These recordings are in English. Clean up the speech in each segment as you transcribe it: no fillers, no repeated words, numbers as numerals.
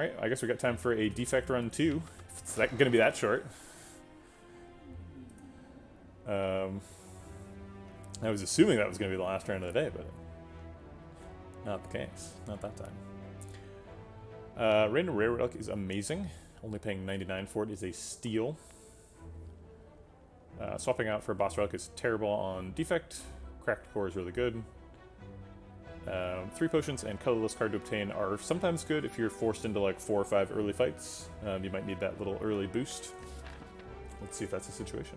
Alright, I guess we got time for a defect run too. If it's going to be that short. I was assuming that was going to be the last round of the day, but not the case. Not that time. Random Rare Relic is amazing. Only paying 99 for it is a steal. Swapping out for a Boss Relic is terrible on defect. Cracked Core is really good. 3 potions and colorless card to obtain are sometimes good if you're forced into like 4 or 5 early fights. You might need that little early boost. Let's see if that's the situation.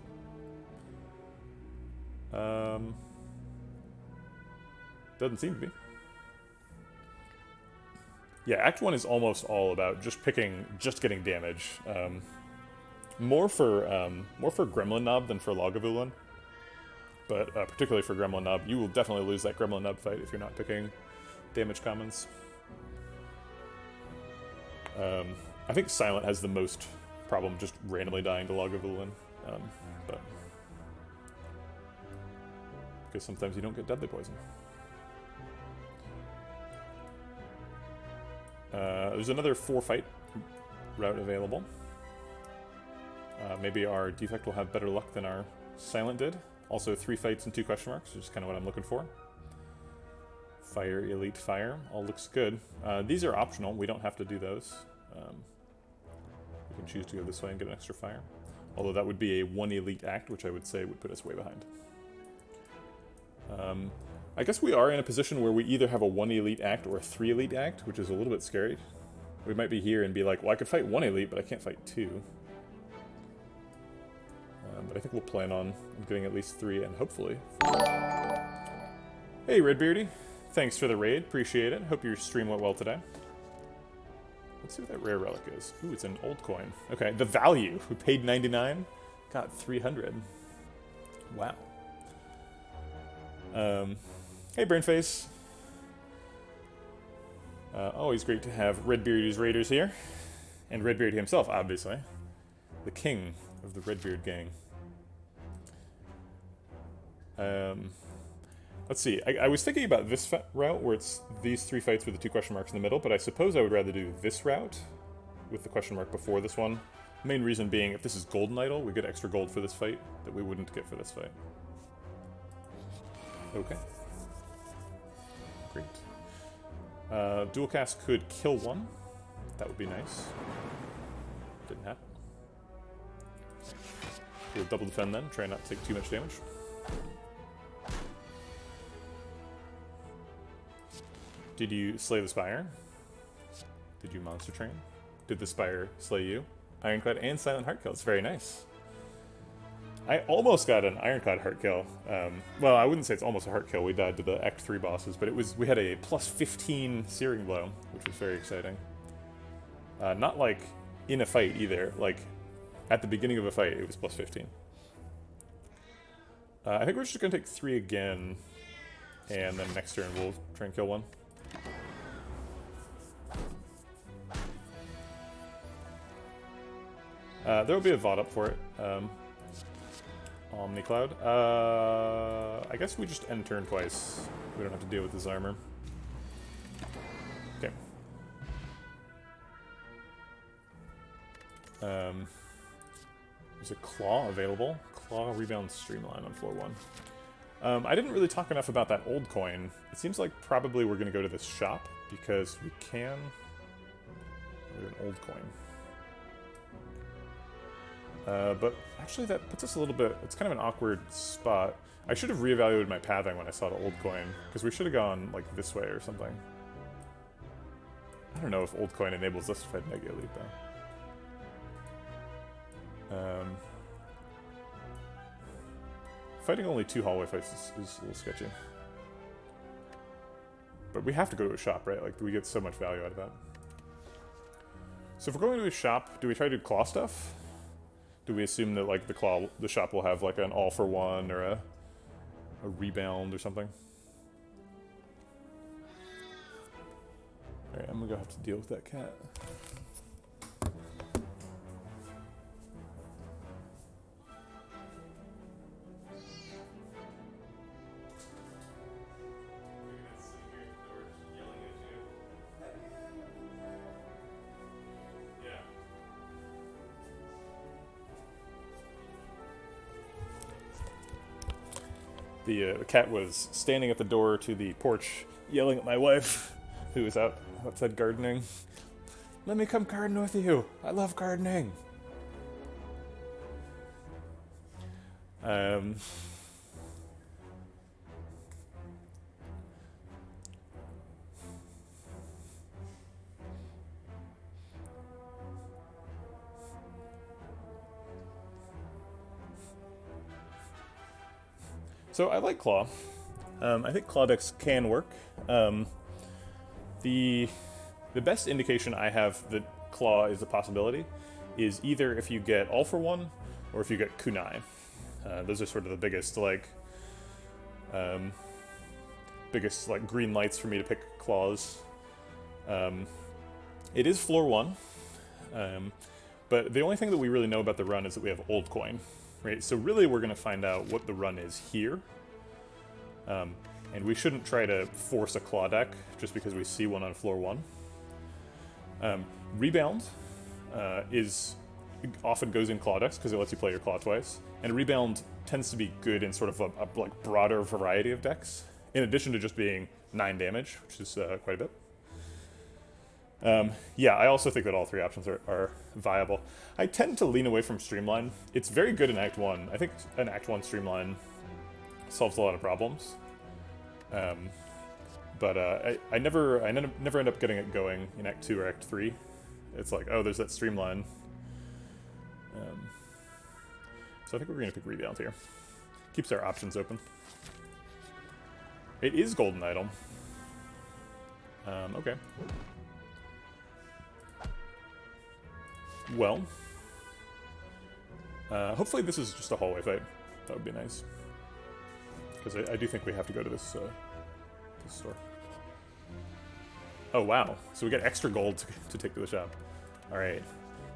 Doesn't seem to be. Yeah, Act 1 is almost all about just getting damage. More for Gremlin Knob than for Lagavulin. But particularly for Gremlin Knob, you will definitely lose that Gremlin Knob fight if you're not picking damage commons. I think Silent has the most problem just randomly dying to Lagavulin. But because sometimes you don't get deadly poison. There's another 4-fight route available. Maybe our defect will have better luck than our Silent did. Also 3 fights and 2 question marks, which is kind of what I'm looking for. Fire, Elite, Fire, all looks good. These are optional, we don't have to do those. We can choose to go this way and get an extra Fire. Although that would be a 1 Elite Act, which I would say would put us way behind. I guess we are in a position where we either have a 1 Elite Act or a 3 Elite Act, which is a little bit scary. We might be here and be like, well, I could fight 1 Elite, but I can't fight 2. But I think we'll plan on getting at least 3 and hopefully 4. Hey, Redbeardy. Thanks for the raid. Appreciate it. Hope your stream went well today. Let's see what that rare relic is. Ooh, it's an old coin. Okay, the value. We paid 99, got 300. Wow. Hey, Brainface. Always great to have Redbeardy's Raiders here. And Redbeard himself, obviously. The king of the Redbeard gang. Let's see. I was thinking about this route where it's these 3 fights with the 2 question marks in the middle, but I suppose I would rather do this route with the question mark before this one. Main reason being, if this is Golden Idol, we get extra gold for this fight that we wouldn't get for this fight. Okay. Great. Dual cast could kill 1. That would be nice. Didn't happen. We'll double defend then, try not to take too much damage. Did you slay the Spire? Did you monster train? Did the Spire slay you? Ironclad and Silent Heart kill. It's very nice. I almost got an Ironclad heart kill. Well, I wouldn't say it's almost a heart kill. We died to the Act 3 bosses, but we had a plus 15 Searing Blow, which was very exciting. Not like in a fight either. Like at the beginning of a fight, it was plus 15. I think we're just going to take 3 again, and then next turn we'll try and kill 1. There will be a VOD up for it. Omnicloud. I guess we just end turn twice. We don't have to deal with this armor. Okay. There's a Claw available. Claw Rebound Streamline on floor 1. I didn't really talk enough about that old coin. It seems like probably we're going to go to this shop because we can... An old coin. But actually that puts us a little bit... It's kind of an awkward spot. I should have reevaluated my pathing when I saw the old coin, because we should have gone, like, this way or something. I don't know if old coin enables us to fight Mega Elite, though. Fighting only 2 hallway fights is a little sketchy. But we have to go to a shop, right? Like, we get so much value out of that. So if we're going to a shop, do we try to do claw stuff? Do we assume that, like, the shop will have, like, an all-for-one or a rebound or something? Alright, I'm gonna have to deal with that cat. The cat was standing at the door to the porch, yelling at my wife, who was outside gardening. Let me come garden with you. I love gardening. So I like Claw. I think Claw decks can work. The best indication I have that Claw is a possibility is either if you get All for One or if you get Kunai. Those are sort of the biggest green lights for me to pick Claws. It is floor 1, but the only thing that we really know about the run is that we have Old Coin. Right, so really we're going to find out what the run is here. And we shouldn't try to force a Claw deck just because we see one on floor 1. Rebound often goes in Claw decks because it lets you play your Claw twice. And Rebound tends to be good in sort of a like broader variety of decks, in addition to just being 9 damage, which is quite a bit. Yeah, I also think that all 3 options are viable. I tend to lean away from Streamline. It's very good in Act 1. I think an Act 1 Streamline solves a lot of problems. But I never end up getting it going in Act 2 or Act 3. It's like, oh, there's that Streamline. So I think we're going to pick Rebound here. Keeps our options open. It is Golden Idol. Okay. Well, hopefully this is just a hallway fight. That would be nice. Because I do think we have to go to this store. Oh, wow. So we got extra gold to take to the shop. Alright.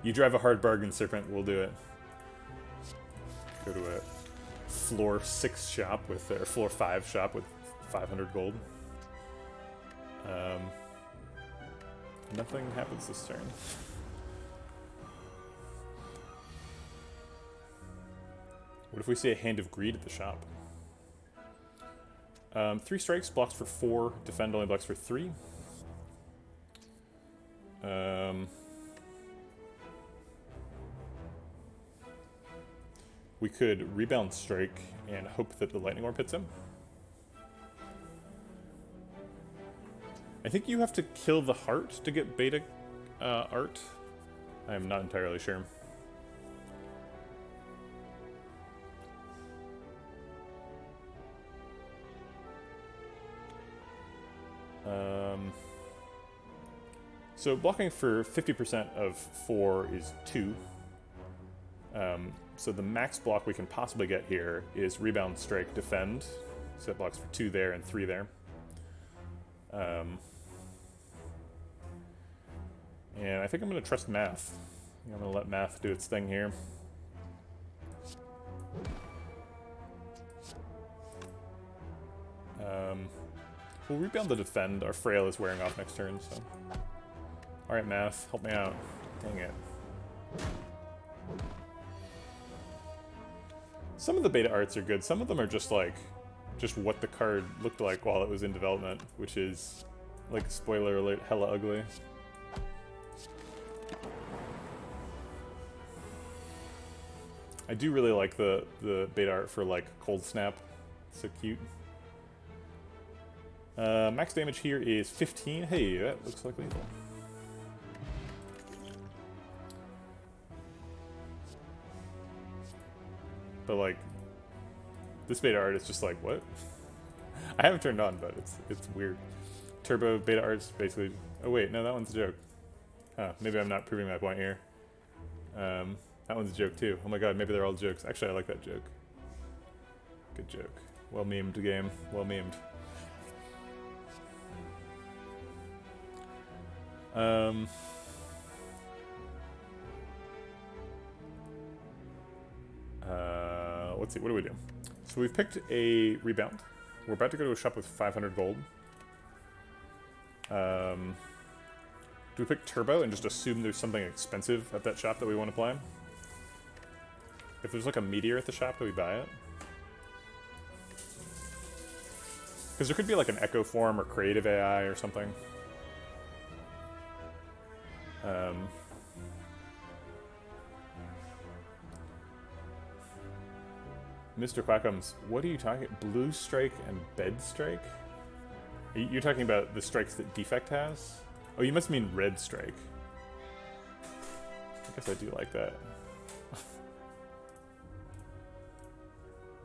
You drive a hard bargain, Serpent. We'll do it. Go to a floor 6 shop with, or floor 5 shop with 500 gold. Nothing happens this turn. What if we see a Hand of Greed at the shop? 3 strikes, blocks for 4, defend only blocks for 3. We could Rebound Strike and hope that the Lightning Orb hits him. I think you have to kill the heart to get beta art. I am not entirely sure. So blocking for 50% of 4 is 2. So the max block we can possibly get here is Rebound, Strike, Defend. So that blocks for 2 there and 3 there. And I think I'm going to trust Math. I'm going to let Math do its thing here. We'll Rebound the Defend. Our Frail is wearing off next turn, so... Alright, Math, help me out. Dang it. Some of the beta arts are good. Some of them are just like... just what the card looked like while it was in development, which is, like, spoiler alert, hella ugly. I do really like the beta art for, like, Cold Snap. It's so cute. Max damage here is 15. Hey, that looks like lethal. But, like, this beta art is just like, what? I haven't turned on, but it's weird. Turbo beta art's basically... Oh wait, no, that one's a joke. Huh, maybe I'm not proving my point here. That one's a joke too. Oh my god, maybe they're all jokes. Actually, I like that joke. Good joke. Well memed game. Well memed. Let's see, what do we do? So we've picked a Rebound. We're about to go to a shop with 500 gold. Do we pick Turbo and just assume there's something expensive at that shop that we want to play? If there's like a meteor at the shop, do we buy it? Because there could be like an echo form or creative AI or something. Mr. Quackums, what are you talking? Blue Strike and Bed Strike? You're talking about the strikes that Defect has? Oh, you must mean Red Strike. I guess I do like that.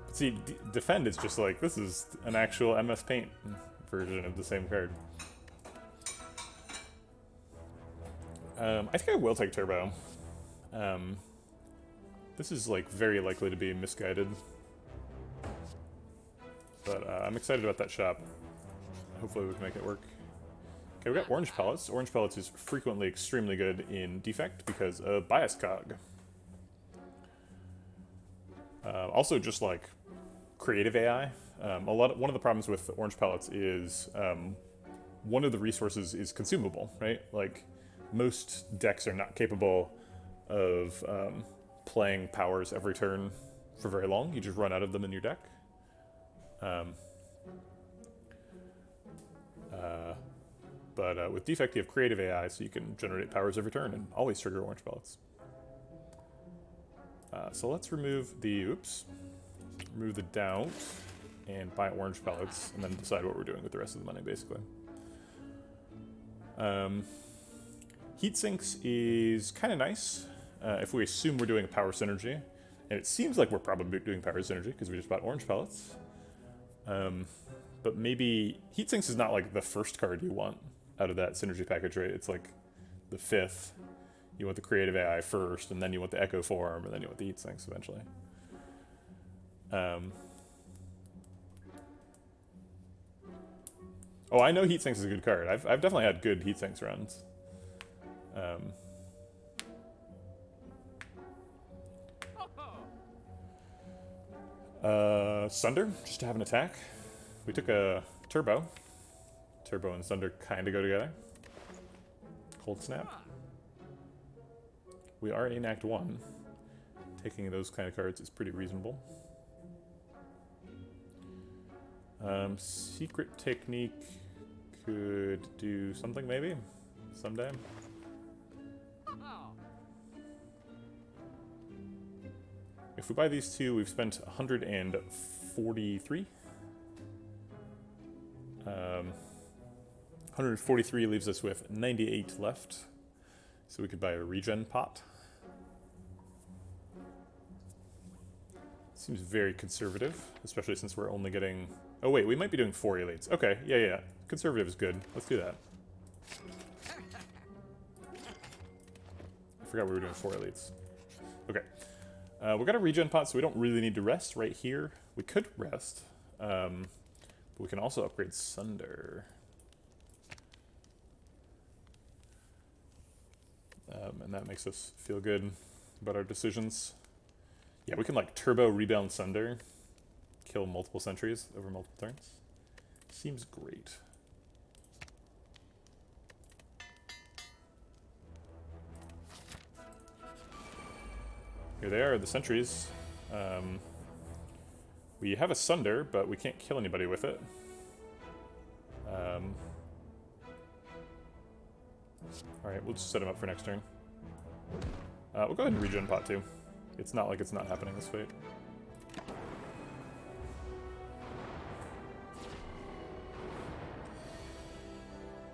But see, Defend is just like, this is an actual MS Paint version of the same card. I think I will take Turbo. This is like very likely to be misguided. But I'm excited about that shop. Hopefully we can make it work. Okay, we got Orange Pellets. Orange Pellets is frequently extremely good in Defect because of Bias Cog. Also just like creative AI. One of the problems with Orange Pellets is one of the resources is consumable, right? Like most decks are not capable of playing powers every turn for very long. You just run out of them in your deck. But with Defect, you have creative AI, so you can generate powers every turn and always trigger Orange Pellets. So let's remove the doubt and buy Orange Pellets, and then decide what we're doing with the rest of the money, basically. Heat Sinks is kind of nice if we assume we're doing a power synergy, and it seems like we're probably doing power synergy because we just bought Orange Pellets. But maybe Heat Sinks is not like the first card you want out of that synergy package, right? It's like the fifth. You want the creative AI first, and then you want the Echo form, and then you want the Heat Sinks eventually. Oh, I know Heat Sinks is a good card. I've definitely had good Heat Sinks runs. Sunder, just to have an attack. We took a Turbo. Turbo and Sunder kind of go together. Cold Snap. We are in Act 1. Taking those kind of cards is pretty reasonable. Secret Technique could do something maybe someday. If we buy these two, we've spent 143. 143 leaves us with 98 left, so we could buy a regen pot. Seems very conservative, especially since we're only getting... Oh wait, we might be doing 4 elites. Okay, yeah. Conservative is good. Let's do that. I forgot we were doing 4 elites. Okay. We got a regen pot, so we don't really need to rest right here. We could rest, but we can also upgrade Sunder. And that makes us feel good about our decisions. Yeah, we can like turbo rebound Sunder, kill multiple sentries over multiple turns. Seems great. Here they are, the sentries. We have a Sunder, but we can't kill anybody with it. Alright, we'll just set him up for next turn. We'll go ahead and regen pot too. It's not like it's not happening this fight.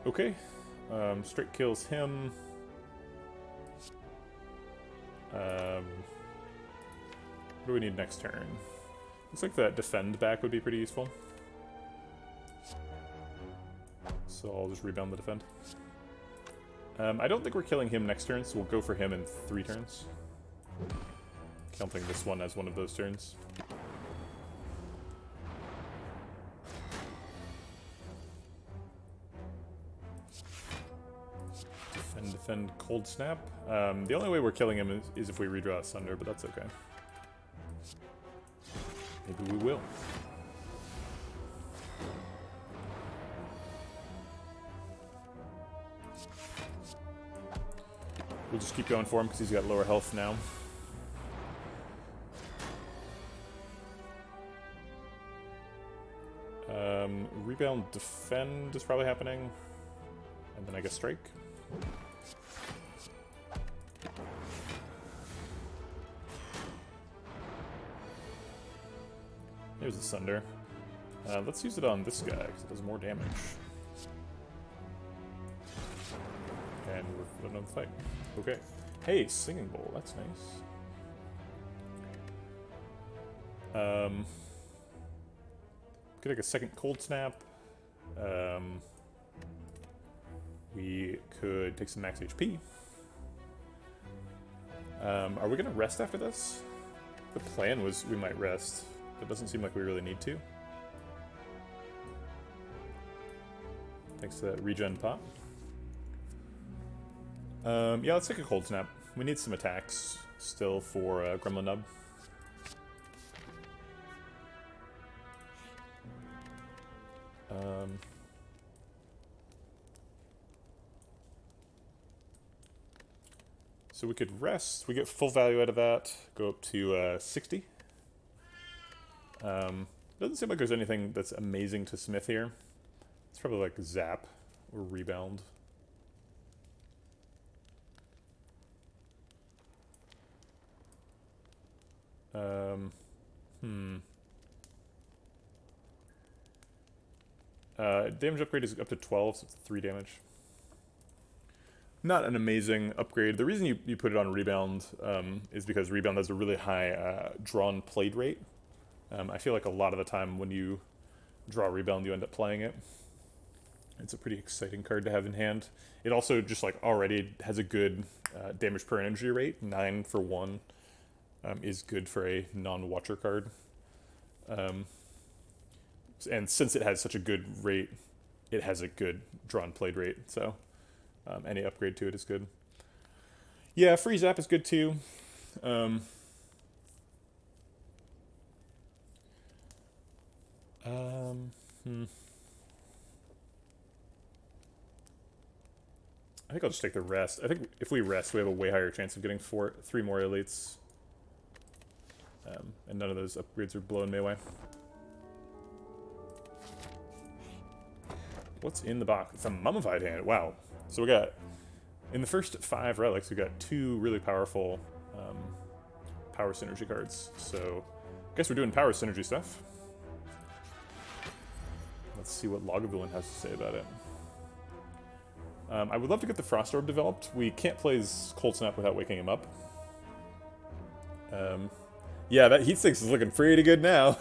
Okay. Straight kills him. What do we need next turn? Looks like that defend back would be pretty useful. So I'll just rebound the defend. I don't think we're killing him next turn, so we'll go for him in 3 turns. Counting this one as one of those turns. Defend, Cold Snap. The only way we're killing him is if we redraw Sunder, but that's okay. Maybe we will. We'll just keep going for him because he's got lower health now. Rebound defend is probably happening. And then I guess strike. Here's the Sunder. Let's use it on this guy, because it does more damage. And we're putting on the fight. Okay. Hey, Singing Bowl, that's nice. Could take a second Cold Snap. We could take some max HP. Are we gonna rest after this? The plan was we might rest. It doesn't seem like we really need to. Thanks to that regen pop. Yeah, let's take a Cold Snap. We need some attacks still for Gremlin Nub. So we could rest. We get full value out of that. Go up to 60. Doesn't seem like there's anything that's amazing to Smith here. It's probably like Zap or Rebound. Damage upgrade is up to 12, so it's 3 damage. Not an amazing upgrade. The reason you put it on Rebound is because Rebound has a really high drawn played rate. I feel like a lot of the time when you draw Rebound, you end up playing it. It's a pretty exciting card to have in hand. It also just like already has a good damage per energy rate. 9 for 1 is good for a non-watcher card. And since it has such a good rate, it has a good drawn played rate. So any upgrade to it is good. Yeah, free zap is good too. I think I'll just take the rest. I think if we rest, we have a way higher chance of getting 3 more elites. And none of those upgrades are blowing me away. What's in the box? It's a mummified hand. Wow. So we got, in the first 5 relics, we got 2 really powerful power synergy cards. So I guess we're doing power synergy stuff. Let's see what Lagavulin has to say about it. I would love to get the Frost Orb developed. We can't play his Cold Snap without waking him up. Yeah, that Heat Sinks is looking pretty good now.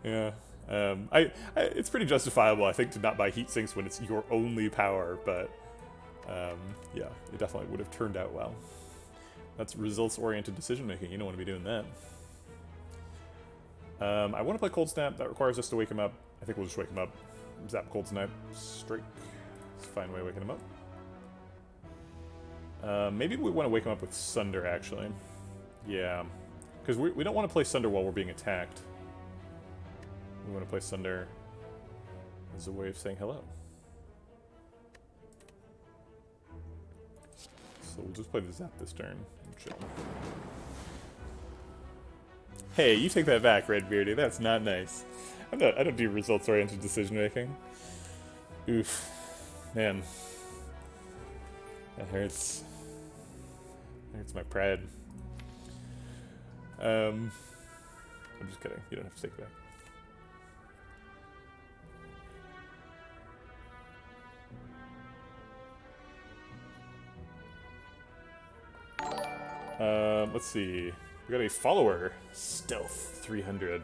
Yeah. It's pretty justifiable, I think, to not buy Heat Sinks when it's your only power, but yeah, it definitely would have turned out well. That's results-oriented decision-making. You don't want to be doing that. I want to play Cold Snap. That requires us to wake him up. I think we'll just wake him up. Zap Cold Snap. Strike. It's a fine way of waking him up. Maybe we want to wake him up with Sunder, actually. Yeah. Because we don't want to play Sunder while we're being attacked. We want to play Sunder as a way of saying hello. So we'll just play the Zap this turn and chill. Hey, you take that back, Redbeardy. That's not nice. I don't do results-oriented decision-making. Oof. Man. That hurts. That hurts my pride. I'm just kidding. You don't have to take it back. Let's see. We got a follower. Stealth 300.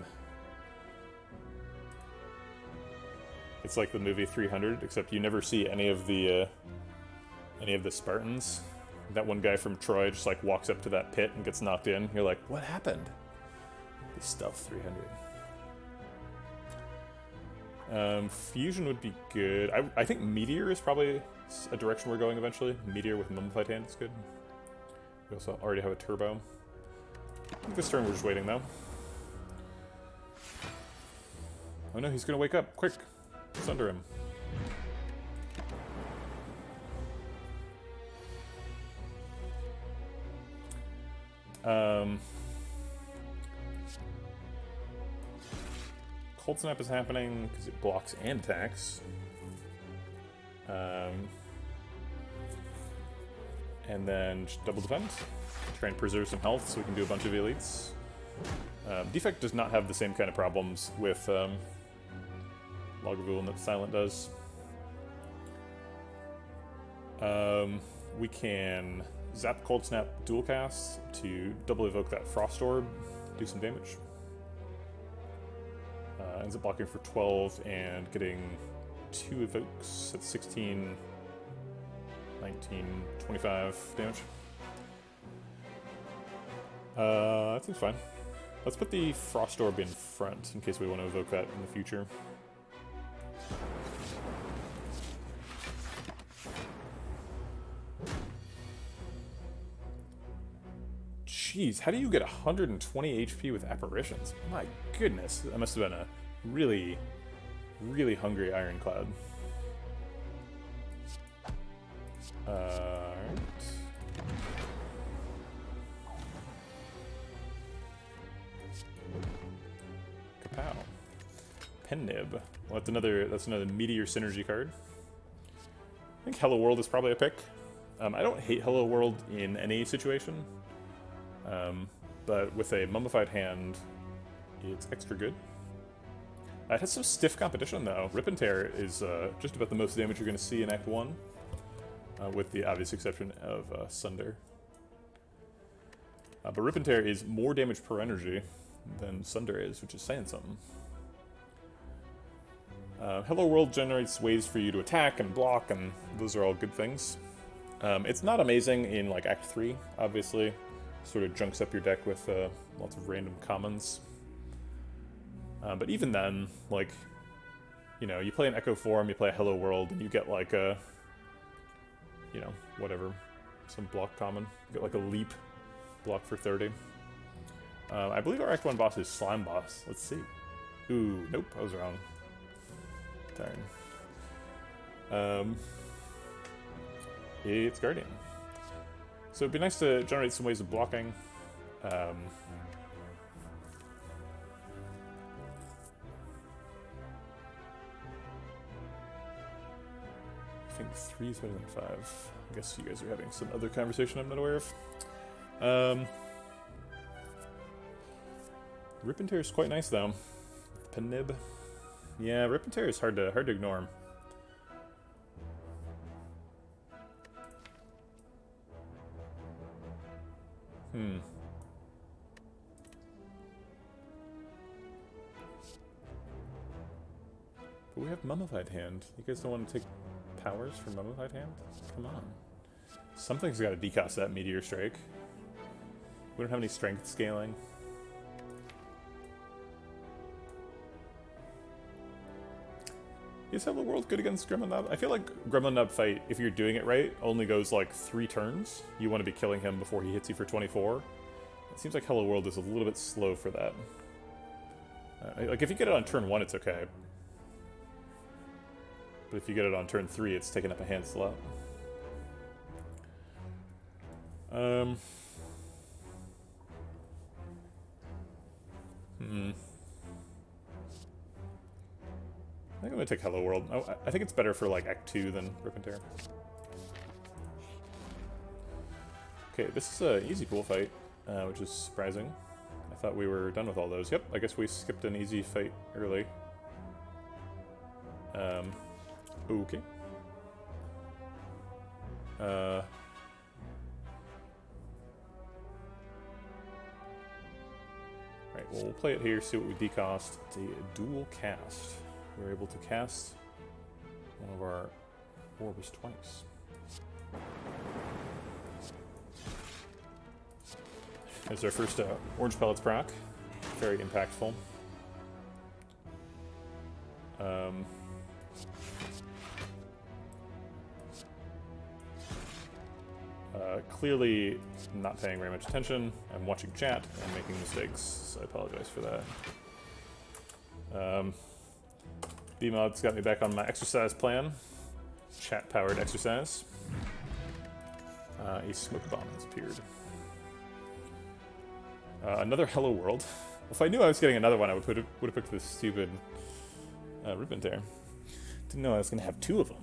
It's like the movie 300, except you never see any of the Spartans. That one guy from Troy just like walks up to that pit and gets knocked in. You're like, what happened? The Stealth 300. Fusion would be good. I think Meteor is probably a direction we're going eventually. Meteor with Mummified Hand is good. We also already have a Turbo. I think this turn we're just waiting though. Oh no, he's gonna wake up. Quick. Sunder him. Cold Snap is happening because it blocks and attacks. And then just double defend. Try and preserve some health so we can do a bunch of elites. Defect does not have the same kind of problems with Lagavulin that Silent does. We can zap Cold Snap dual cast to double evoke that Frost Orb, do some damage. Ends up blocking for 12 and getting 2 evokes at 16, 19, 25 damage. That seems fine. Let's put the Frost Orb in front in case we want to evoke that in the future. Jeez, how do you get 120 HP with apparitions? My goodness, that must have been a really, really hungry Ironclad. Alright. Kapow. Pen Nib. Well, that's another Meteor Synergy card. I think Hello World is probably a pick. I don't hate Hello World in any situation. But with a Mummified Hand, it's extra good. It has some stiff competition, though. Rip and Tear is just about the most damage you're going to see in Act 1, with the obvious exception of Sunder. But Rip and Tear is more damage per energy than Sunder is, which is saying something. Hello World generates ways for you to attack and block, and those are all good things. It's not amazing in like Act 3, obviously. Sort of junks up your deck with lots of random commons. But even then, like, you know, you play an Echo Form, you play a Hello World, and you get like a, you know, whatever, some block common. You get like a Leap block for 30. I believe our Act 1 boss is Slime Boss. Let's see. Ooh, nope, I was wrong. Darn. It's Guardian. So it'd be nice to generate some ways of blocking. I think 3 is better than 5. I guess you guys are having some other conversation I'm not aware of. Rip and Tear is quite nice though. Pen Nib. Yeah, Rip and Tear is hard to ignore. But we have Mummified Hand. You guys don't want to take powers for Mummified Hand? Come on. Something's got to decost that Meteor Strike. We don't have any strength scaling. Is Hello World good against Gremlin Nub? I feel like Gremlin Nub fight, if you're doing it right, only goes like 3 turns. You want to be killing him before he hits you for 24. It seems like Hello World is a little bit slow for that. Like if you get it on turn 1, it's okay. But if you get it on turn 3, it's taking up a hand slot. I think I'm gonna take Hello World. Oh, I think it's better for like Act 2 than Rip and Tear. Okay, this is an easy pool fight, which is surprising. I thought we were done with all those. Yep, I guess we skipped an easy fight early. Okay. Alright, well, we'll play it here, see what we decost. It's a dual cast. We're able to cast one of our orbs twice. There's our first Orange Pellets proc. Very impactful. Clearly not paying very much attention. I'm watching chat and making mistakes, so I apologize for that. B-Mod's got me back on my exercise plan. Chat-powered exercise. A smoke bomb has appeared. Another Hello World. If I knew I was getting another one, I would have picked this stupid ribbon tear. Didn't know I was going to have two of them.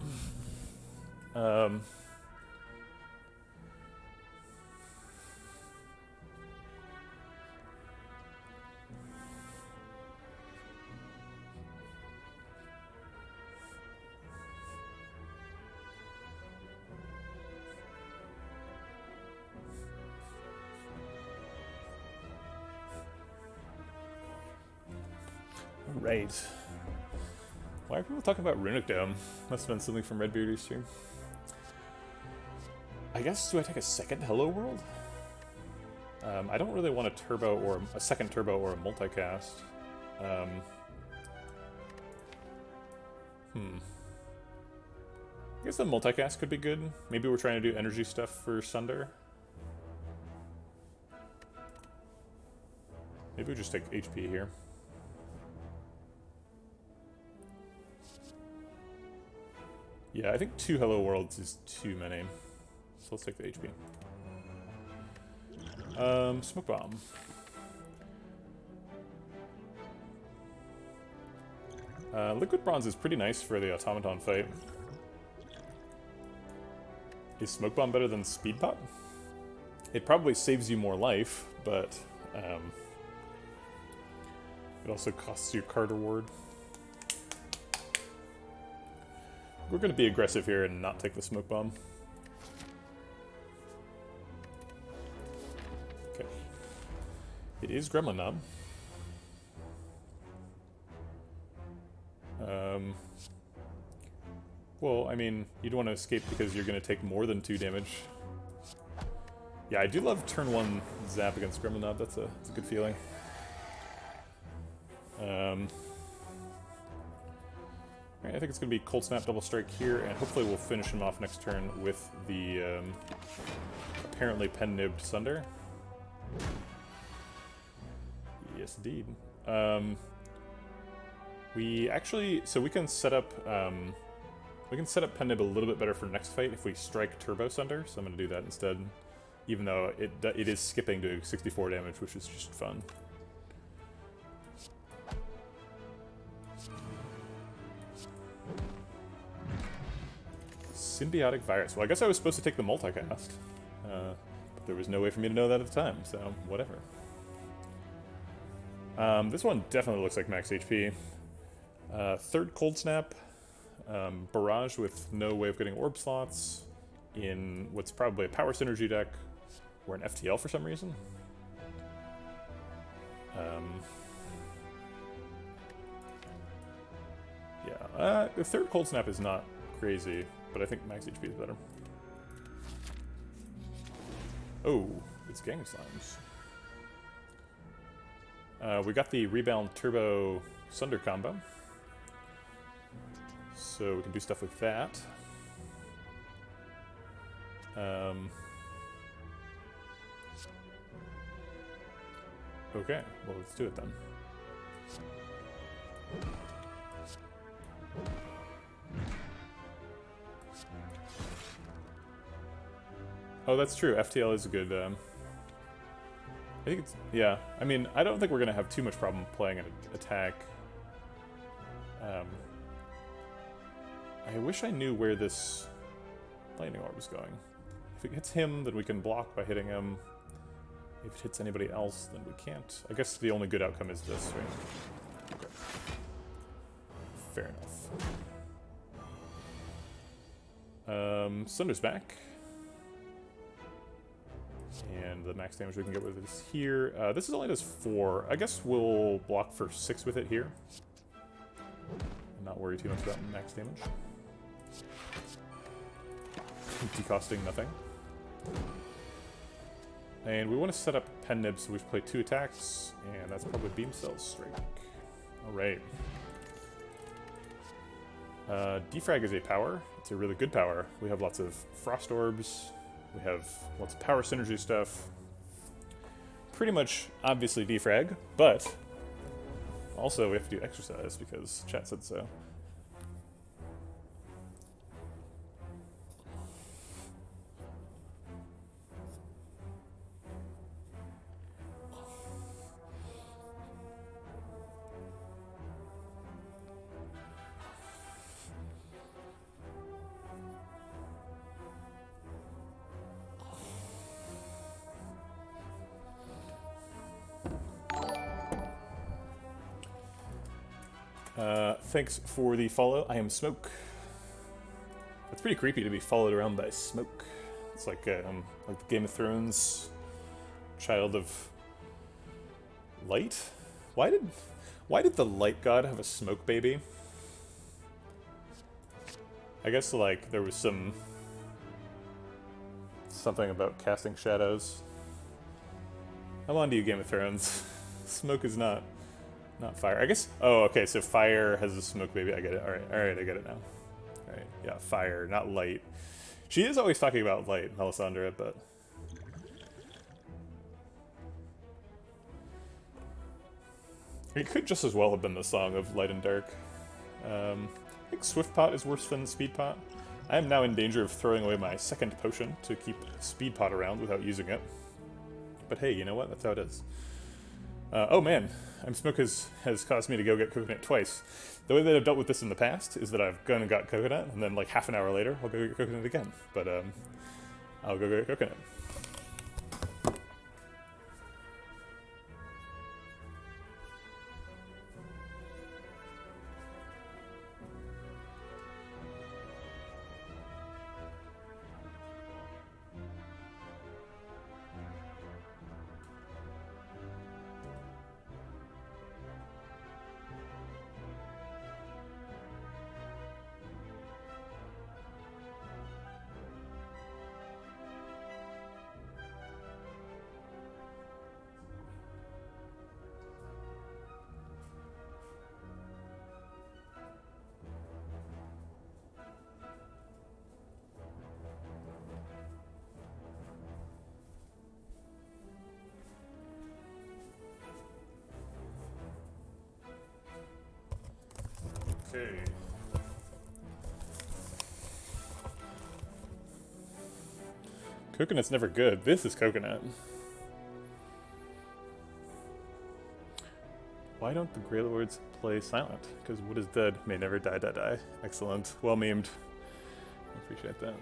Right. Why are people talking about Runic Dome? Must have been something from Redbeardy's stream. I guess, do I take a second Hello World? I don't really want a turbo or a second turbo or a multicast. I guess the multicast could be good. Maybe we're trying to do energy stuff for Sunder. Maybe we just take HP here. Yeah, I think 2 Hello Worlds is too many. So let's take the HP. Smoke Bomb. Liquid Bronze is pretty nice for the Automaton fight. Is Smoke Bomb better than Speed Pop? It probably saves you more life, but it also costs you card reward. We're going to be aggressive here and not take the Smoke Bomb. Okay. It is Gremlin Knob. Well, I mean, you'd want to escape because you're going to take more than 2 damage. Yeah, I do love turn 1 zap against Gremlin Knob. That's a good feeling. I think it's going to be Cold Snap, Double Strike here, and hopefully we'll finish him off next turn with the apparently pen-nibbed Sunder. Yes, indeed. We actually, so we can set up pen nib a little bit better for next fight if we strike Turbo Sunder. So I'm going to do that instead, even though it is skipping to 64 damage, which is just fun. Symbiotic Virus. Well, I guess I was supposed to take the multicast, but there was no way for me to know that at the time, so whatever. This one definitely looks like max HP. Third Cold Snap, Barrage with no way of getting orb slots, in what's probably a Power Synergy deck, or an FTL for some reason. Yeah, the third Cold Snap is not crazy, but I think max HP is better. Oh, it's Gang of Slimes. We got the Rebound Turbo Sunder combo, so we can do stuff with that. Okay, well, let's do it then. Oh, that's true. FTL is a good, I think it's, yeah. I mean, I don't think we're going to have too much problem playing an attack. I wish I knew where this lightning orb is going. If it hits him, then we can block by hitting him. If it hits anybody else, then we can't. I guess the only good outcome is this, right? Okay. Fair enough. Sunder's back. And the max damage we can get with this here. This only does 4. I guess we'll block for 6 with it here. And not worry too much about max damage. Decosting nothing. And we want to set up Pen Nib, so we've played 2 attacks, and that's probably Beam Cell Strike. Alright. Defrag is a power. It's a really good power. We have lots of Frost Orbs. We have lots of power synergy stuff. Pretty much, obviously, defrag, but also we have to do exercise because chat said so. Thanks for the follow. I am Smoke. It's pretty creepy to be followed around by smoke. It's like the Game of Thrones child of light. Why did the light god have a smoke baby? I guess like there was something about casting shadows. I'm on to you, Game of Thrones. Smoke is not fire. I guess. Oh, okay. So fire has a smoke baby. I get it. All right. I get it now. All right. Yeah, fire, not light. She is always talking about light, Melisandre, but it could just as well have been the song of Light and Dark. I think Swift Pot is worse than Speed Pot. I am now in danger of throwing away my second potion to keep Speed Pot around without using it. But hey, you know what? That's how it is. Oh man, Smoke has caused me to go get coconut twice. The way that I've dealt with this in the past is that I've gone and got coconut, and then like half an hour later, I'll go get coconut again. But I'll go get coconut. Okay. Coconut's never good. This is coconut. Why don't the Grey Lords play silent? Because what is dead may never die, die. Excellent. Well memed. I appreciate that.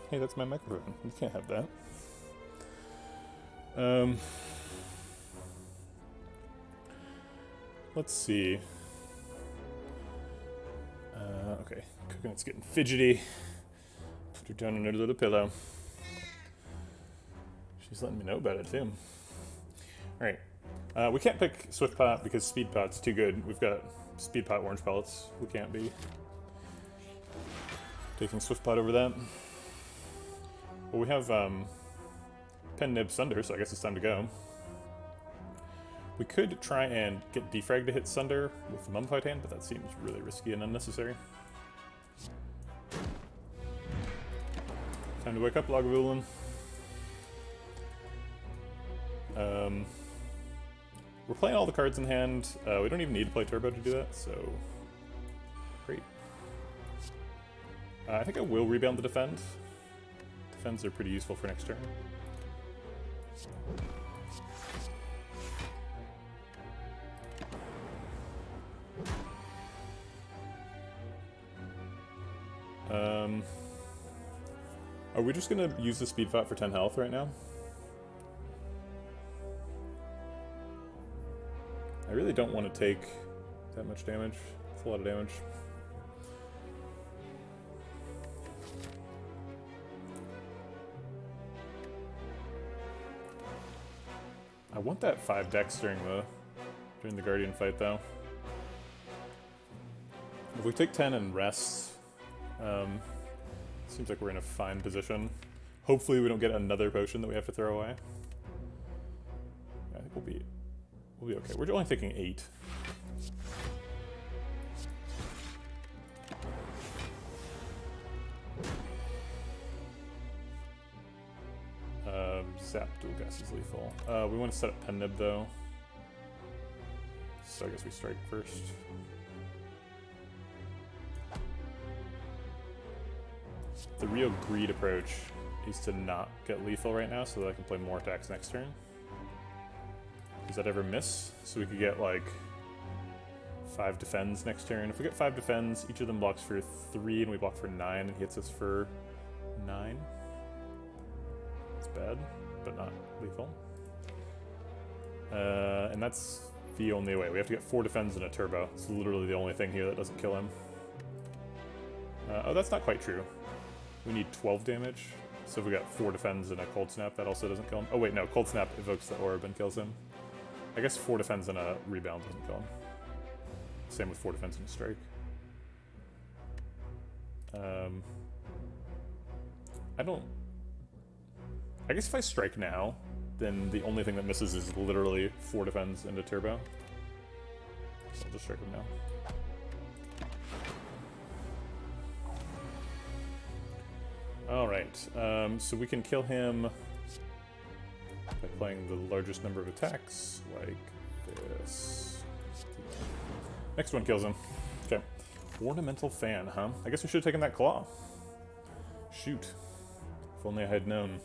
Hey, that's my microphone. You can't have that. Let's see. Okay, Coconut's getting fidgety. Put her down under the pillow. She's letting me know about it too. Alright. We can't pick Swift Pot because Speed Pot's too good. We've got Speed Pot orange pellets. We can't be taking Swift Pot over that. Well, we have Pen Nib Sunder, so I guess it's time to go. We could try and get Defrag to hit Sunder with the Mummified Hand, but that seems really risky and unnecessary. Time to wake up, Lagavulin. We're playing all the cards in hand. We don't even need to play Turbo to do that, so great. I think I will rebound the Defend. Defends are pretty useful for next turn. Are we just gonna use the Speed Pot for 10 health right now? I really don't want to take that much damage. It's a lot of damage. I want that 5 dex during the Guardian fight though. If we take 10 and rest, seems like we're in a fine position. Hopefully we don't get another potion that we have to throw away. I think we'll be okay. We're only taking 8. Zap dual gas is lethal. We want to set up Pen Nib though. So I guess we strike first. The real greed approach is to not get lethal right now so that I can play more attacks next turn. Does that ever miss? So we could get like 5 defends next turn. If we get 5 defends, each of them blocks for 3 and we block for 9 and he hits us for 9. It's bad, but not lethal. And that's V only way. We have to get 4 defense and a turbo. It's literally the only thing here that doesn't kill him. Oh, that's not quite true. We need 12 damage. So if we got 4 defense and a cold snap, that also doesn't kill him. Oh wait, no, cold snap evokes the orb and kills him. I guess 4 defense and a rebound doesn't kill him. Same with 4 defense and a strike. I guess if I strike now, then the only thing that misses is literally 4 defense and a turbo. So I'll just strike him now. Alright, so we can kill him by playing the largest number of attacks, like this. Next one kills him. Okay. Ornamental fan, huh? I guess we should have taken that claw. Shoot. If only I had known.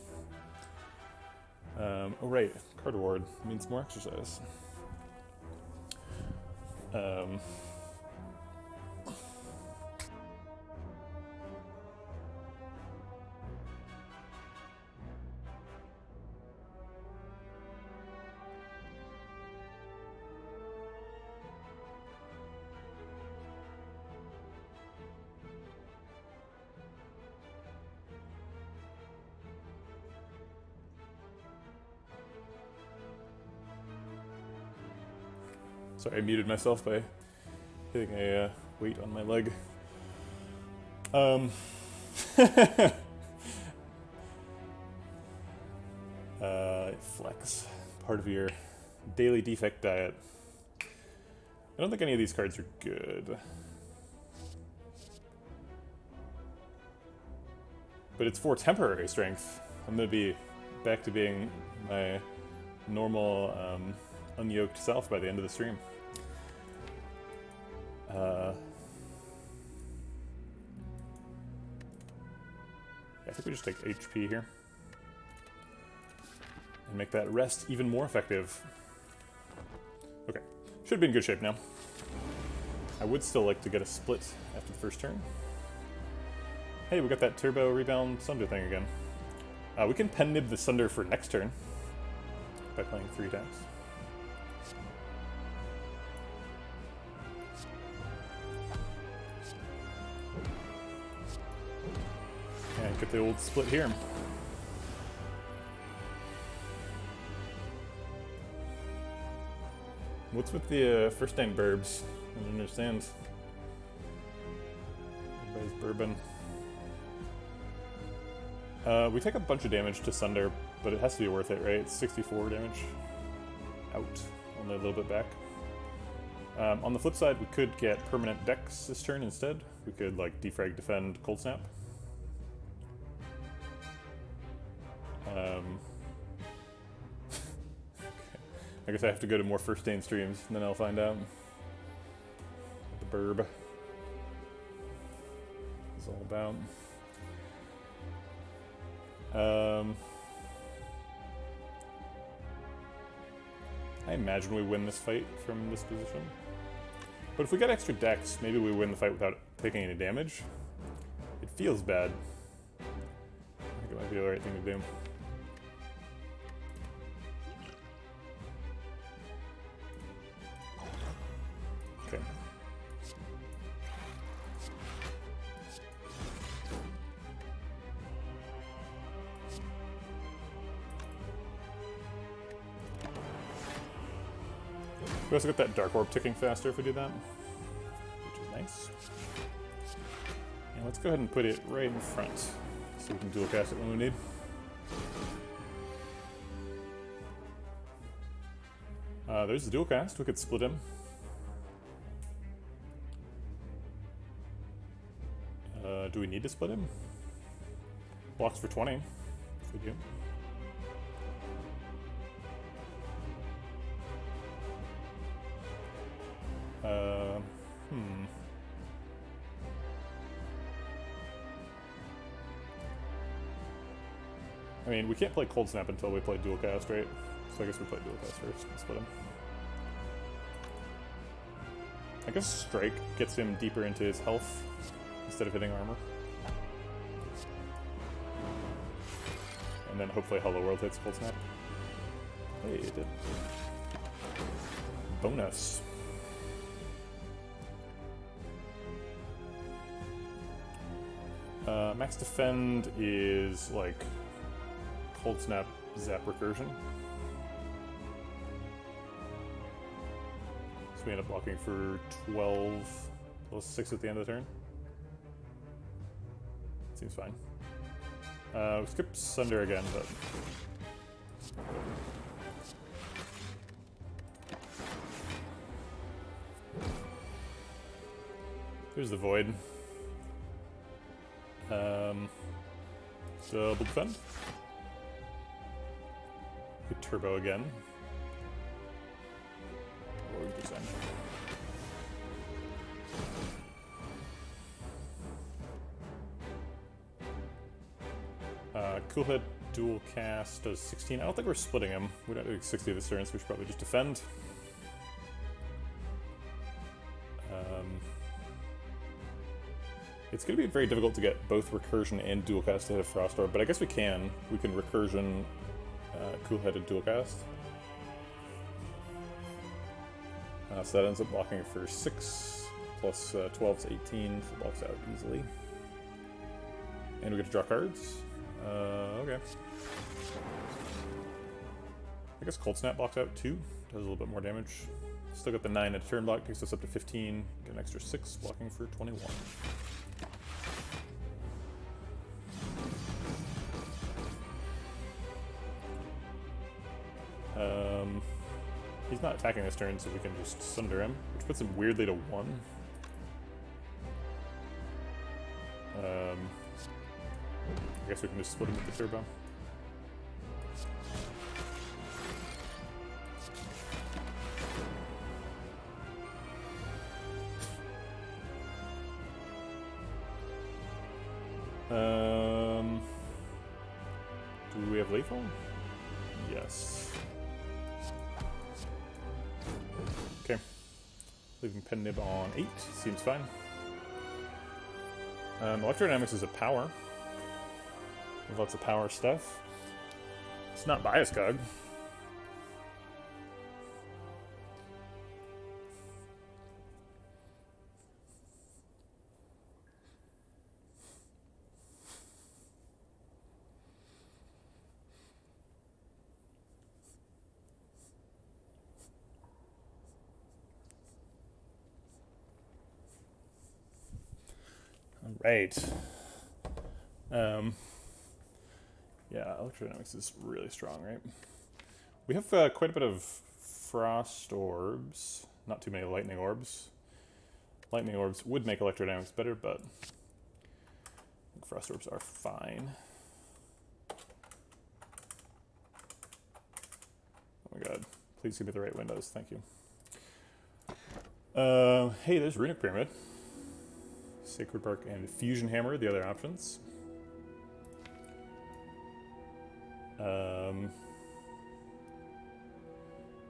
Oh right, card reward means more exercise. Sorry, I muted myself by hitting a weight on my leg. Flex, part of your daily defect diet. I don't think any of these cards are good. But it's for temporary strength. I'm gonna be back to being my normal, unyoked self by the end of the stream. I think we just take HP here. And make that rest even more effective. Okay, should be in good shape now. I would still like to get a split after the first turn. Hey, we got that turbo rebound Sunder thing again. We can pen nib the Sunder for next turn by playing 3 attacks. And get the old split here. What's with the first name burbs? I don't understand. Everybody's bourbon. We take a bunch of damage to Sunder, but it has to be worth it, right? It's 64 damage. Out. Only a little bit back. On the flip side, we could get permanent Dex this turn instead. We could, like, defrag, defend, cold snap. I guess I have to go to more first Dane streams, and then I'll find out what the burb is all about. I imagine we win this fight from this position. But if we get extra dex, maybe we win the fight without taking any damage. It feels bad. I think it might be the right thing to do. Okay. We also got that Dark Orb ticking faster if we do that, which is nice. And let's go ahead and put it right in front so we can dual cast it when we need. There's the dual cast. We could split him. Do we need to split him? Blocks for 20 if we do. I mean, we can't play Cold Snap until we play Dual Cast, right? So I guess we play Dual Cast first and split him. I guess Strike gets him deeper into his health instead of hitting armor. And then hopefully Hello World hits Cold Snap. Hey, it did. bonus. Max defend is like cold snap, zap, recursion. So we end up blocking for 12 plus 6 at the end of the turn. Seems fine. We skip Sunder again, but here's the Void. Double defend. Hit turbo again. Or descend. Cool Head dual cast does 16. I don't think we're splitting him. We don't do 60 this turn, so we should probably just defend. It's going to be very difficult to get both recursion and dual cast to hit a Frost Orb, but I guess we can. We can recursion Cool Headed dual cast. So that ends up blocking for 6 plus 12 is 18, so it blocks out easily. And we get to draw cards. Okay. I guess Cold Snap blocks out too. Does a little bit more damage. Still got the 9 at turn block, takes us up to 15. Get an extra 6, blocking for 21. He's not attacking this turn, so we can just Sunder him, which puts him weirdly to 1. I guess we can just split him with the turbo. Do we have lethal? Yes. Okay. Leaving Pen Nib on 8. Seems fine. Electrodynamics is a power. We have lots of power stuff. It's not Bias Cog. Right. Yeah, electrodynamics is really strong, right? We have quite a bit of frost orbs, not too many lightning orbs. Lightning orbs would make electrodynamics better, but I think frost orbs are fine. Oh my god, please give me the right windows, thank you. Hey, there's Runic Pyramid. Sacred Bark and Fusion Hammer, the other options.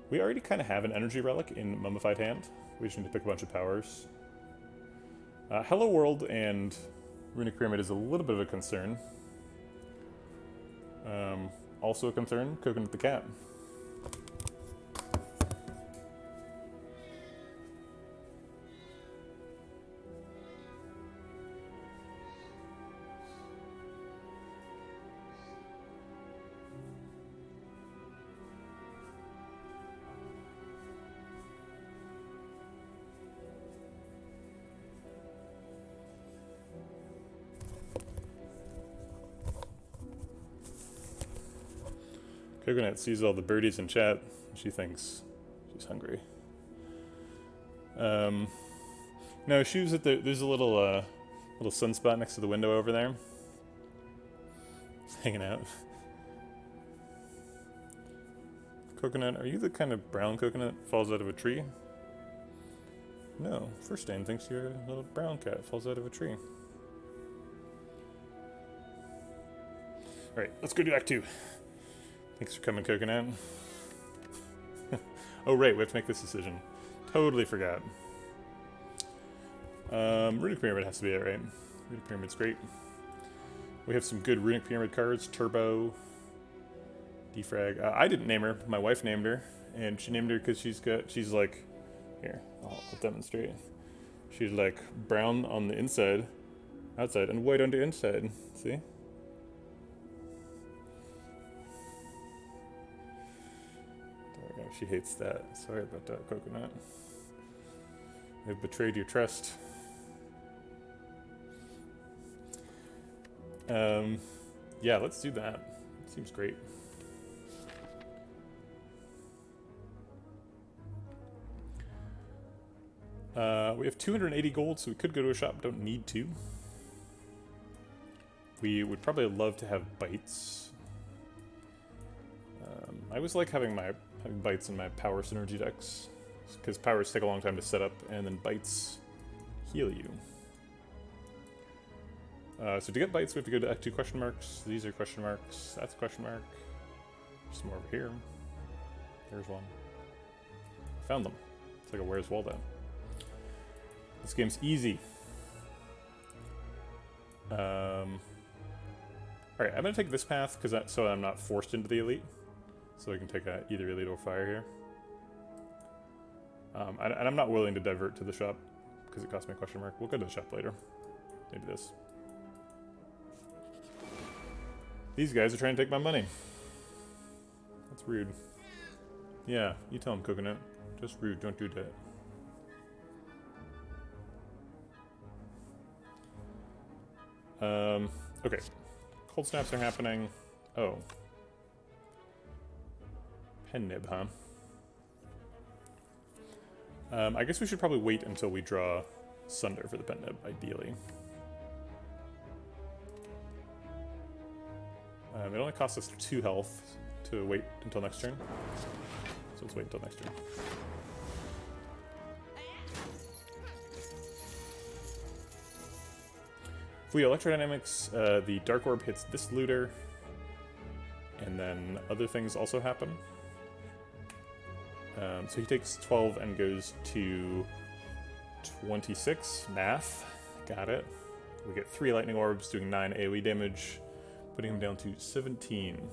We already kind of have an energy relic in Mummified Hand. We just need to pick a bunch of powers. Hello World and Runic Pyramid is a little bit of a concern. Also a concern, Coconut the Cat. Coconut sees all the birdies in chat. She thinks she's hungry. No, she was at there's a little little sunspot next to the window over there. Hanging out. Coconut, are you the kind of brown coconut that falls out of a tree? No, First Stain thinks you're a little brown cat that falls out of a tree. Alright, let's go do Act 2. Thanks for coming, Coconut. Oh, right, we have to make this decision. Totally forgot. Runic Pyramid has to be it, right? Runic Pyramid's great. We have some good Runic Pyramid cards. Turbo, Defrag. I didn't name her. My wife named her, and she named her because she's like, here, I'll demonstrate. She's like brown on the inside, outside, and white on the inside. See? There we go. She hates that. Sorry about that, Coconut. They've betrayed your trust. Yeah, let's do that. Seems great. We have 280 gold, so we could go to a shop. Don't need to. We would probably love to have bites. I always like having bites in my power synergy decks, because powers take a long time to set up, and then bites heal you. So to get bites, we have to go to Act 2 question marks. These are question marks. That's a question mark. There's some more over here. There's one. Found them. It's like a Where's Waldo. This game's easy. Alright, I'm gonna take this path so I'm not forced into the elite. So I can take either elite or fire here. And I'm not willing to divert to the shop because it costs me a question mark. We'll go to the shop later. Maybe this. These guys are trying to take my money. That's rude. Yeah, you tell them, Coconut. Just rude, don't do that. Okay. Cold snaps are happening. Oh. Pen nib, huh? I guess we should probably wait until we draw Sunder for the pen nib, ideally. It only costs us 2 health to wait until next turn. So let's wait until next turn. If we electrodynamics, the Dark Orb hits this looter, and then other things also happen. So he takes 12 and goes to 26. Math. Got it. We get 3 lightning orbs doing 9 AoE damage, putting him down to 17. And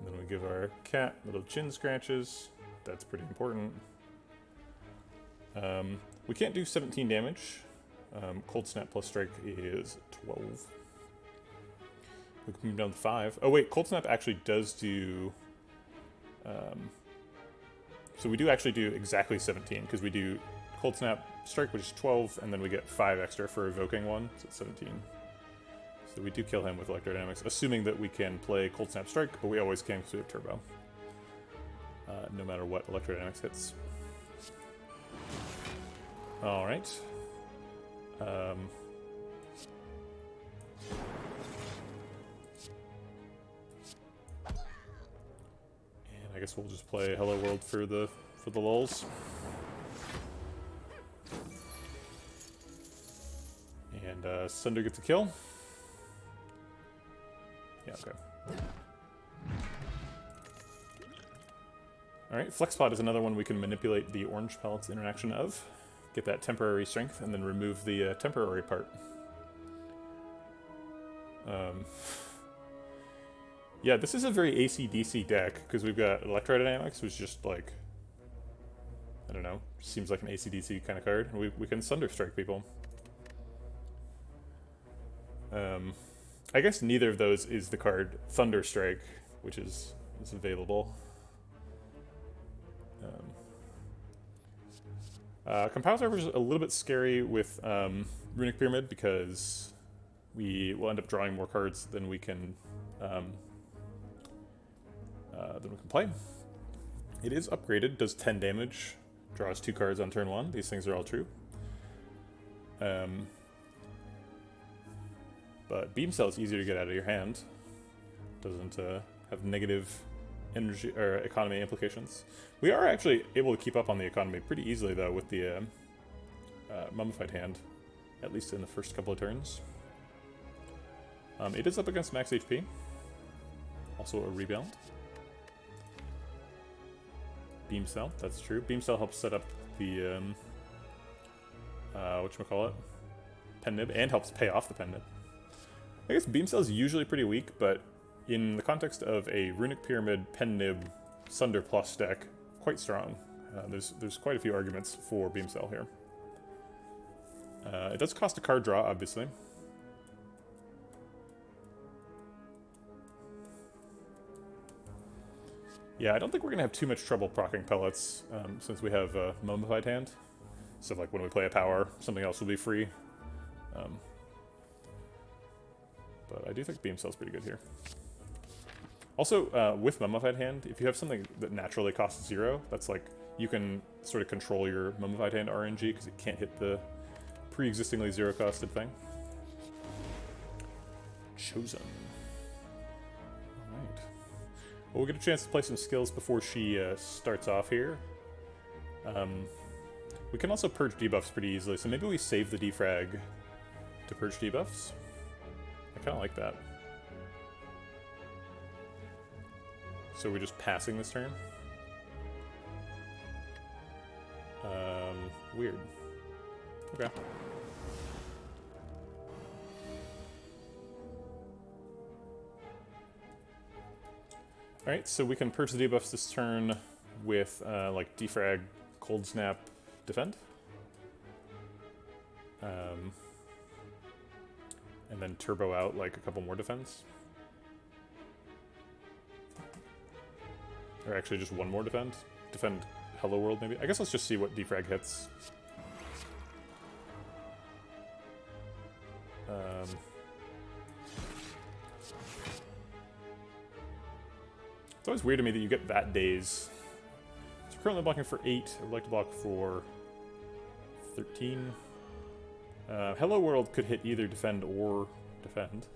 then we give our cat little chin scratches. That's pretty important. We can't do 17 damage. Cold Snap plus Strike is 12. We can move down to 5. Oh wait, Cold Snap actually does do... so we do actually do exactly 17, because we do Cold Snap Strike, which is 12, and then we get 5 extra for evoking one, so it's 17. So we do kill him with Electrodynamics, assuming that we can play Cold Snap Strike, but we always can because we have Turbo. No matter what Electrodynamics hits. Alright. And I guess we'll just play Hello World for the lulz. And Sunder gets a kill. Yeah, okay. Alright, Flex Pod is another one we can manipulate the orange pellet's interaction of. Get that temporary strength, and then remove the temporary part. Yeah, this is a very AC/DC deck, because we've got Electrodynamics, which is just like, I don't know, seems like an AC/DC kind of card, and we can Sunder Strike people. I guess neither of those is the card Thunder Strike, which is available. Compile Server is a little bit scary with Runic Pyramid, because we will end up drawing more cards than we can play. It is upgraded, does 10 damage, draws 2 cards on turn 1. These things are all true. But Beam Cell is easier to get out of your hand. Doesn't have negative energy or economy implications. We are actually able to keep up on the economy pretty easily, though, with the Mummified Hand, at least in the first couple of turns. It is up against max HP. Also a rebound. Beam Cell, that's true. Beam Cell helps set up the whatchamacallit? Pen Nib, and helps pay off the Pen Nib. I guess Beam Cell is usually pretty weak, but in the context of a Runic Pyramid Pen Nib Sunder Plus deck, quite strong. There's quite a few arguments for Beam Cell here. It does cost a card draw, obviously. Yeah, I don't think we're going to have too much trouble proccing pellets, since we have a Mummified Hand. So like when we play a power, something else will be free. But I do think Beam Cell's pretty good here. Also, with Mummified Hand, if you have something that naturally costs 0, that's like, you can sort of control your Mummified Hand RNG, because it can't hit the pre-existingly 0-costed thing. Chosen. Alright. Well, we'll get a chance to play some skills before she starts off here. We can also purge debuffs pretty easily, so maybe we save the defrag to purge debuffs. I kind of like that. So we're just passing this turn? Weird. Okay. Alright, so we can purge the debuffs this turn with, like, defrag, cold snap, defend. And then turbo out, like, a couple more defense. Or actually just one more defend. Defend Hello World, maybe? I guess let's just see what defrag hits. It's always weird to me that you get that daze. So we're currently blocking for 8. I would like to block for 13. Hello World could hit either defend or defend.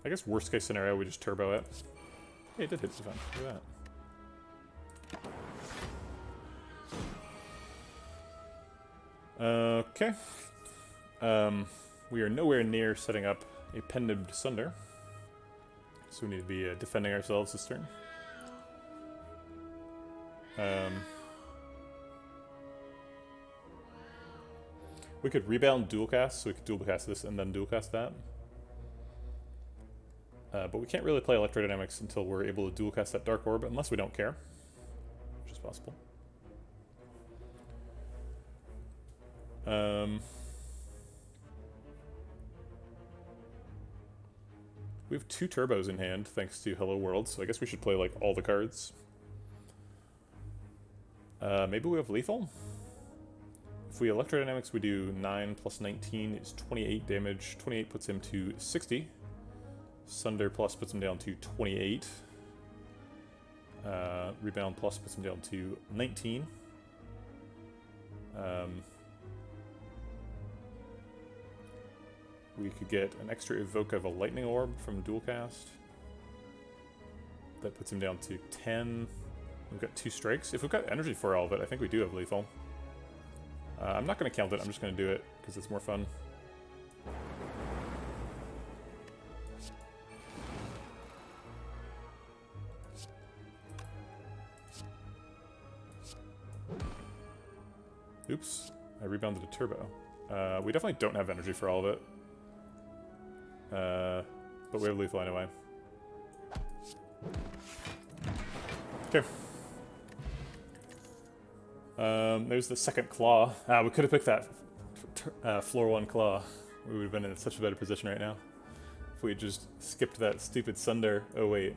I guess worst case scenario, we just turbo it. Hey, it did hit defend. Look at that. Okay. We are nowhere near setting up a Pen-Nibbed Sunder. So we need to be defending ourselves this turn. We could rebound dual cast, so we could dual cast this and then dual cast that. But we can't really play Electrodynamics until we're able to dual cast that Dark Orb, unless we don't care, which is possible. We have 2 turbos in hand, thanks to Hello World, so I guess we should play, like, all the cards. Maybe we have Lethal? If we Electrodynamics, we do 9 plus 19 is 28 damage. 28 puts him to 60. Sunder plus puts him down to 28. Rebound plus puts him down to 19. We could get an extra evoke of a lightning orb from dual cast. That puts him down to 10. We've got 2 strikes. If we've got energy for all of it, I think we do have lethal. I'm not going to count it, I'm just going to do it because it's more fun. Oops, I rebounded a turbo. We definitely don't have energy for all of it. But we have lethal anyway. Okay. There's the second claw. We could have picked that floor 1 claw. We would have been in such a better position right now. If we had just skipped that stupid Sunder. Oh wait.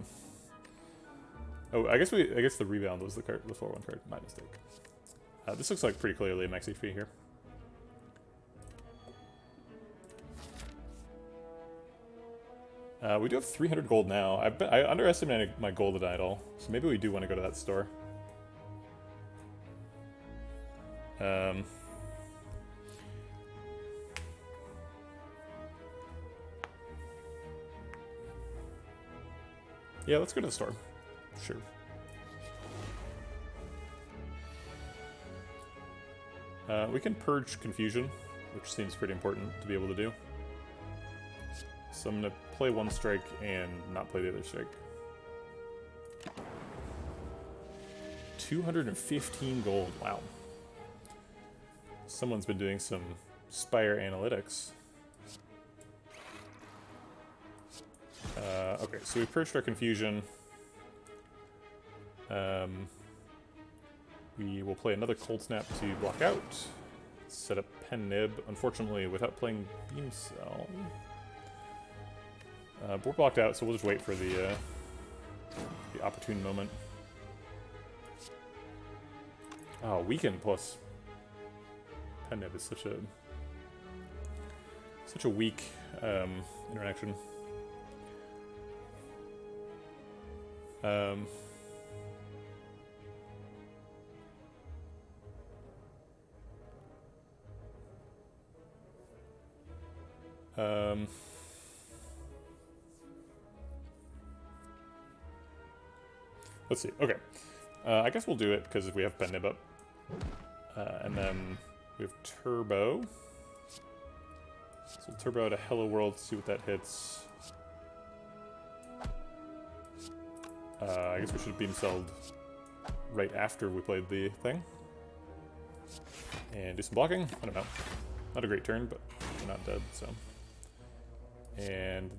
Oh, I guess the rebound was the card, the floor 1 card. My mistake. This looks like pretty clearly a max HP here. We do have 300 gold now. I underestimated my golden idol, so maybe we do want to go to that store. Yeah, let's go to the store. Sure. We can purge confusion, which seems pretty important to be able to do. So I'm going to play 1 strike and not play the other strike. 215 gold, wow. Someone's been doing some Spire Analytics. Okay, so we purged our confusion. We will play another Cold Snap to block out. Set up Pen Nib, unfortunately without playing Beam Cell. But we're blocked out, so we'll just wait for the opportune moment. Oh, Weaken plus Pen Nib is such a weak interaction. Let's see. Okay. I guess we'll do it because we have Pen Nib up. And then we have Turbo. So we'll Turbo to Hello World, see what that hits. I guess we should have Beam Celled right after we played the thing. And do some blocking. I don't know. Not a great turn, but we're not dead, so. And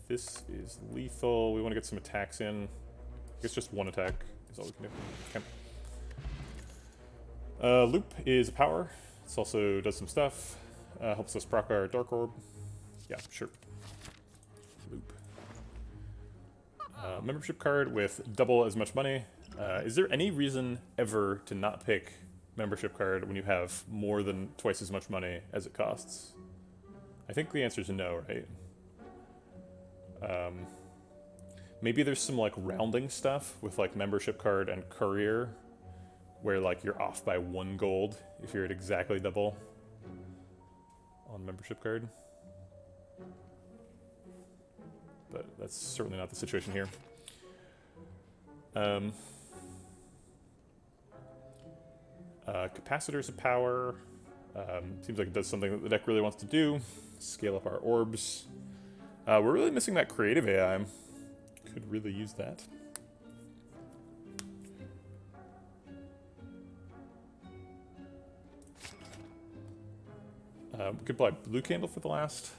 this is lethal. We want to get some attacks in. I guess just one attack is all we can do. Okay. Loop is a power. This also does some stuff. Helps us proc our Dark Orb. Yeah, sure. Loop. Membership card with double as much money. Is there any reason ever to not pick membership card when you have more than twice as much money as it costs? I think the answer is no, right? Maybe there's some like rounding stuff with like membership card and courier where like you're off by 1 gold if you're at exactly double on membership card. But that's certainly not the situation here. Capacitors of power. Seems like it does something that the deck really wants to do. Scale up our orbs. We're really missing that creative AI. Could really use that. We could buy Blue Candle for the last.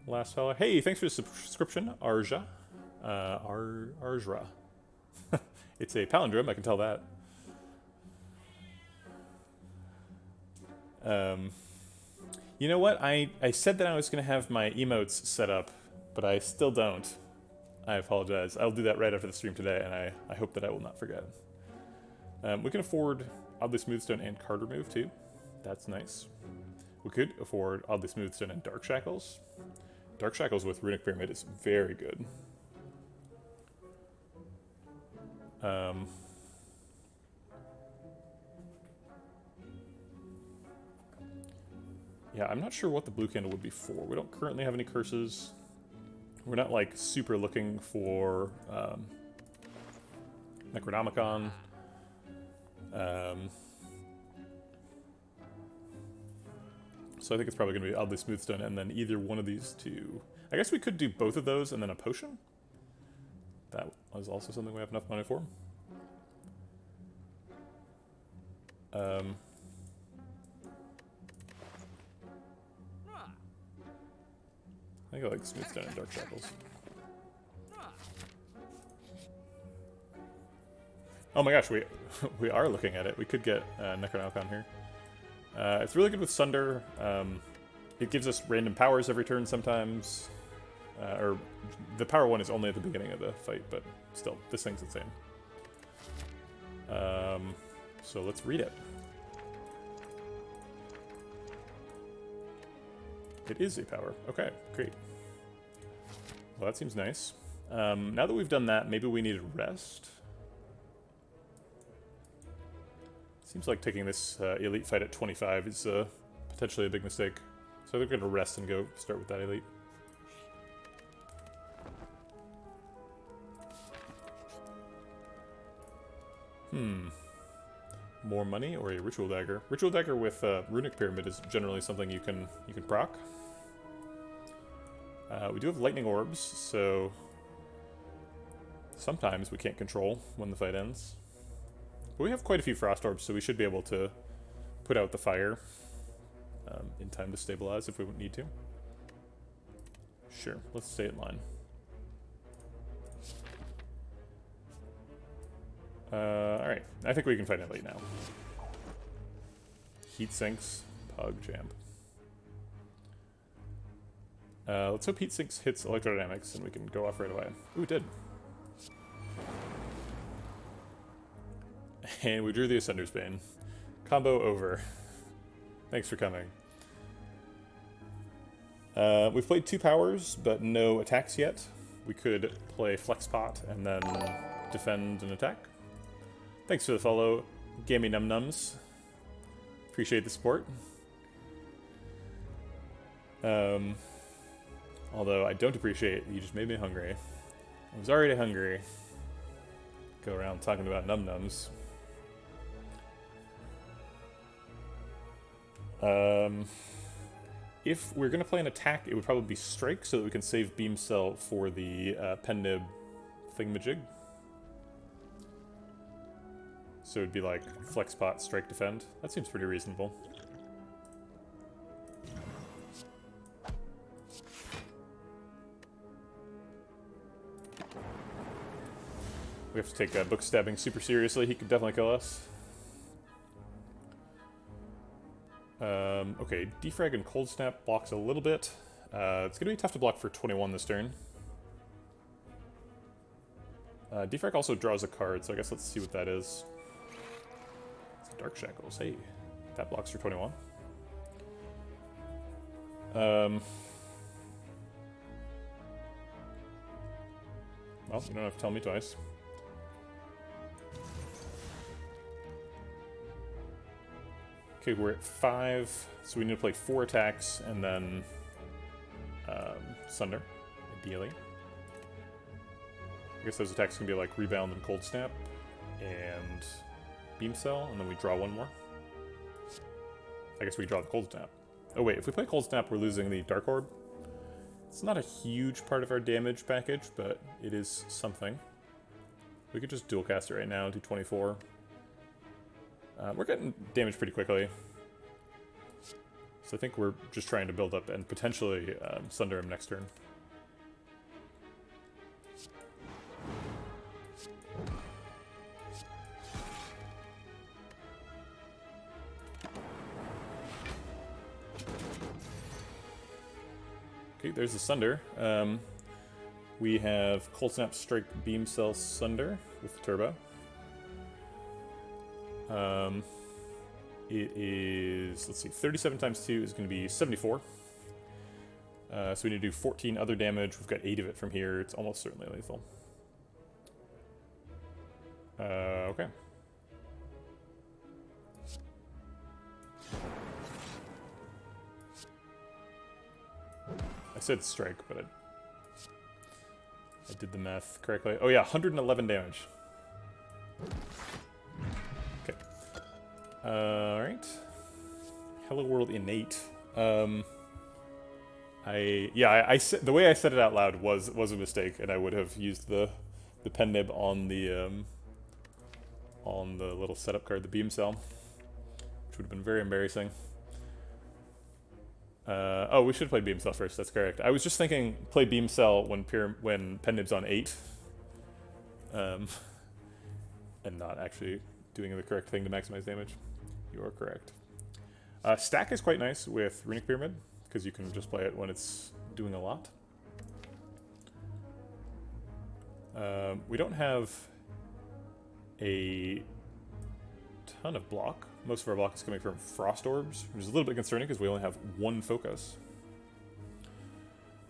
Last fella. Hey, thanks for the subscription, Arja. Arjra. It's a palindrome, I can tell that. You know what? I said that I was going to have my emotes set up, but I still don't. I apologize. I'll do that right after the stream today, and I hope that I will not forget. We can afford Oddly Smoothstone and Card Remove, too. That's nice. We could afford Oddly Smoothstone and Dark Shackles. Dark Shackles with Runic Pyramid is very good. Yeah, I'm not sure what the Blue Candle would be for. We don't currently have any curses. We're not, like, super looking for Necronomicon. So I think it's probably going to be Oddly Smoothstone and then either one of these two. I guess we could do both of those and then a potion. That was also something we have enough money for. I think I like Smoothstone and Dark Shackles. Oh my gosh, we are looking at it. We could get Necronomicon here. It's really good with Sunder. It gives us random powers every turn sometimes. Or the power one is only at the beginning of the fight, but still, this thing's insane. So let's read it. It is a power. Okay, great. Well, that seems nice. Now that we've done that, maybe we need a rest. Seems like taking this elite fight at 25 is potentially a big mistake. So I think we're going to rest and go start with that elite. More money or a Ritual Dagger? Ritual Dagger with Runic Pyramid is generally something you can proc. We do have Lightning Orbs, so sometimes we can't control when the fight ends. But we have quite a few frost orbs, so we should be able to put out the fire in time to stabilize if we need to. Sure, let's stay in line. Alright, I think we can fight it late now. Heat sinks, Pug Jam. Let's hope Heat Sinks hits Electrodynamics and we can go off right away. Ooh, it did. And we drew the Ascender's Bane. Combo over. Thanks for coming. We've played 2 powers, but no attacks yet. We could play Flex Pot and then defend and attack. Thanks for the follow, Gammy Num Nums. Appreciate the support. Although I don't appreciate, you just made me hungry. I was already hungry. Go around talking about Num Nums. If we're going to play an attack, it would probably be Strike, so that we can save Beam Cell for the Pen Nib thingamajig. So it'd be like Flex Pot, Strike, Defend. That seems pretty reasonable. We have to take book stabbing super seriously. He could definitely kill us. Okay, Defrag and Cold Snap blocks a little bit. It's going to be tough to block for 21 this turn. Defrag also draws a card, so I guess let's see what that is. It's Dark Shackles. Hey, that blocks for 21. Well, you don't have to tell me twice. Okay, we're at 5, so we need to play 4 attacks and then Sunder, ideally. I guess those attacks can be like Rebound and Cold Snap and Beam Cell, and then we draw 1 more. I guess we draw the Cold Snap. Oh wait, if we play Cold Snap, we're losing the Dark Orb. It's not a huge part of our damage package, but it is something. We could just dual cast it right now, do 24. We're getting damage pretty quickly. So I think we're just trying to build up and potentially Sunder him next turn. Okay, there's the Sunder. We have Cold Snap, Strike, Beam Cell, Sunder with the Turbo. It is, let's see, 37 times 2 is going to be 74. So we need to do 14 other damage. We've got 8 of it from here. It's almost certainly lethal. Okay. I said strike, but I did the math correctly. Oh yeah, 111 damage. Okay. Alright. Hello World Innate. The way I said it out loud was a mistake, and I would have used the pen nib on the little setup card, the Beam Cell, which would have been very embarrassing. Oh, we should have played Beam Cell first, that's correct. I was just thinking play Beam Cell when pen nib's on 8. And not actually doing the correct thing to maximize damage. You are correct. Stack is quite nice with Runic Pyramid, because you can just play it when it's doing a lot. We don't have a ton of block. Most of our block is coming from Frost Orbs, which is a little bit concerning because we only have 1 focus.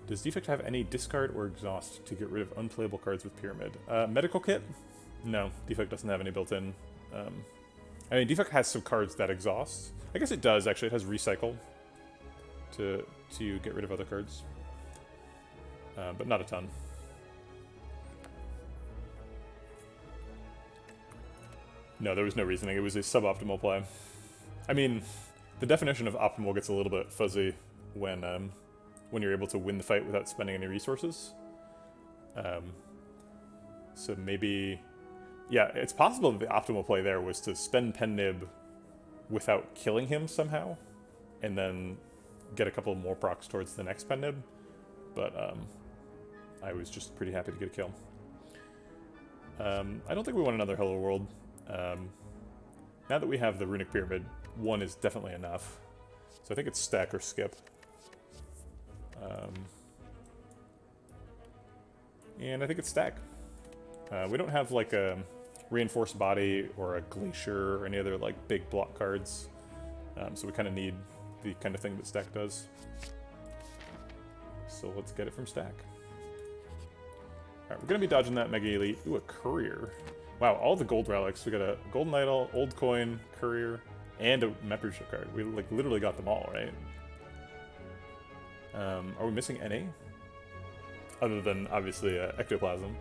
Does Defect have any discard or exhaust to get rid of unplayable cards with Pyramid? Medical Kit? No, Defect doesn't have any built-in. I mean, Defect has some cards that exhaust. I guess it does, actually. It has Recycle to get rid of other cards. But not a ton. No, there was no reasoning. It was a suboptimal play. I mean, the definition of optimal gets a little bit fuzzy when you're able to win the fight without spending any resources. So maybe Yeah, it's possible that the optimal play there was to spend Pen Nib without killing him somehow, and then get a couple more procs towards the next Pen Nib. But I was just pretty happy to get a kill. I don't think we want another Hello World. Now that we have the Runic Pyramid, 1 is definitely enough. So I think it's stack or skip. And I think it's stack. We don't have like a Reinforced Body or a Glacier or any other like big block cards. So we kind of need the kind of thing that stack does. So let's get it from stack. Alright, we're going to be dodging that Mega Elite. Ooh, a Courier. Wow, all the gold relics. We got a Golden Idol, Old Coin, Courier, and a membership card. We like literally got them all, right? Are we missing NA? Other than, obviously, Ectoplasm.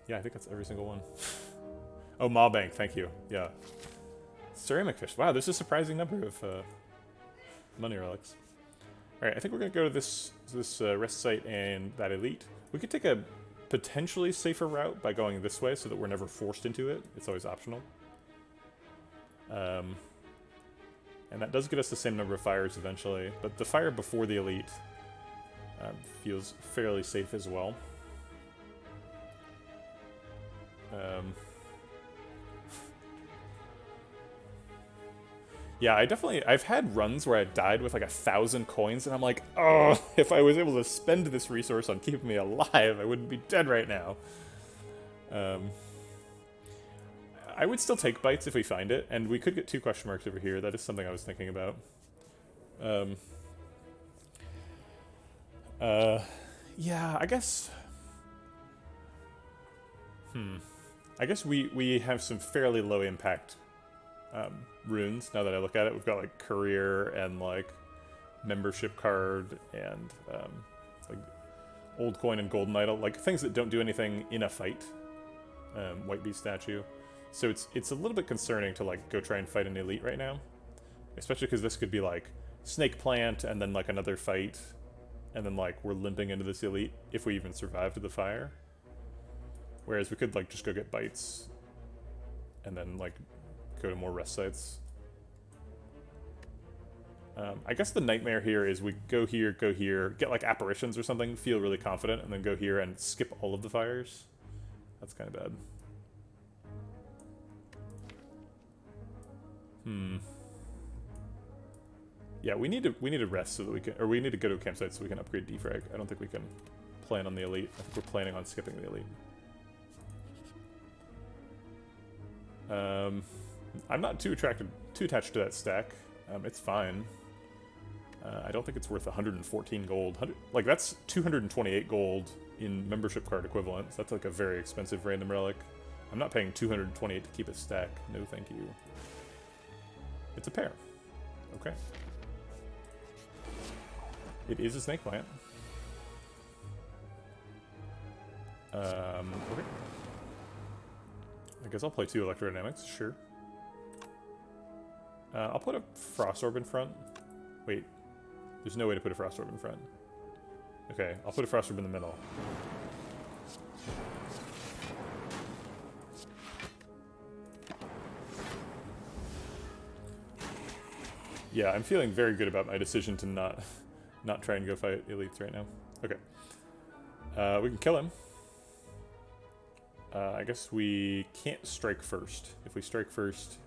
Yeah, I think that's every single one. Oh, Maw Bank, thank you. Yeah. Ceramic Fish. Wow, there's a surprising number of money relics. Alright, I think we're going to go to this rest site and that elite. We could take a potentially safer route by going this way so that we're never forced into it. It's always optional. And that does get us the same number of fires eventually, but the fire before the elite feels fairly safe as well. Yeah, I've had runs where I died with like 1,000 coins, and I'm like, oh, if I was able to spend this resource on keeping me alive, I wouldn't be dead right now. I would still take bites if we find it, and we could get 2 question marks over here. That is something I was thinking about. Yeah, I guess... I guess we have some fairly low impact runes, now that I look at it. We've got like Courier and like membership card and like Old Coin and Golden Idol, like things that don't do anything in a fight. White Beast statue. So it's a little bit concerning to like go try and fight an elite right now, especially because this could be like Snake Plant and then like another fight, and then like we're limping into this elite if we even survive to the fire. Whereas we could like just go get bites and then like go to more rest sites. I guess the nightmare here is we go here, get like apparitions or something, feel really confident, and then go here and skip all of the fires. That's kind of bad. Yeah, we need to rest so that we can, or we need to go to a campsite so we can upgrade defrag. I don't think we can plan on the elite. I think we're planning on skipping the elite. I'm not too attached to that stack. It's fine. I don't think it's worth 114 gold. Like, that's 228 gold in membership card equivalents. That's like a very expensive random relic. I'm not paying 228 to keep a stack. No, thank you. It's a pair. Okay. It is a snake plant. Okay. I guess I'll play 2 electrodynamics, sure. I'll put a Frost Orb in front. Wait, there's no way to put a Frost Orb in front. Okay, I'll put a Frost Orb in the middle. Yeah, I'm feeling very good about my decision to not try and go fight elites right now. Okay. We can kill him. I guess we can't strike first. If we strike first,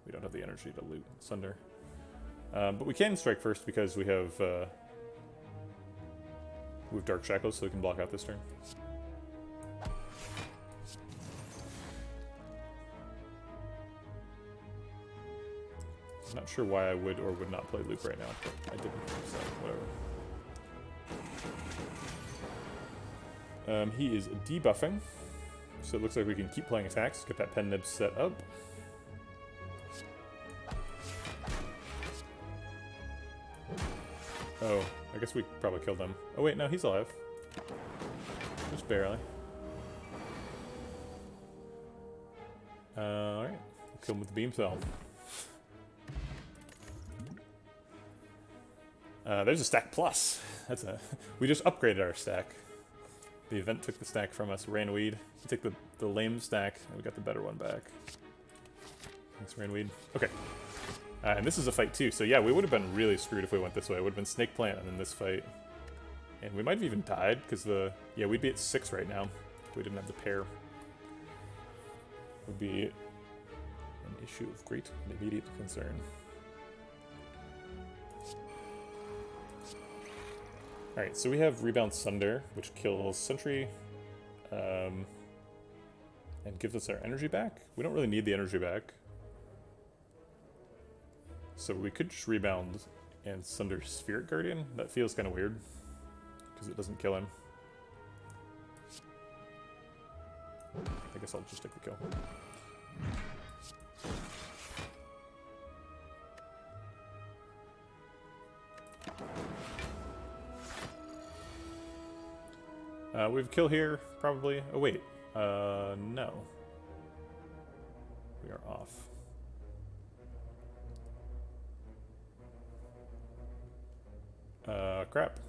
we don't have the energy to loot Sunder. But we can strike first because we have Dark Shackles, so we can block out this turn. I'm not sure why I would or would not play Loop right now, but I didn't, so whatever. He is debuffing, so it looks like we can keep playing attacks, get that Pen Nib set up. Oh, I guess we probably killed him. Oh wait, no, he's alive. Just barely. Alright, we'll kill him with the Beam Cell. There's a stack plus. That's a... We just upgraded our stack. The event took the stack from us. Ranweed. We took the lame stack, and we got the better one back. Thanks, Ranweed. Okay. And this is a fight, too. So, yeah, we would have been really screwed if we went this way. It would have been Snake Plant and then this fight. And we might have even died, because the... Yeah, we'd be at 6 right now if we didn't have the pair. Would be an issue of great and immediate concern. Alright, so we have Rebound Sunder, which kills Sentry, and gives us our energy back. We don't really need the energy back. So we could just Rebound and Sunder Spirit Guardian. That feels kind of weird, because it doesn't kill him. I guess I'll just take the kill. We have a kill here, probably. Oh, wait. No. We are off. Crap.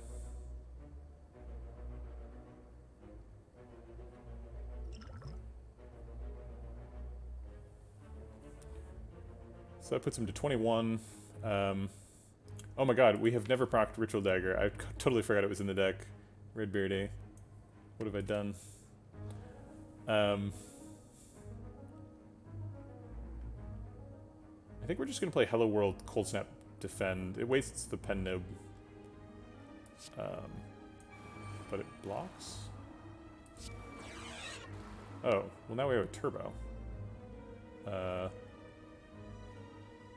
So that puts him to 21. Oh my god, we have never procced Ritual Dagger. I totally forgot it was in the deck. Redbeardy. What have I done? I think we're just going to play Hello World, Cold Snap, Defend. It wastes the Pen Nib. But it blocks? Oh, well now we have a Turbo.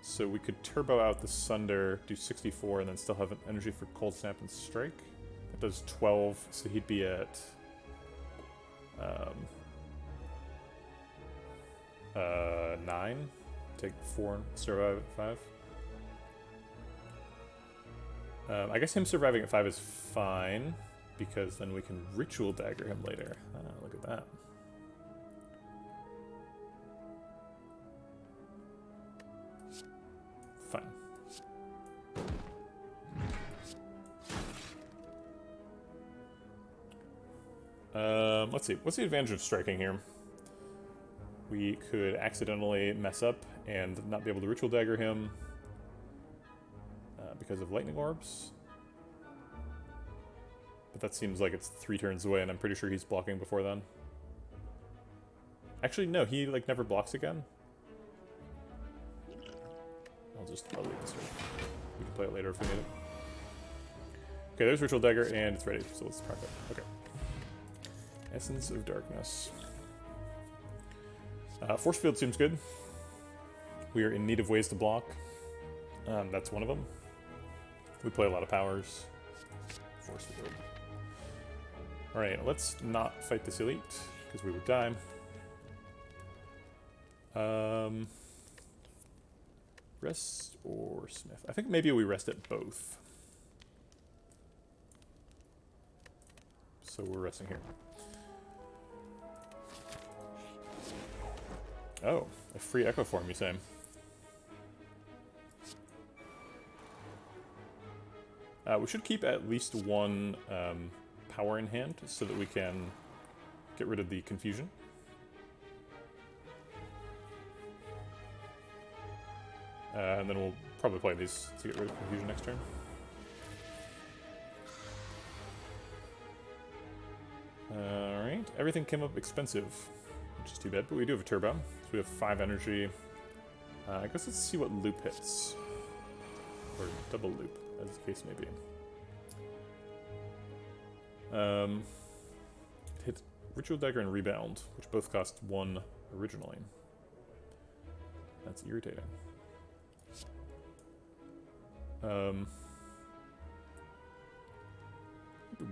So we could Turbo out the Sunder, do 64, and then still have an energy for Cold Snap and Strike. That does 12, so he'd be at... 9. Take 4 and survive at 5. I guess him surviving at 5 is fine, because then we can Ritual Dagger him later. Look at that. Fine. Let's see. What's the advantage of striking here? We could accidentally mess up and not be able to Ritual Dagger him because of Lightning Orbs. But that seems like it's 3 turns away, and I'm pretty sure he's blocking before then. Actually, no, he like never blocks again. I'll leave this here. We can play it later if we need it. Okay, there's Ritual Dagger, and it's ready, so let's crack it. Okay. Essence of Darkness. Force Field seems good. We are in need of ways to block. That's one of them. We play a lot of powers. Force Field. Alright, let's not fight this elite, because we would die. Rest or Smith? I think maybe we rest at both. So we're resting here. Oh, a free Echo Form, you say? We should keep at least one power in hand so that we can get rid of the confusion. And then we'll probably play these to get rid of confusion next turn. Alright, everything came up expensive, which is too bad, but we do have a Turbo, so we have 5 energy. I guess let's see what loop hits. Or double loop, as the case may be. It hit Ritual Dagger and Rebound, which both cost 1 originally. That's irritating.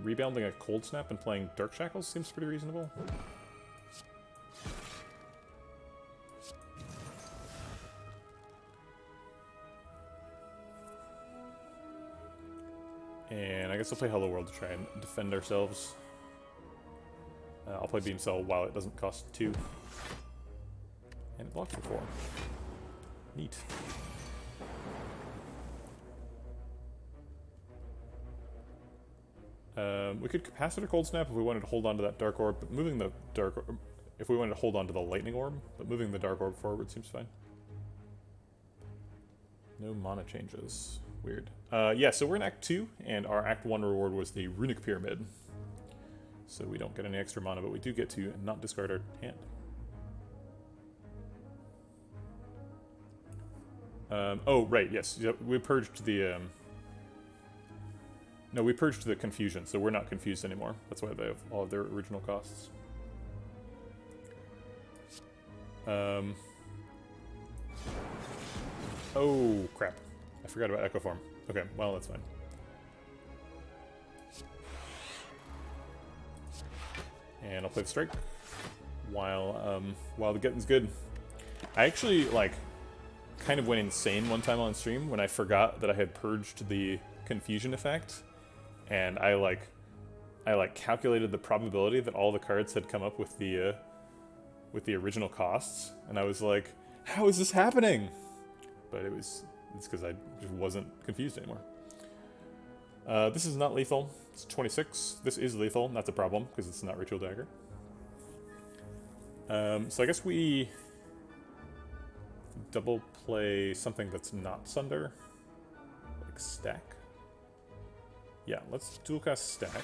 Rebounding a Cold Snap and playing Dark Shackles seems pretty reasonable. And I guess I'll play Hello World to try and defend ourselves. I'll play Beam Cell while it doesn't cost 2. And it blocks for 4. Neat. We could capacitor cold snap if we wanted to hold on to that dark orb, but moving the dark orb, if we wanted to hold on to the lightning orb, but moving the dark orb forward seems fine. No mana changes. Weird. Yeah, so we're in Act 2, and our Act 1 reward was the Runic Pyramid. So we don't get any extra mana, but we do get to not discard our hand. Oh, right, yes. We purged the... No, we purged the confusion, so we're not confused anymore. That's why they have all of their original costs. Oh, crap. I forgot about Echo Form. Okay, well, that's fine. And I'll play the strike while the getting's good. I actually, like, kind of went insane one time on stream when I forgot that I had purged the confusion effect. And I calculated the probability that all the cards had come up with the original costs, and I was like, how is this happening? But it's because I just wasn't confused anymore. This is not lethal. It's 26. This is lethal. That's a problem, because it's not Ritual Dagger. So I guess we double play something that's not Sunder. Like Stack. Yeah, let's dual cast Stack.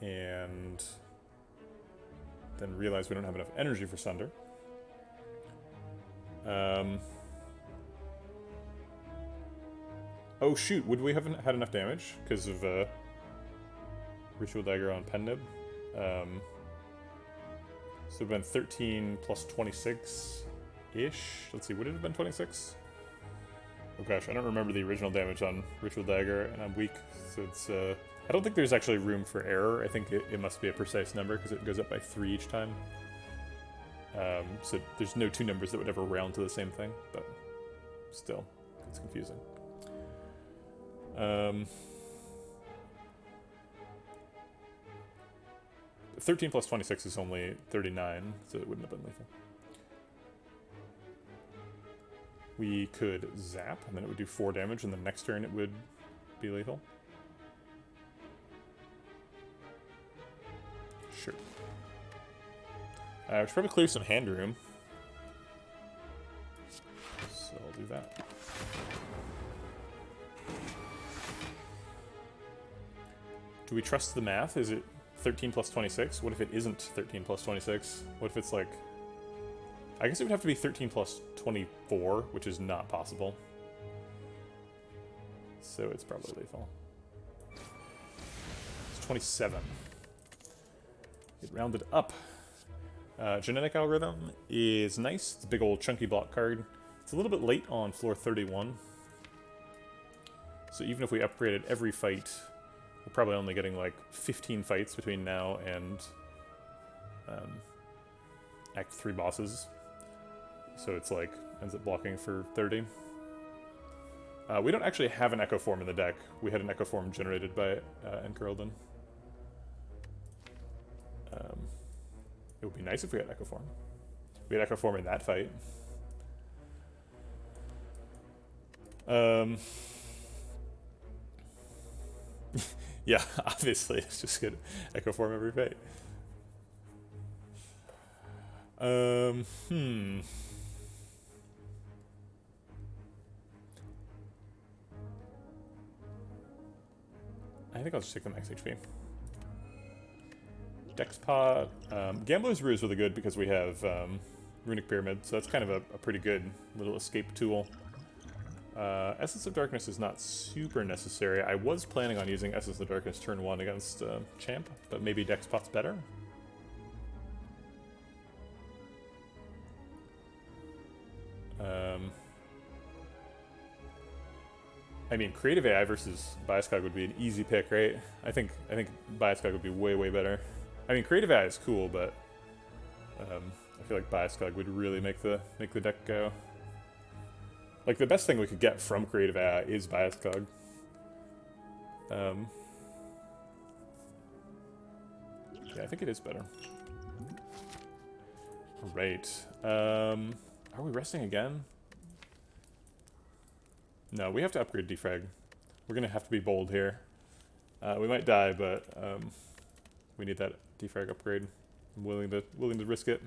And then realize we don't have enough energy for Sunder. Oh shoot, would we have had enough damage because of Ritual Dagger on Pen Nib? So it would have been 13 plus 26-ish. Let's see, would it have been 26? Oh gosh, I don't remember the original damage on Ritual Dagger, and I'm weak, so it's... I don't think there's actually room for error. I think it must be a precise number because it goes up by 3 each time. So there's no two numbers that would ever round to the same thing, but still, it's confusing. 13 plus 26 is only 39, so it wouldn't have been lethal. We could zap, and then it would do 4 damage, and the next turn it would be lethal. Sure. We should probably clear some hand room. So I'll do that. Do we trust the math? Is it 13 plus 26? What if it isn't 13 plus 26? What if it's like... I guess it would have to be 13 plus 24, which is not possible. So it's probably lethal. It's 27. It rounded up. Genetic Algorithm is nice. It's a big old chunky block card. It's a little bit late on floor 31. So even if we upgraded every fight, we're probably only getting like 15 fights between now and Act 3 bosses. So it's like, ends up blocking for 30. We don't actually have an Echo Form in the deck. We had an Echo Form generated by Enkerelden. It would be nice if we had Echo Form. We had Echo Form in that fight. Yeah, obviously, it's just good. Echo Form every fight. I think I'll just take the max HP. Dexpot. Gambler's Brew is really good because we have Runic Pyramid, so that's kind of a pretty good little escape tool. Essence of Darkness is not super necessary. I was planning on using Essence of Darkness turn 1 against Champ, but maybe Dexpot's better? I mean, Creative AI versus Bioscog would be an easy pick, right? I think Bioscog would be way better. I mean, Creative AI is cool, but I feel like Bioscog would really make the deck go. Like, the best thing we could get from Creative AI is Bioscog. Yeah, I think it is better. Right. Are we resting again? No, we have to upgrade defrag. We're gonna have to be bold here. We might die, but we need that defrag upgrade. I'm willing to risk it.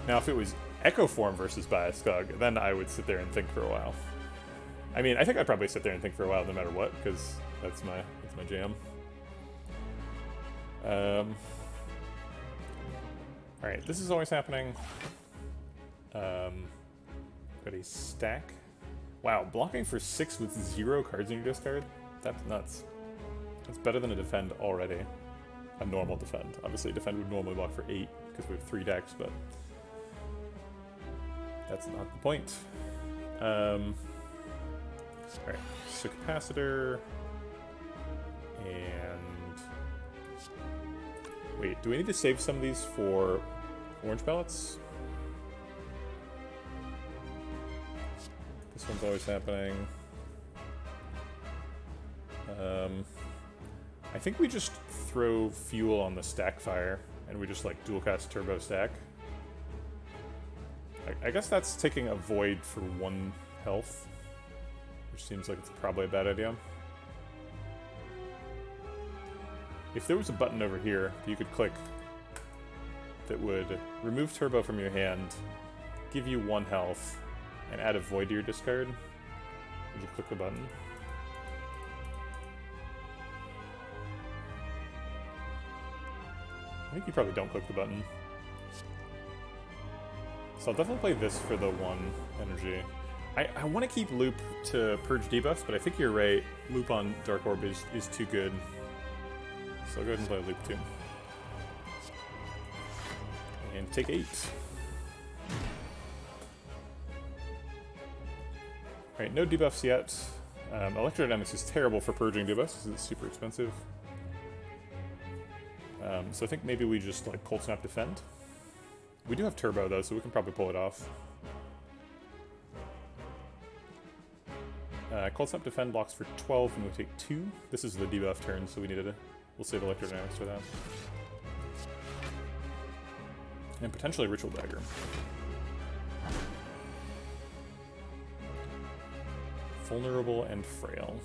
Now, if it was Echo Form versus Bioscog, then I would sit there and think for a while. I mean, I think I'd probably sit there and think for a while no matter what, because that's my jam. Alright, this is always happening. Got a stack. Wow, blocking for 6 with 0 cards in your discard? That's nuts. That's better than a defend already. A normal defend. Obviously, a defend would normally block for 8, because we have 3 decks, but that's not the point. Alright, so capacitor. And wait, do we need to save some of these for orange pellets? This one's always happening. I think we just throw fuel on the stack fire and we just like dual cast turbo stack. I guess that's taking a void for 1 health, which seems like it's probably a bad idea. If there was a button over here that you could click that would remove turbo from your hand, give you 1 health, and add a void to your discard, would you click the button? I think you probably don't click the button. So I'll definitely play this for the 1 energy. I want to keep Loop to purge debuffs, but I think you're right. Loop on Dark Orb is too good. So I'll go ahead and play Loop 2. And take 8. Alright, no debuffs yet. Electrodynamics is terrible for purging debuffs because it's super expensive. So I think maybe we just like Cold Snap Defend. We do have Turbo though, so we can probably pull it off. Cold Snap Defend blocks for 12 and we take 2. This is the debuff turn, so we'll save Electrodynamics for that. And potentially Ritual Dagger. Vulnerable and Frail.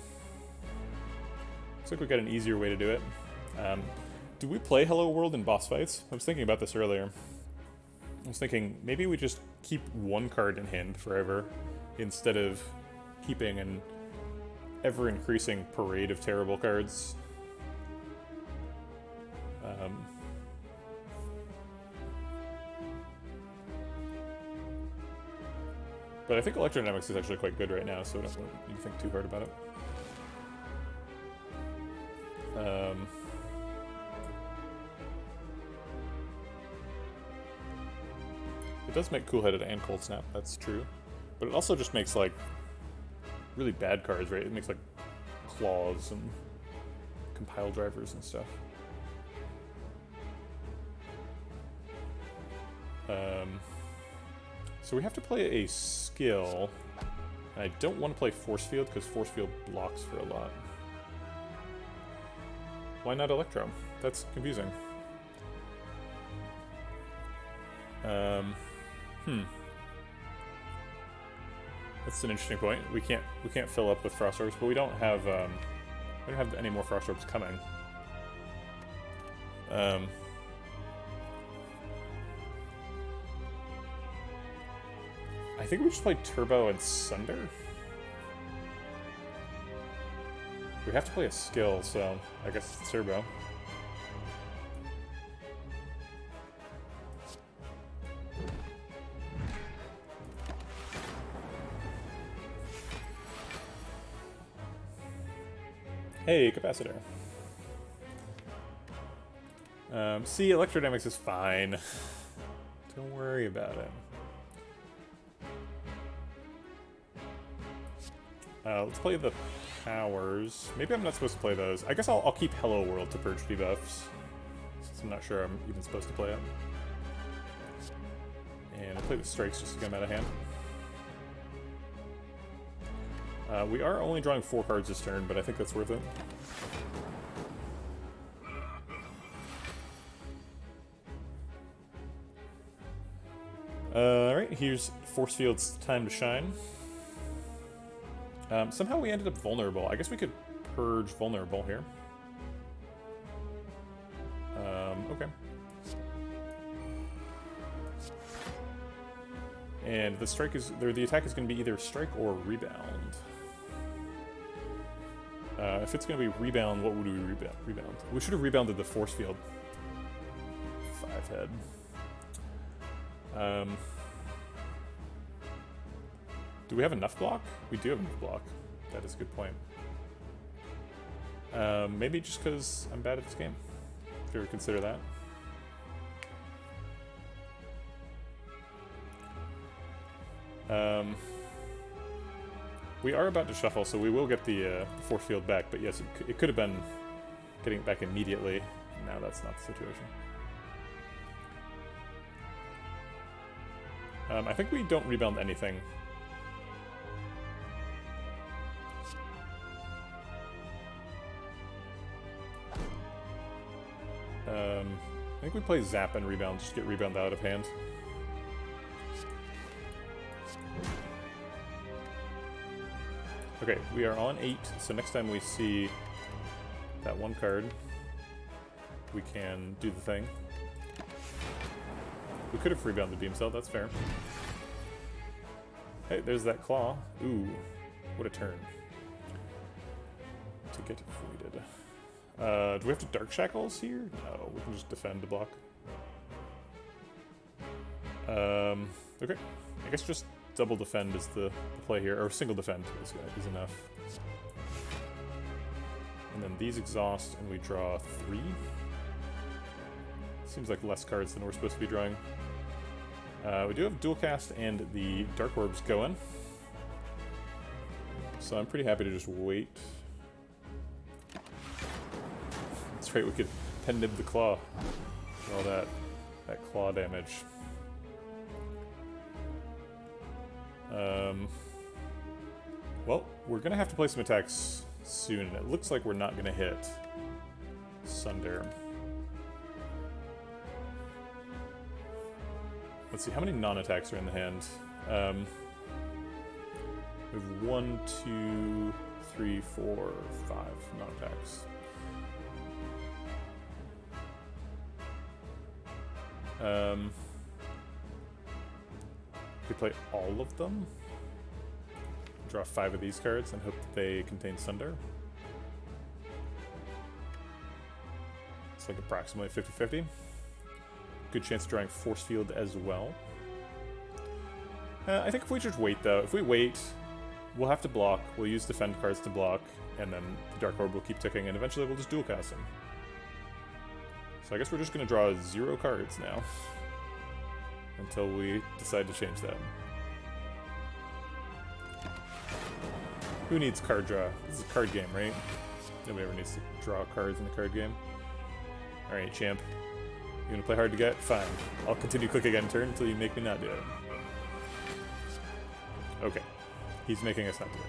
Looks like we got an easier way to do it. Do we play Hello World in boss fights? I was thinking about this earlier. I was thinking maybe we just keep 1 card in hand forever instead of keeping an ever-increasing parade of terrible cards. But I think Electrodynamics is actually quite good right now, so I don't need to think too hard about it. It does make Cool-Headed and Cold Snap, that's true. But it also just makes, like, really bad cards, right? It makes, like, Claws and Compile Drivers and stuff. So we have to play a skill, and I don't want to play Force Field because Force Field blocks for a lot. Why not Electro? That's confusing. That's an interesting point. We can't fill up with Frost Orbs, but we don't have any more Frost Orbs coming. I think we just play Turbo and Sunder. We have to play a skill, so I guess it's Turbo. Hey, Capacitor. See, Electrodynamics is fine. Don't worry about it. Let's play the powers. Maybe I'm not supposed to play those. I guess I'll keep Hello World to purge debuffs, since I'm not sure I'm even supposed to play it. And I'll play the strikes just to get them out of hand. We are only drawing 4 cards this turn, but I think that's worth it. Alright, here's Force Field's time to shine. Somehow we ended up vulnerable. I guess we could purge vulnerable here. Okay. And the strike is the attack is going to be either strike or rebound. If it's going to be rebound, what would we rebound? We should have rebounded the force field. 5 head. Do we have enough block? We do have enough block. That is a good point. Maybe just because I'm bad at this game. If you ever consider that. We are about to shuffle, so we will get the force field back, but yes, it could have been getting it back immediately. Now that's not the situation. I think we don't rebound anything. I think we play Zap and Rebound, just get Rebound out of hand. Okay, we are on 8, so next time we see that one card, we can do the thing. We could have Rebounded Beam Cell, that's fair. Hey, there's that Claw. Ooh, what a turn. To get voided. Do we have to Dark Shackles here? No, we can just defend to block. Okay. I guess just double defend is the play here, or single defend is enough. And then these exhaust, and we draw 3. Seems like less cards than we're supposed to be drawing. We do have Dual Cast and the Dark Orbs going. So I'm pretty happy to just wait. That's right, we could pen nib the claw. All that claw damage. Well, we're gonna have to play some attacks soon, and it looks like we're not gonna hit Sunder. Let's see, how many non-attacks are in the hand? We have 1, 2, 3, 4, 5 non-attacks. We play all of them. Draw 5 of these cards and hope that they contain Sunder. It's like approximately 50-50. Good chance of drawing Force Field as well. I think if we just wait, though, if we wait, we'll have to block. We'll use defend cards to block, and then the Dark Orb will keep ticking, and eventually we'll just dual cast him. So I guess we're just going to draw 0 cards now. Until we decide to change that. Who needs card draw? This is a card game, right? Nobody ever needs to draw cards in the card game. Alright, champ. You gonna play hard to get? Fine. I'll continue clicking end turn until you make me not do it. Okay. He's making us not do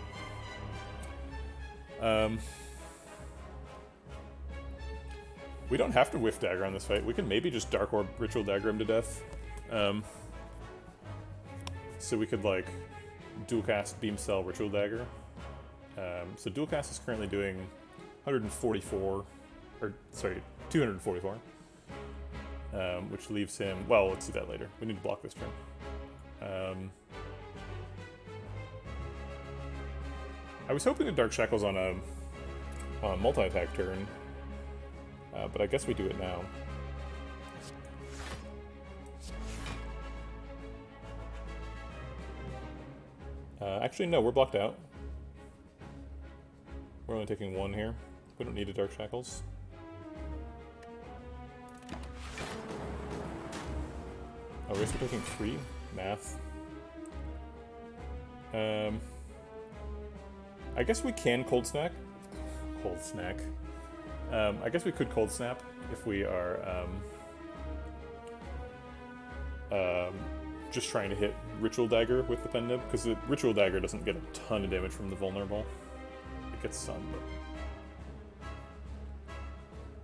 it. We don't have to whiff dagger on this fight. We can maybe just Dark Orb Ritual Dagger him to death. So we could, like, dual cast Beam Cell Ritual Dagger. So dual cast is currently doing 144, or sorry, 244. Which leaves him, well, let's see that later. We need to block this turn. I was hoping to Dark Shackles on a multi-attack turn, but I guess we do it now. Actually, no, we're blocked out. We're only taking 1 here. We don't need a Dark Shackles. Oh, we're taking 3? Math. I guess we can Cold Snack. Cold Snack. I guess we could Cold Snap if we are just trying to hit Ritual Dagger with the Pen Nib, because the Ritual Dagger doesn't get a ton of damage from the vulnerable. It gets some,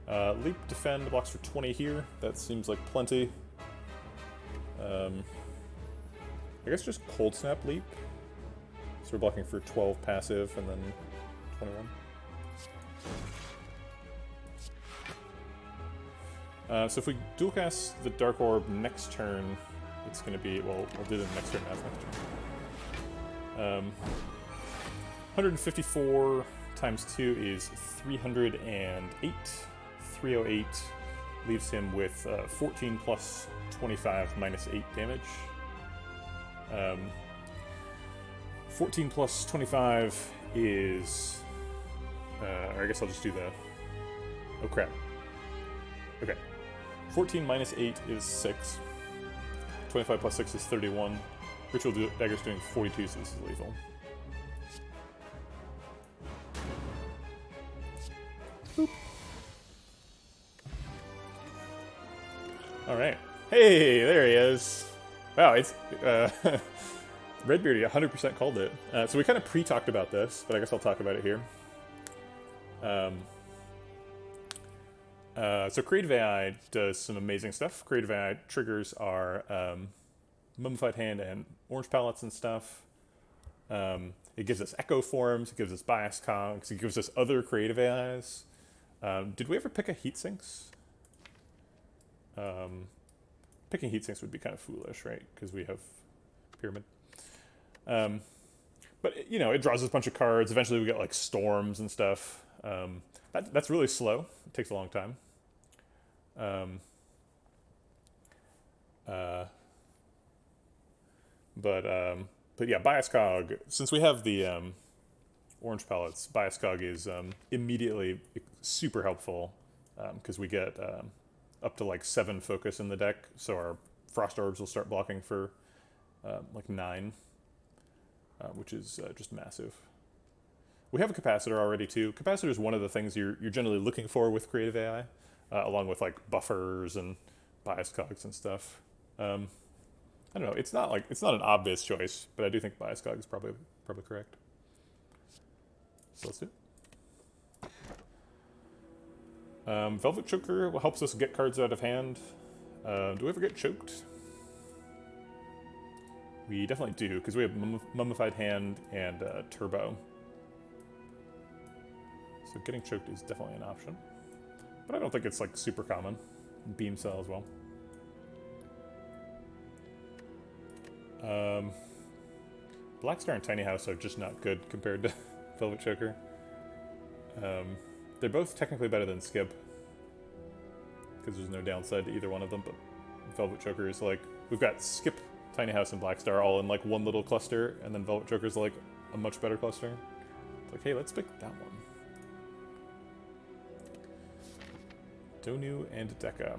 but... Leap Defend blocks for 20 here. That seems like plenty. I guess just Cold Snap Leap. So we're blocking for 12 passive and then 21. So if we dual cast the Dark Orb next turn, it's going to be, well, we'll do the next turn as next turn. 154 times 2 is 308. 308 leaves him with 14 plus 25 minus 8 damage. 14 plus 25 is... or I guess I'll just do the... Oh crap. Okay. 14 minus 8 is 6. 25 plus 6 is 31. Ritual Dagger's doing 42, so this is lethal. Boop. Alright. Hey, there he is. Wow, it's... Redbeardy 100% called it. So we kind of pre-talked about this, but I guess I'll talk about it here. So Creative AI does some amazing stuff. Creative AI triggers are Mummified Hand and Orange Palettes and stuff. It gives us Echo Forms, it gives us Bias Cogs, it gives us other Creative AIs. Did we ever pick a Heatsinks? Picking Heatsinks would be kind of foolish, right? Because we have Pyramid. But, you know, it draws us a bunch of cards. Eventually we get, like, Storms and stuff. That's really slow. It takes a long time. But yeah, Bias Cog, since we have the Orange Palettes, Bias Cog is immediately super helpful because we get up to like 7 focus in the deck, so our Frost Orbs will start blocking for like 9, which is just massive. We have a Capacitor already too. Capacitor is one of the things you're generally looking for with Creative AI, along with like buffers and Bias Cogs and stuff. I don't know. It's not an obvious choice, but I do think Bias Cog is probably correct. So let's do it. Velvet Choker helps us get cards out of hand. Do we ever get choked? We definitely do, because we have Mummified Hand and Turbo. So getting choked is definitely an option. But I don't think it's like super common. Beam Cell as well. Black Star and Tiny House are just not good compared to Velvet Choker. They're both technically better than Skip, because there's no downside to either one of them, but Velvet Choker is like, we've got Skip, Tiny House, and Black Star all in like one little cluster, and then Velvet Choker is like a much better cluster. It's like, hey, let's pick that one. Donu and Deka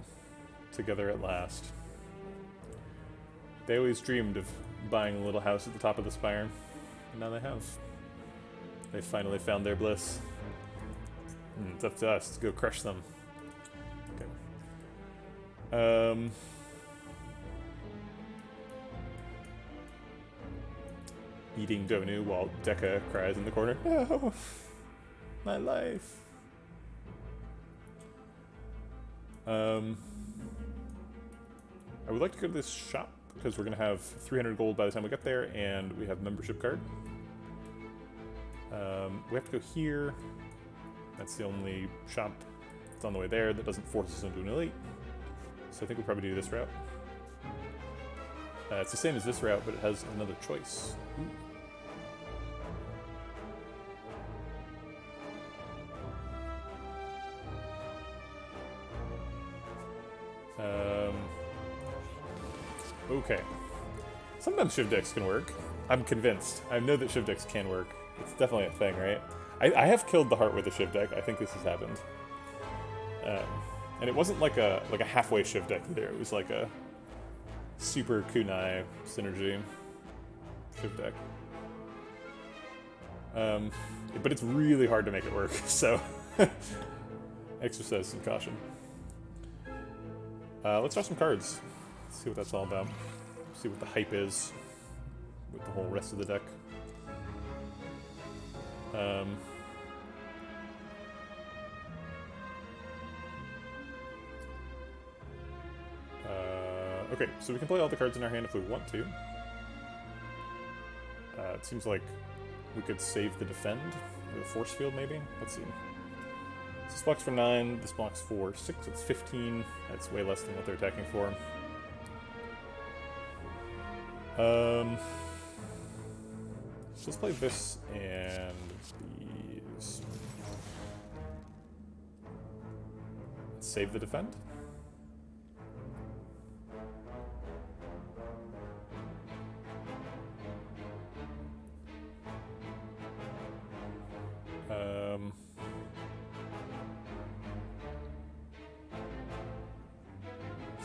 together at last. They always dreamed of buying a little house at the top of the spire, and now they have. They finally found their bliss. It's up to us to go crush them. Okay. Eating Donu while Deka cries in the corner. No! My life! I would like to go to this shop, because we're going to have 300 gold by the time we get there, and we have membership card. We have to go here. That's the only shop that's on the way there that doesn't force us into an elite. So I think we'll probably do this route. It's the same as this route, but it has another choice. Okay. Sometimes Shiv decks can work. I'm convinced. I know that Shiv decks can work. It's definitely a thing, right? I have killed the heart with a Shiv deck. I think this has happened. And it wasn't like a halfway Shiv deck either. It was like a super kunai synergy Shiv deck. But it's really hard to make it work, so exercise some caution. Let's draw some cards. Let's see what that's all about. See what the hype is with the whole rest of the deck. Okay, so we can play all the cards in our hand if we want to. It seems like we could save the defend with a force field, maybe? Let's see. This blocks for 9, this blocks for 6, it's 15. That's way less than what they're attacking for. So let's play this and these. Save the defend.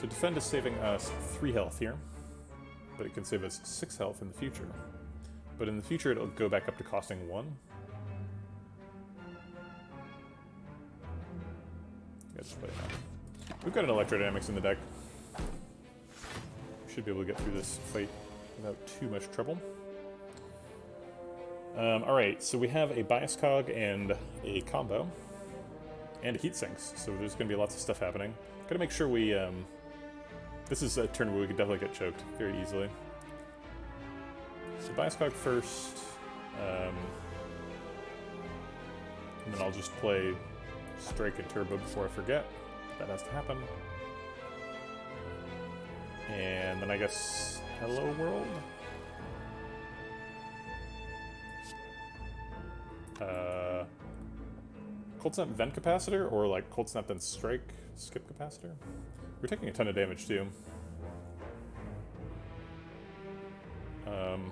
So defend is saving us 3 health here, but it can save us 6 health in the future. But in the future, it'll go back up to costing 1. Let's play that. We've got an electrodynamics in the deck. Should be able to get through this fight without too much trouble. Alright, so we have a bias cog and a combo. And a heat sinks, so there's going to be lots of stuff happening. Gotta make sure we, this is a turn where we could definitely get choked very easily. So bias cog first, and then I'll just play strike and turbo before I forget. That has to happen. And then I guess hello world? Cold Snap Vent Capacitor, or like Cold Snap then Strike Skip Capacitor? We're taking a ton of damage too. I'm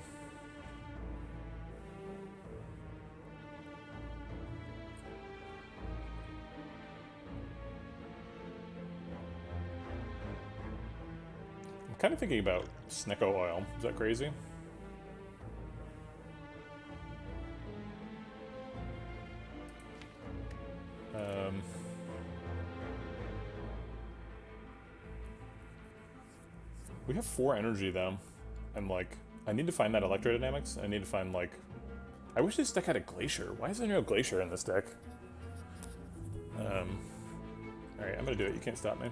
kind of thinking about Snecko Oil. Is that crazy? We have 4 energy though, and like, I need to find that electrodynamics. I need to find like, I wish this deck had a glacier. Why is there no glacier in this deck? Alright, I'm gonna do it. You can't stop me.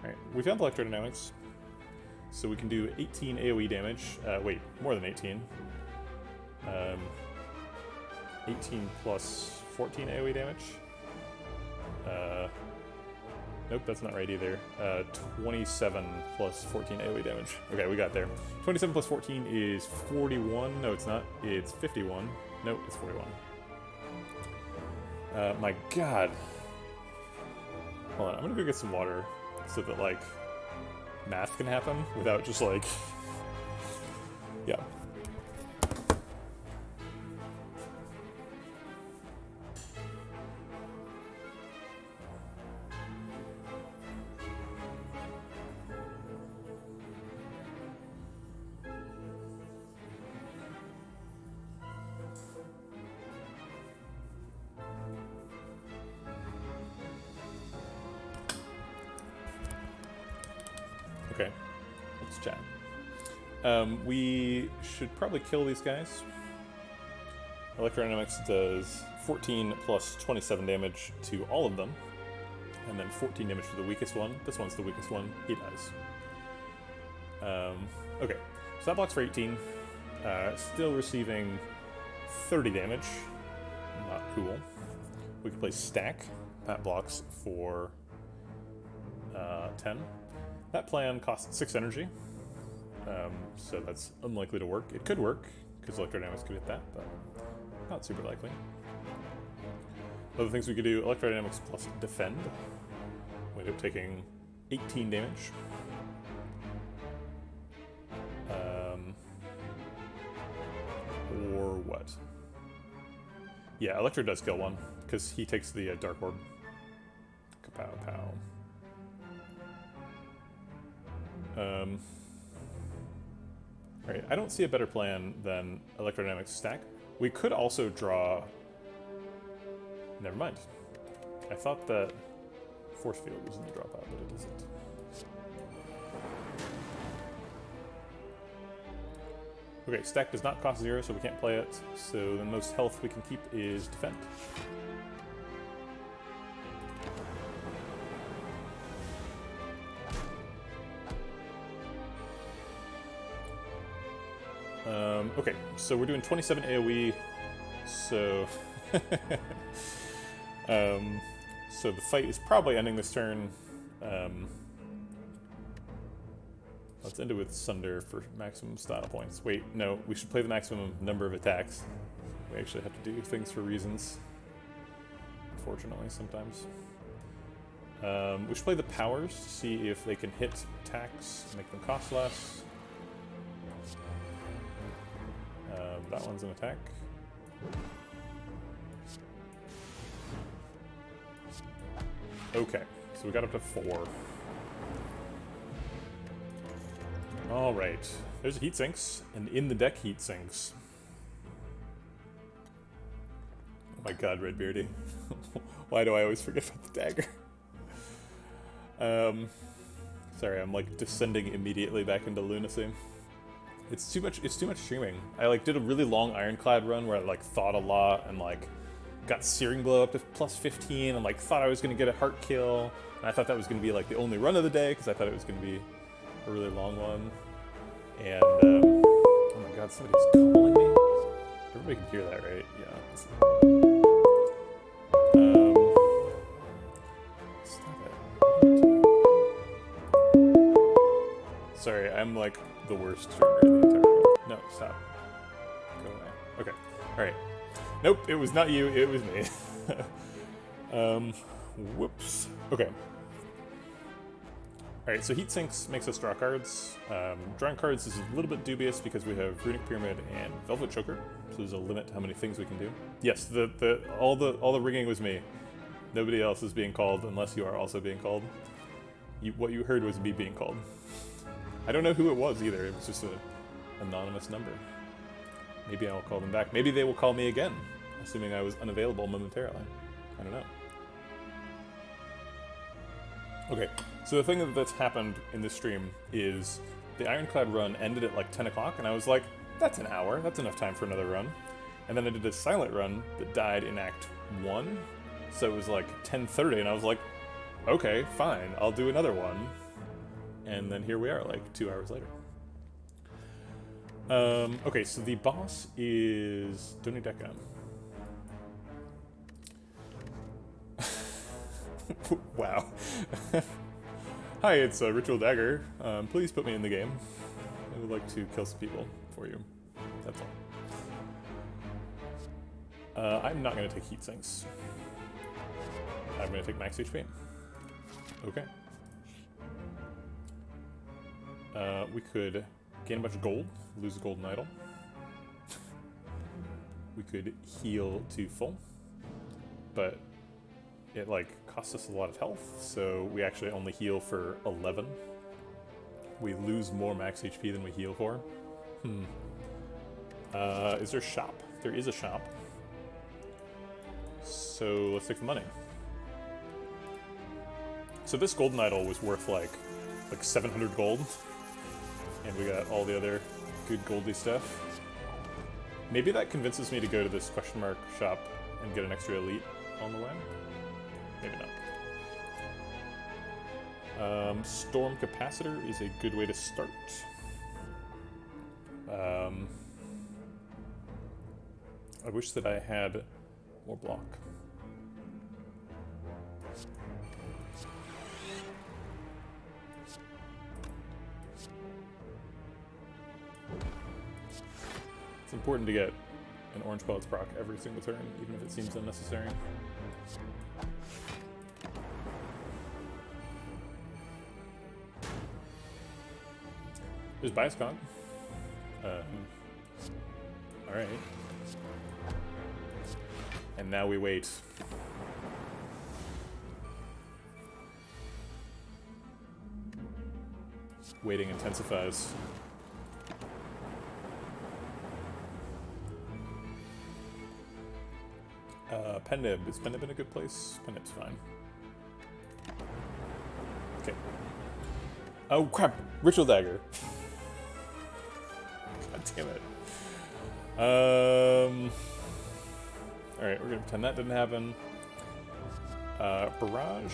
Alright, we found electrodynamics, so we can do 18 AoE damage. Wait, more than 18. 18 plus 14 AoE damage. Nope, that's not right either. 27 plus 14 AoE damage. Okay, we got there. 27 plus 14 is 41. No, it's not. It's 51. Nope, it's 41. My god. Hold on, I'm gonna go get some water so that, like, math can happen without just, like... Yeah. Okay, let's chat. We should probably kill these guys. Electrodynamics does 14 plus 27 damage to all of them, and then 14 damage to the weakest one. This one's the weakest one. He dies. Okay, so that blocks for 18. Still receiving 30 damage. Not cool. We can play Stack. That blocks for 10. That plan costs 6 energy, so that's unlikely to work. It could work, because electrodynamics could hit that, but not super likely. Other things we could do, electrodynamics plus defend. We end up taking 18 damage. Or what? Yeah, Electro does kill one, because he takes the Dark Orb. Kapow pow. Alright, I don't see a better plan than electrodynamics stack. We could also draw... Never mind. I thought that force field was in the dropout, but it isn't. Okay, stack does not cost 0, so we can't play it. So the most health we can keep is defend. Okay, so we're doing 27 AoE, so... so the fight is probably ending this turn. Let's end it with Sunder for maximum style points. Wait, no, we should play the maximum number of attacks. We actually have to do things for reasons. Unfortunately, sometimes. We should play the powers to see if they can hit attacks, make them cost less. That one's an attack. Okay, so we got up to 4. Alright, there's heat sinks, and in the deck heat sinks. Oh my god, Redbeardy. Why do I always forget about the dagger? Sorry, I'm like descending immediately back into lunacy. It's too much streaming. I like did a really long Ironclad run where I like thought a lot and like got Searing Blow up to plus 15 and like thought I was gonna get a heart kill. And I thought that was gonna be like the only run of the day because I thought it was gonna be a really long one. And oh my god, somebody's calling me. Everybody can hear that, right? Yeah. Stop it. Sorry, I'm like the worst streamer in the entire world. No, stop. Go away. Okay. Alright. Nope, it was not you, it was me. Whoops. Okay. Alright, so Heat Sinks makes us draw cards. Drawing cards is a little bit dubious because we have Runic Pyramid and Velvet Choker, so there's a limit to how many things we can do. Yes, all the ringing was me. Nobody else is being called unless you are also being called. What you heard was me being called. I don't know who it was either, it was just an anonymous number. Maybe I'll call them back. Maybe they will call me again, assuming I was unavailable momentarily. I don't know. Okay, so the thing that's happened in this stream is the Ironclad run ended at like 10 o'clock, and I was like, that's an hour, that's enough time for another run. And then I did a silent run that died in Act 1, so it was like 10:30, and I was like, okay, fine, I'll do another one. And then here we are, like 2 hours later. Okay, so the boss is Donideka. Wow. Hi, it's Ritual Dagger. Please put me in the game. I would like to kill some people for you. That's all. I'm not going to take Heat Sinks. I'm going to take max HP. Okay. We could gain a bunch of gold, lose a golden idol. We could heal to full, but it like costs us a lot of health, so we actually only heal for 11. We lose more max HP than we heal for. Is there a shop? There is a shop. So let's take the money. So this golden idol was worth like 700 gold, and we got all the other good goldy stuff. Maybe that convinces me to go to this question mark shop and get an extra elite on the way. Maybe not. Storm Capacitor is a good way to start. I wish that I had more block. It's important to get an orange pellets proc every single turn, even if it seems unnecessary. There's Bioscon. Alright. And now we wait. Waiting intensifies. Pendib. Is Pendib in a good place? Pendib's fine. Okay. Oh crap! Ritual Dagger. God damn it. Alright, we're gonna pretend that didn't happen. Barrage.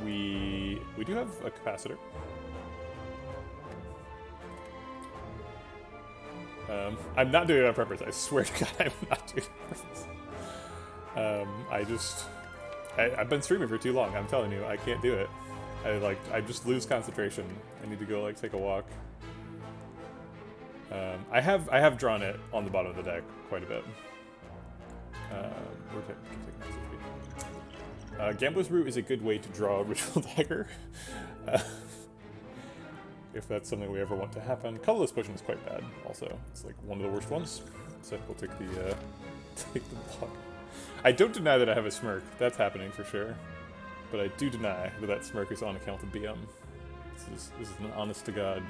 We do have a capacitor. I'm not doing it on purpose. I swear to God, I'm not doing it on purpose. I've been streaming for too long. I'm telling you, I can't do it. I just lose concentration. I need to go like take a walk. I have drawn it on the bottom of the deck quite a bit. Gambler's Root is a good way to draw a Ritual Dagger. If that's something we ever want to happen. Colorless Potion is quite bad, also. It's like one of the worst ones. So we'll take the block. I don't deny that I have a smirk. That's happening for sure. But I do deny that that smirk is on account of BM. This is an honest-to-God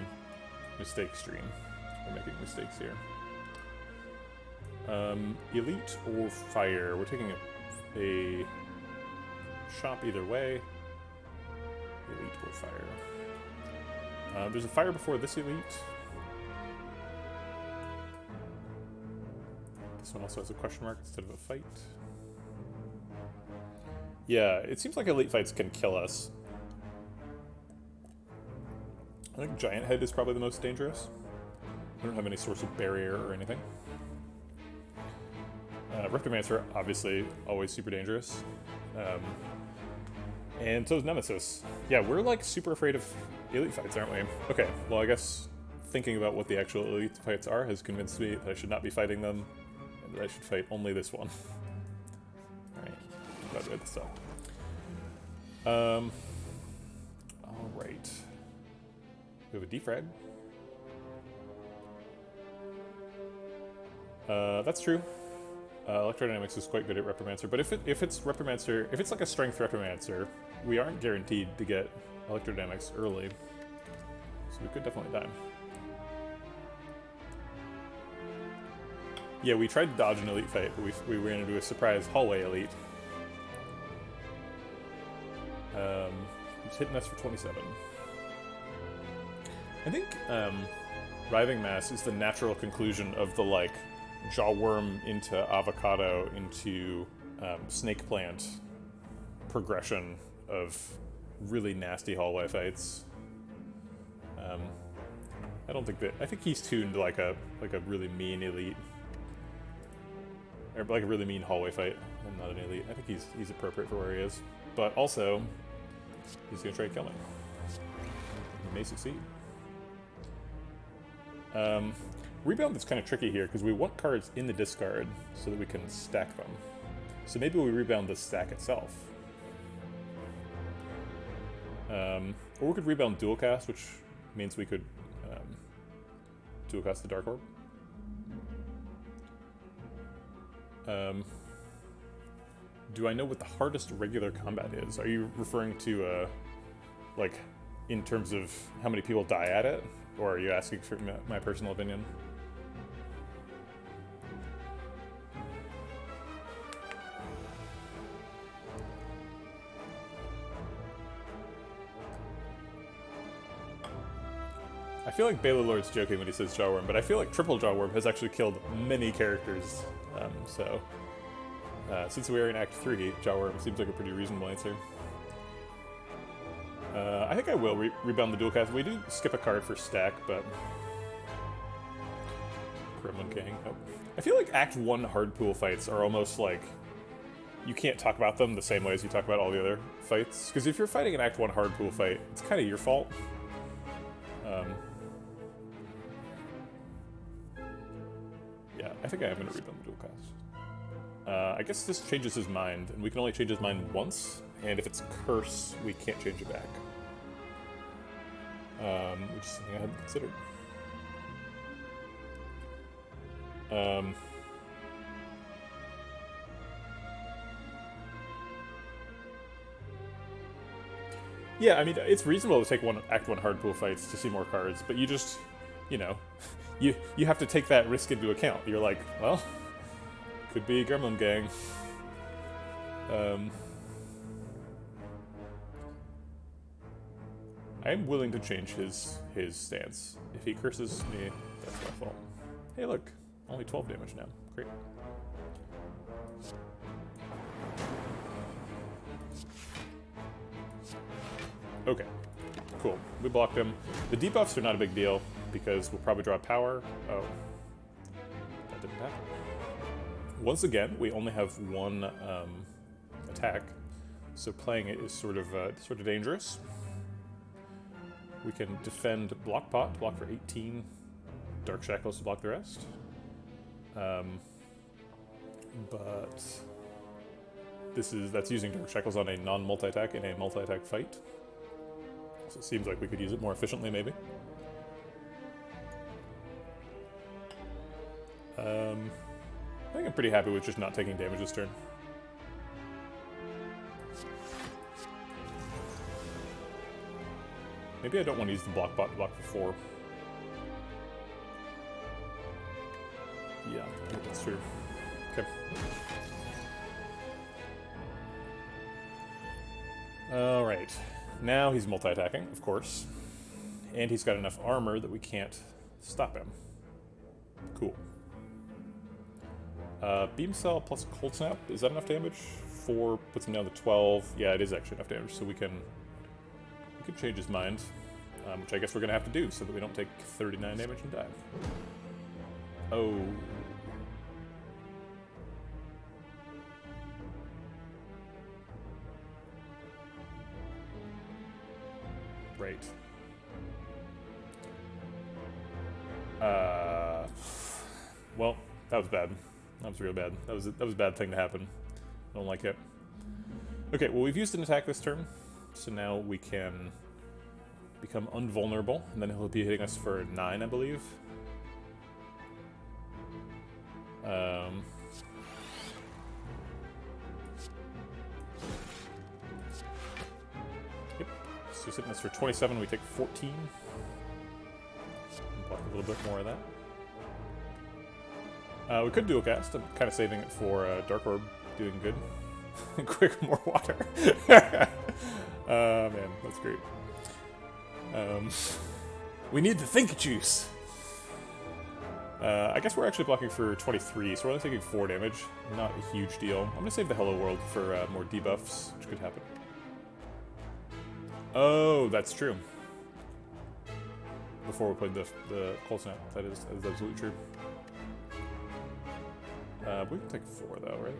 mistake stream. We're making mistakes here. Elite or Fire? We're taking a shop either way. Elite or Fire. There's a Fire before this Elite. This one also has a question mark instead of a fight. Yeah, it seems like Elite fights can kill us. I think Giant Head is probably the most dangerous. I don't have any source of barrier or anything. Reptomancer, obviously, always super dangerous. And so is Nemesis. Yeah, we're like super afraid of Elite fights, aren't we? Okay, well I guess thinking about what the actual Elite fights are has convinced me that I should not be fighting them, and that I should fight only this one. Alright, glad we had this up. Alright. We have a defrag. That's true. Electrodynamics is quite good at Repromancer, but if it's Repromancer, if it's like a strength Repromancer, we aren't guaranteed to get Electrodynamics early, so we could definitely die. Yeah, we tried to dodge an Elite fight, but we ran into a surprise hallway Elite. He's hitting us for 27. I think Writhing Mass is the natural conclusion of the like Jawworm into Avocado into Snake Plant progression of really nasty hallway fights. I don't think that. I think he's tuned like a really mean Elite, or like a really mean hallway fight, and not an Elite. I think he's appropriate for where he is, but also he's gonna try to kill me. He may succeed. Rebound is kind of tricky here because we want cards in the discard so that we can stack them. So maybe we rebound the stack itself. Or we could rebound dual cast, which means we could dual cast the Dark Orb. Do I know what the hardest regular combat is? Are you referring to like in terms of how many people die at it? Or are you asking for my personal opinion? I feel like Balor-Lord's joking when he says Jawworm, but I feel like Triple Jawworm has actually killed many characters. Since we are in Act 3, Jawworm seems like a pretty reasonable answer. I think I will rebound the dual cast. We do skip a card for stack, but... Gremlin King. Oh. I feel like Act 1 hard pool fights are almost like... You can't talk about them the same way as you talk about all the other fights. Because if you're fighting an Act 1 hard pool fight, it's kind of your fault. Yeah, I think I am going to rebound the dual cast. I guess this changes his mind, and we can only change his mind once. And if it's curse, we can't change it back. Which is something I hadn't considered. Yeah, I mean, it's reasonable to take Act 1 hard pool fights to see more cards, but you just, you know, you have to take that risk into account. You're like, well, could be Gremlin Gang. I am willing to change his stance. If he curses me, that's my fault. Hey look, only 12 damage now. Great. Okay, cool. We blocked him. The debuffs are not a big deal because we'll probably draw power. Oh, That didn't happen. Once again, we only have one attack, so playing it is sort of dangerous. We can defend block pot, block for 18, Dark Shackles to block the rest. But that's using Dark Shackles on a non-multi-attack in a multi-attack fight. So it seems like we could use it more efficiently, maybe. I think I'm pretty happy with just not taking damage this turn. Maybe I don't want to use the block bot to block for 4. Yeah, I think that's true. Okay. Alright. Now he's multi-attacking, of course. And he's got enough armor that we can't stop him. Cool. Beam Cell plus Cold Snap, is that enough damage? 4 puts him down to 12. Yeah, it is actually enough damage, so we can change his mind. Which I guess we're going to have to do, so that we don't take 39 damage and die. Oh. Right. Well, that was bad. That was real bad. That was a bad thing to happen. I don't like it. Okay, well, we've used an attack this turn, so now we can become unvulnerable, and then he'll be hitting us for 9, I believe. Yep. So he's hitting us for 27, we take 14. Block a little bit more of that. We could dual cast. I'm kind of saving it for Dark Orb doing good. Quick, more water. Man, that's great. We need the think juice. I guess we're actually blocking for 23, so we're only taking 4 damage. Not a huge deal. I'm gonna save the Hello World for more debuffs, which could happen. Oh, that's true. Before we played the Cold Snap, that is absolutely true. We can take 4 though, right?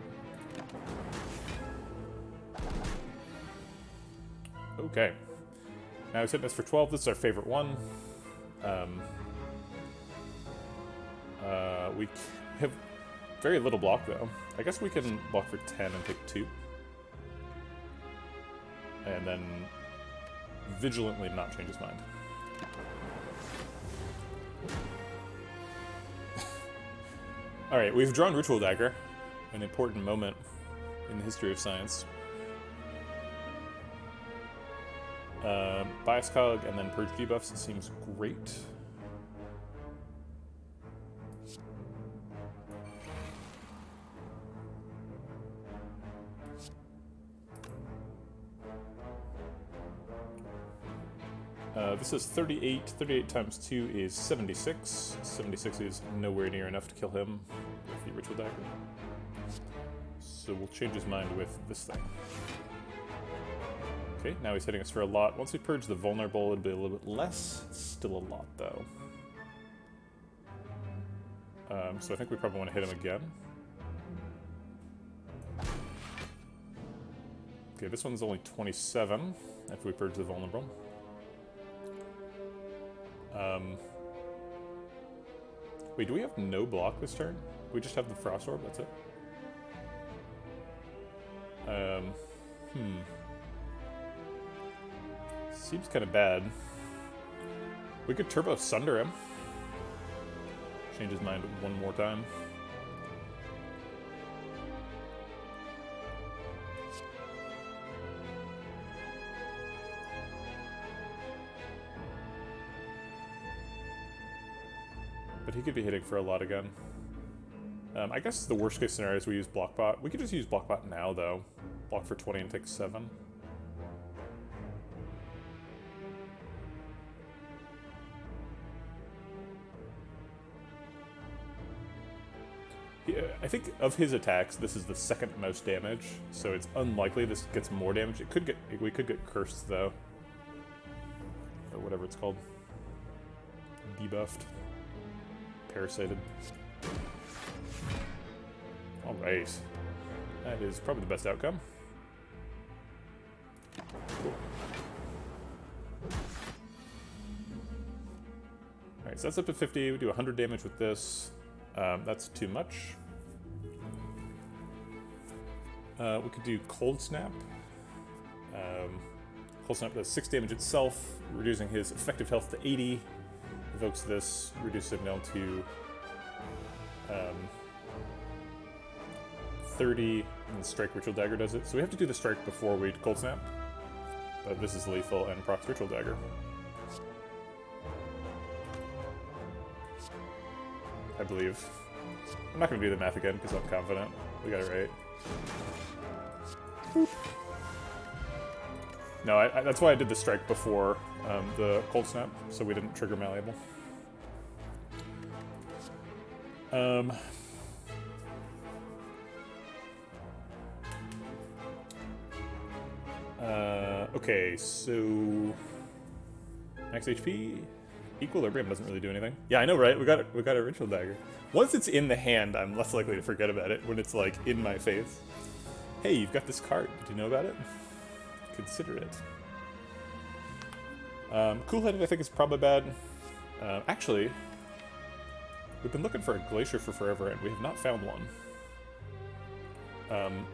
Okay. Now he's hitting us for 12. This is our favorite one. We have very little block though. I guess we can block for 10 and take 2. And then vigilantly not change his mind. Alright, we've drawn Ritual Dagger, an important moment in the history of science. Bias Cog and then Purge debuffs seems great. This is 38. 38 times 2 is 76. 76 is nowhere near enough to kill him with the Ritual Dagger. So we'll change his mind with this thing. Okay, now he's hitting us for a lot. Once we purge the vulnerable, it'll be a little bit less. It's still a lot, though. So I think we probably want to hit him again. Okay, this one's only 27 after we purge the vulnerable. Wait, do we have no block this turn? We just have the Frost Orb, that's it? Seems kind of bad. We could Turbo Sunder him. Change his mind one more time. But he could be hitting for a lot again. I guess the worst case scenario is we use Blockbot. We could just use Blockbot now, though. Block for 20 and take 7. I think of his attacks, this is the second most damage, so it's unlikely this gets more damage. We could get cursed though, or whatever it's called, debuffed, parasited. Alright. That is probably the best outcome. Cool. Alright, so that's up to 50. We do 100 damage with this. That's too much. We could do Cold Snap. Cold Snap does 6 damage itself, reducing his effective health to 80. Evokes this, reduces him down to 30, and Strike Ritual Dagger does it. So we have to do the strike before we Cold Snap. But this is lethal and procs Ritual Dagger. I believe. I'm not going to do the math again because I'm confident. We got it right. Boop. No, that's why I did the strike before the Cold Snap, so we didn't trigger Malleable. Okay, so max HP, Equilibrium doesn't really do anything. Yeah, I know, right? We got a Ritual Dagger. Once it's in the hand, I'm less likely to forget about it when it's like in my face. Hey, you've got this card. Did you know about it? Consider it. Cool-Headed, I think, is probably bad. Actually, we've been looking for a Glacier for forever, and we have not found one.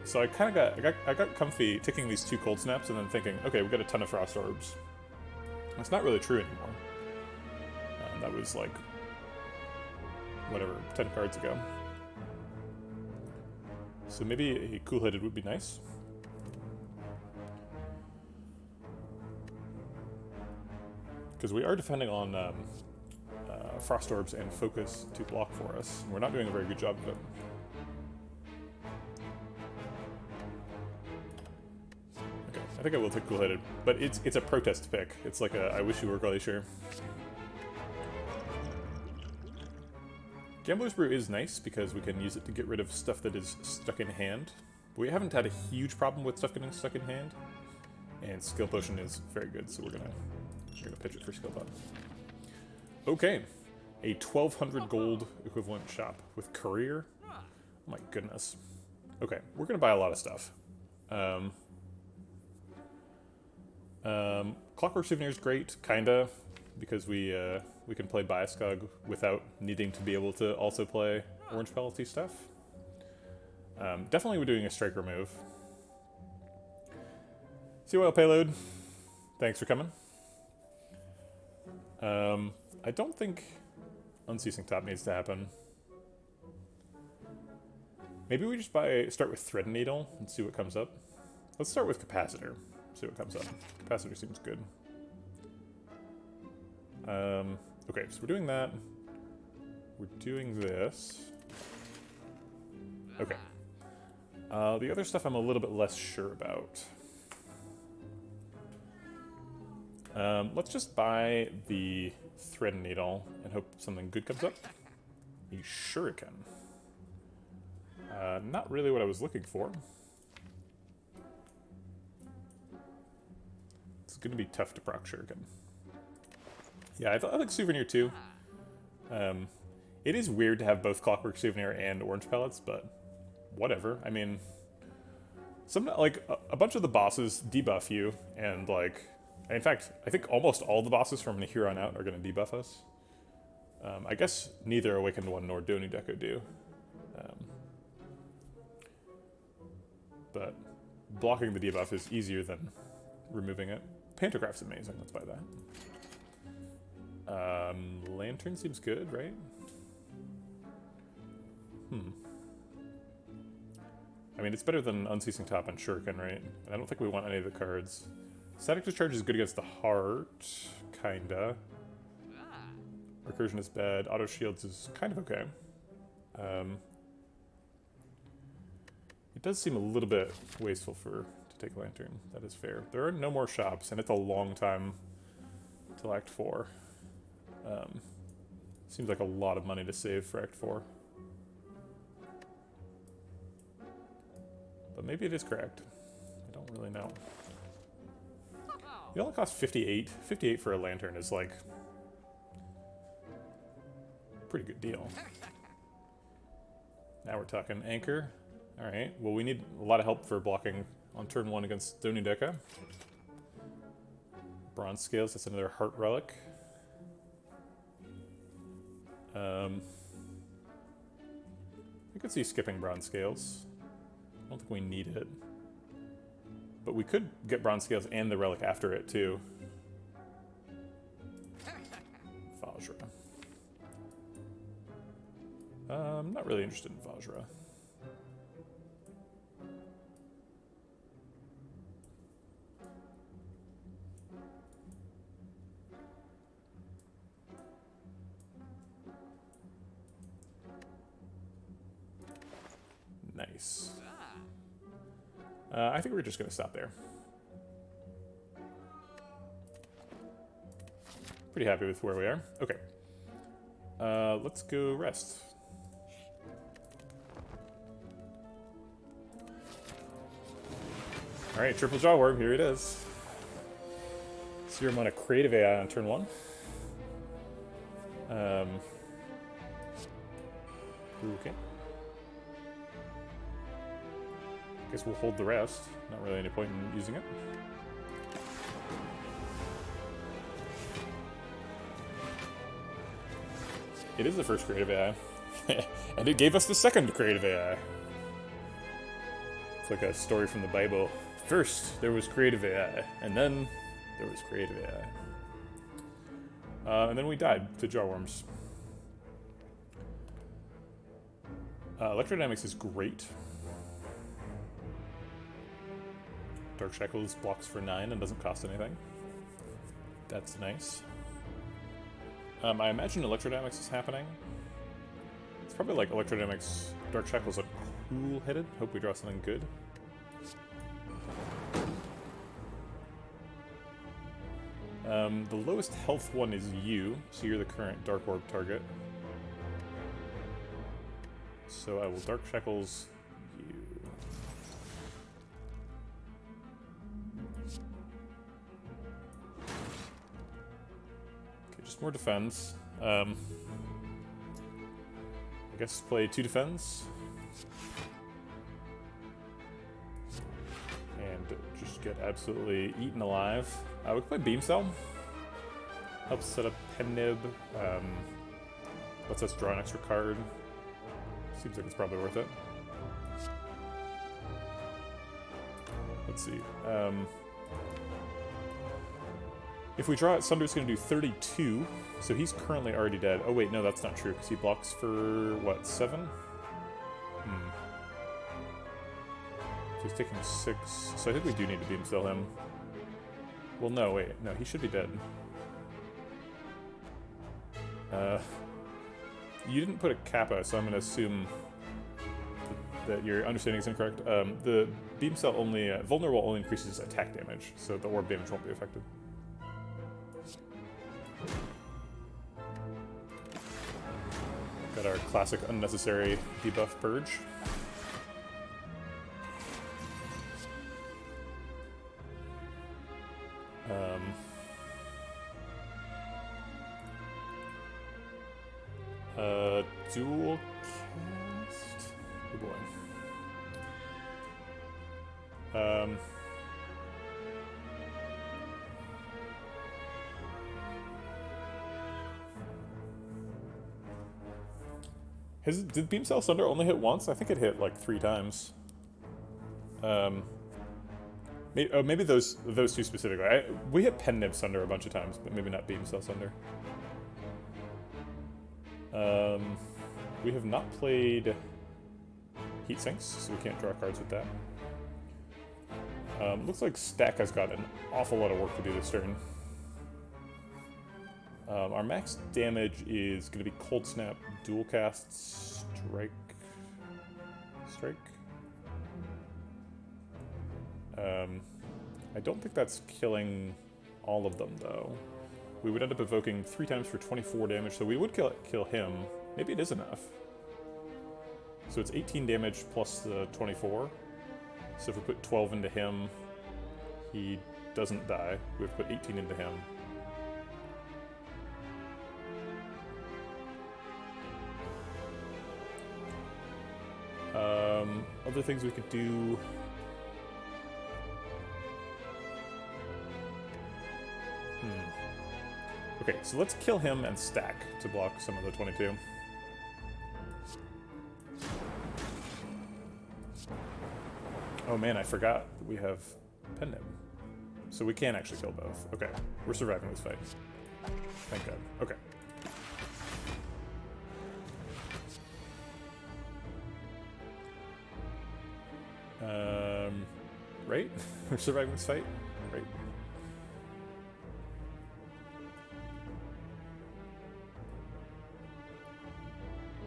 So I kind of got comfy taking these 2 Cold Snaps and then thinking, okay, we've got a ton of Frost Orbs. It's not really true anymore. That was like, whatever, 10 cards ago. So maybe a Cool-Headed would be nice. Because we are depending on Frost Orbs and Focus to block for us. And we're not doing a very good job of it. Okay, I think I will take Cool-Headed, but it's a protest pick. It's like a I wish you were Glacier. Gambler's Brew is nice because we can use it to get rid of stuff that is stuck in hand. But we haven't had a huge problem with stuff getting stuck in hand. And Skill Potion is very good, so we're gonna pitch it for Skill Pot. Okay, a 1,200 gold equivalent shop with Courier. Oh my goodness. Okay, we're gonna buy a lot of stuff. Clockwork Souvenir is great, kinda, because we can play Bioscog without needing to be able to also play Orange Penalty stuff. Definitely we're doing a strike remove. Sea Whale Payload, thanks for coming. I don't think Unceasing Top needs to happen. Maybe we just start with Thread Needle and see what comes up. Let's start with Capacitor, see what comes up. Capacitor seems good. Okay, so we're doing that. We're doing this. Okay. The other stuff I'm a little bit less sure about. Let's just buy the Thread Needle and hope something good comes up. A Shuriken. Not really what I was looking for. It's going to be tough to proc Shuriken. Yeah, I like Souvenir too. It is weird to have both Clockwork Souvenir and Orange Pellets, but whatever. I mean, a bunch of the bosses debuff you, and like, in fact, I think almost all the bosses from here on out are going to debuff us. I guess neither Awakened One nor Doni Deco do. But blocking the debuff is easier than removing it. Pantograph's amazing, let's buy that. Lantern seems good, right? I mean, it's better than Unceasing Top and Shuriken, right? And I don't think we want any of the cards. Static Discharge is good against the heart, kinda. Recursion is bad. Auto Shields is kind of okay. It does seem a little bit wasteful to take Lantern. That is fair. There are no more shops, and it's a long time till Act 4. Seems like a lot of money to save for Act 4. But maybe it is correct. I don't really know. It only costs 58. 58 for a Lantern is like a pretty good deal. Now we're talking anchor. Alright, well we need a lot of help for blocking on turn 1 against Donudeka. Bronze Scales, that's another heart relic. I could see skipping Bronze Scales. I don't think we need it. But we could get Bronze Scales and the relic after it, too. Vajra. I'm not really interested in Vajra. Nice. I think we're just going to stop there. Pretty happy with where we are. Okay. Let's go rest. Alright, triple Jawworm, here it is. Serum on a creative AI on turn 1. Okay. Guess we'll hold the rest. Not really any point in using it. It is the first creative AI. And it gave us the second creative AI. It's like a story from the Bible. First, there was creative AI, and then there was creative AI. And then we died to Jawworms. Electrodynamics is great. Dark Shackles blocks for 9 and doesn't cost anything. That's nice. I imagine Electrodynamics is happening. It's probably like Electrodynamics, Dark Shackles are cool-headed. Hope we draw something good. The lowest health one is you, so you're the current Dark Orb target. So I will Dark Shackles you. Okay, just more defense. I guess play 2 defense. And just get absolutely eaten alive. We can play Beam Cell. Helps set up Pen Nib. Lets us draw an extra card. Seems like it's probably worth it. Let's see. If we draw it, Sunder's going to do 32. So he's currently already dead. Oh wait, no, that's not true, because he blocks for, what, 7? So he's taking 6. So I think we do need to Beam Cell him. Well, no, wait. No, he should be dead. You didn't put a kappa, so I'm going to assume that your understanding is incorrect. The Beam Cell only, vulnerable only increases attack damage, so the orb damage won't be affected. Got our classic unnecessary debuff Purge. Dual cast? Oh boy. Did Beam Cell Sunder only hit once? I think it hit like 3 times. Maybe those 2 specifically. We hit Pen Nib Sunder a bunch of times, but maybe not Beam Cell Sunder. We have not played Heat Sinks, so we can't draw cards with that. Looks like Stack has got an awful lot of work to do this turn. Our max damage is going to be Cold Snap, Dual Cast, Strike. I don't think that's killing all of them, though. We would end up evoking 3 times for 24 damage, so we would kill him. Maybe it is enough. So it's 18 damage plus the 24. So if we put 12 into him, he doesn't die. We have put 18 into him. Other things we could do. Okay, so let's kill him and stack to block some of the 22. Oh man, I forgot that we have Pendant. So we can actually kill both. Okay, we're surviving this fight. Thank God. Okay. Right? We're surviving this fight? Right.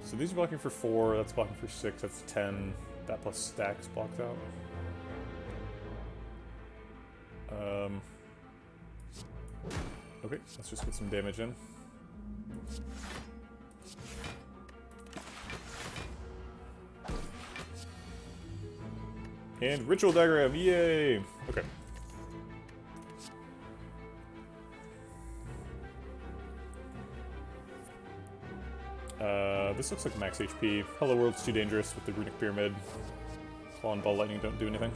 So these are blocking for 4, that's blocking for 6, that's 10. That plus stacks blocked out. Okay, let's just get some damage in. And Ritual Diagram, yay! Okay. This looks like max HP. Hello World's too dangerous with the Runic Pyramid. Claw and Ball Lightning don't do anything.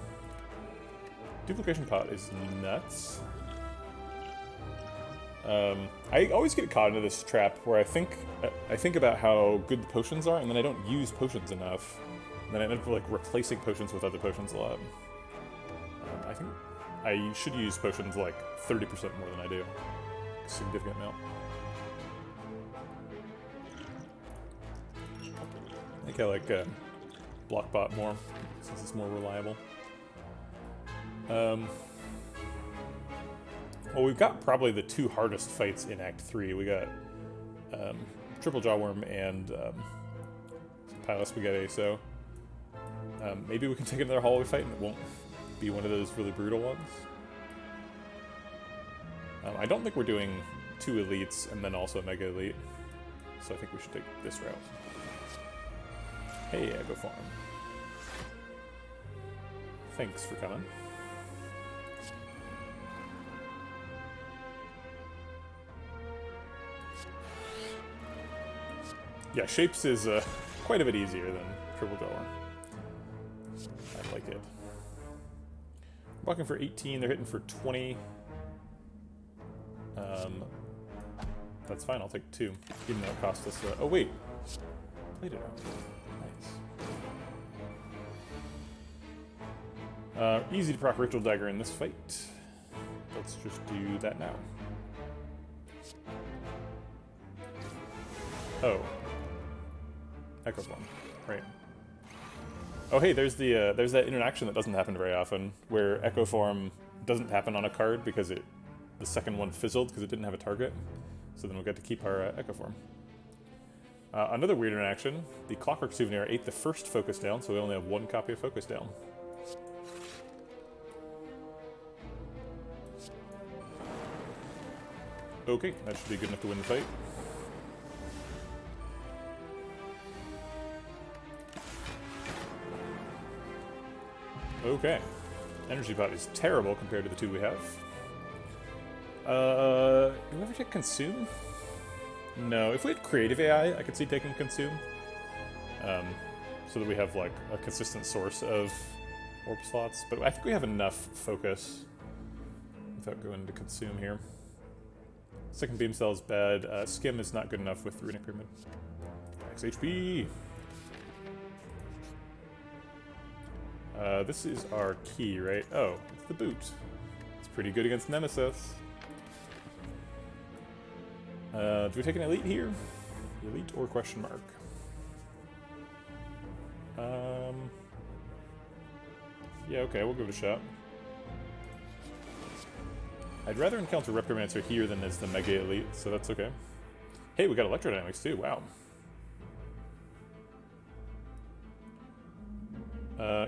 Duplication Pot is nuts. I always get caught into this trap where I think about how good the potions are, and then I don't use potions enough. And then I end up like replacing potions with other potions a lot. I think I should use potions like 30% more than I do. Significant amount. I think I like Blockbot more, since it's more reliable. Well, we've got probably the 2 hardest fights in Act 3. We got Triple Jawworm and Pile of Spaghetti, so maybe we can take another hallway fight and it won't be one of those really brutal ones. I don't think we're doing 2 elites and then also a Mega Elite, so I think we should take this route. Hey, Echo Farm. Thanks for coming. Yeah, Shapes is quite a bit easier than Triple Jawworm. I like it. Blocking for 18, they're hitting for 20. That's fine, I'll take 2, even though it cost us. Oh wait, played it out. Nice. Easy to proc Ritual Dagger in this fight. Let's just do that now. Oh. Echo Form, right. Oh hey, there's that interaction that doesn't happen very often, where Echo Form doesn't happen on a card because the second one fizzled because it didn't have a target. So then we'll get to keep our Echo Form. Another weird interaction, the Clockwork Souvenir ate the first Focus down, so we only have 1 copy of Focus down. Okay, that should be good enough to win the fight. Okay. Energy Pot is terrible compared to the 2 we have. Do we ever take Consume? No. If we had Creative AI, I could see taking Consume. So that we have, like, a consistent source of orb slots. But I think we have enough Focus without going to Consume here. Second Beam Cell is bad. Skim is not good enough with the Runic Pyramid. Max HP! This is our key, right? Oh, it's the boot. It's pretty good against Nemesis. Do we take an elite here? Elite or question mark? Yeah, okay, we'll give it a shot. I'd rather encounter Repromancer here than as the Mega Elite, so that's okay. Hey, we got Electrodynamics too, wow.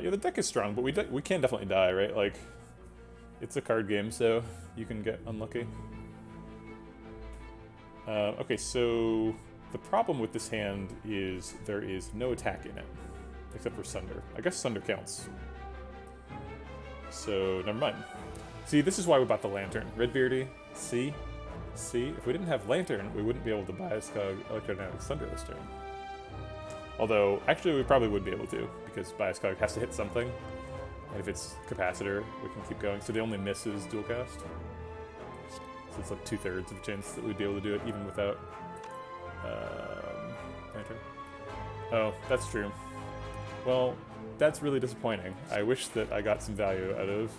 Yeah, the deck is strong, but we can definitely die, right? Like, it's a card game, so you can get unlucky. Okay, so the problem with this hand is there is no attack in it, except for Sunder. I guess Sunder counts. So, never mind. See, this is why we bought the Lantern. Redbeardy, see? See? If we didn't have Lantern, we wouldn't be able to buy a Skog Electrodynamic Sunder this turn. Although, actually, we probably would be able to, because Bias Cog has to hit something. And if it's Capacitor, we can keep going. So the only miss is Dual Cast. So it's like 2/3 of a chance that we'd be able to do it even without... Lantern. Oh, that's true. Well, that's really disappointing. I wish that I got some value out of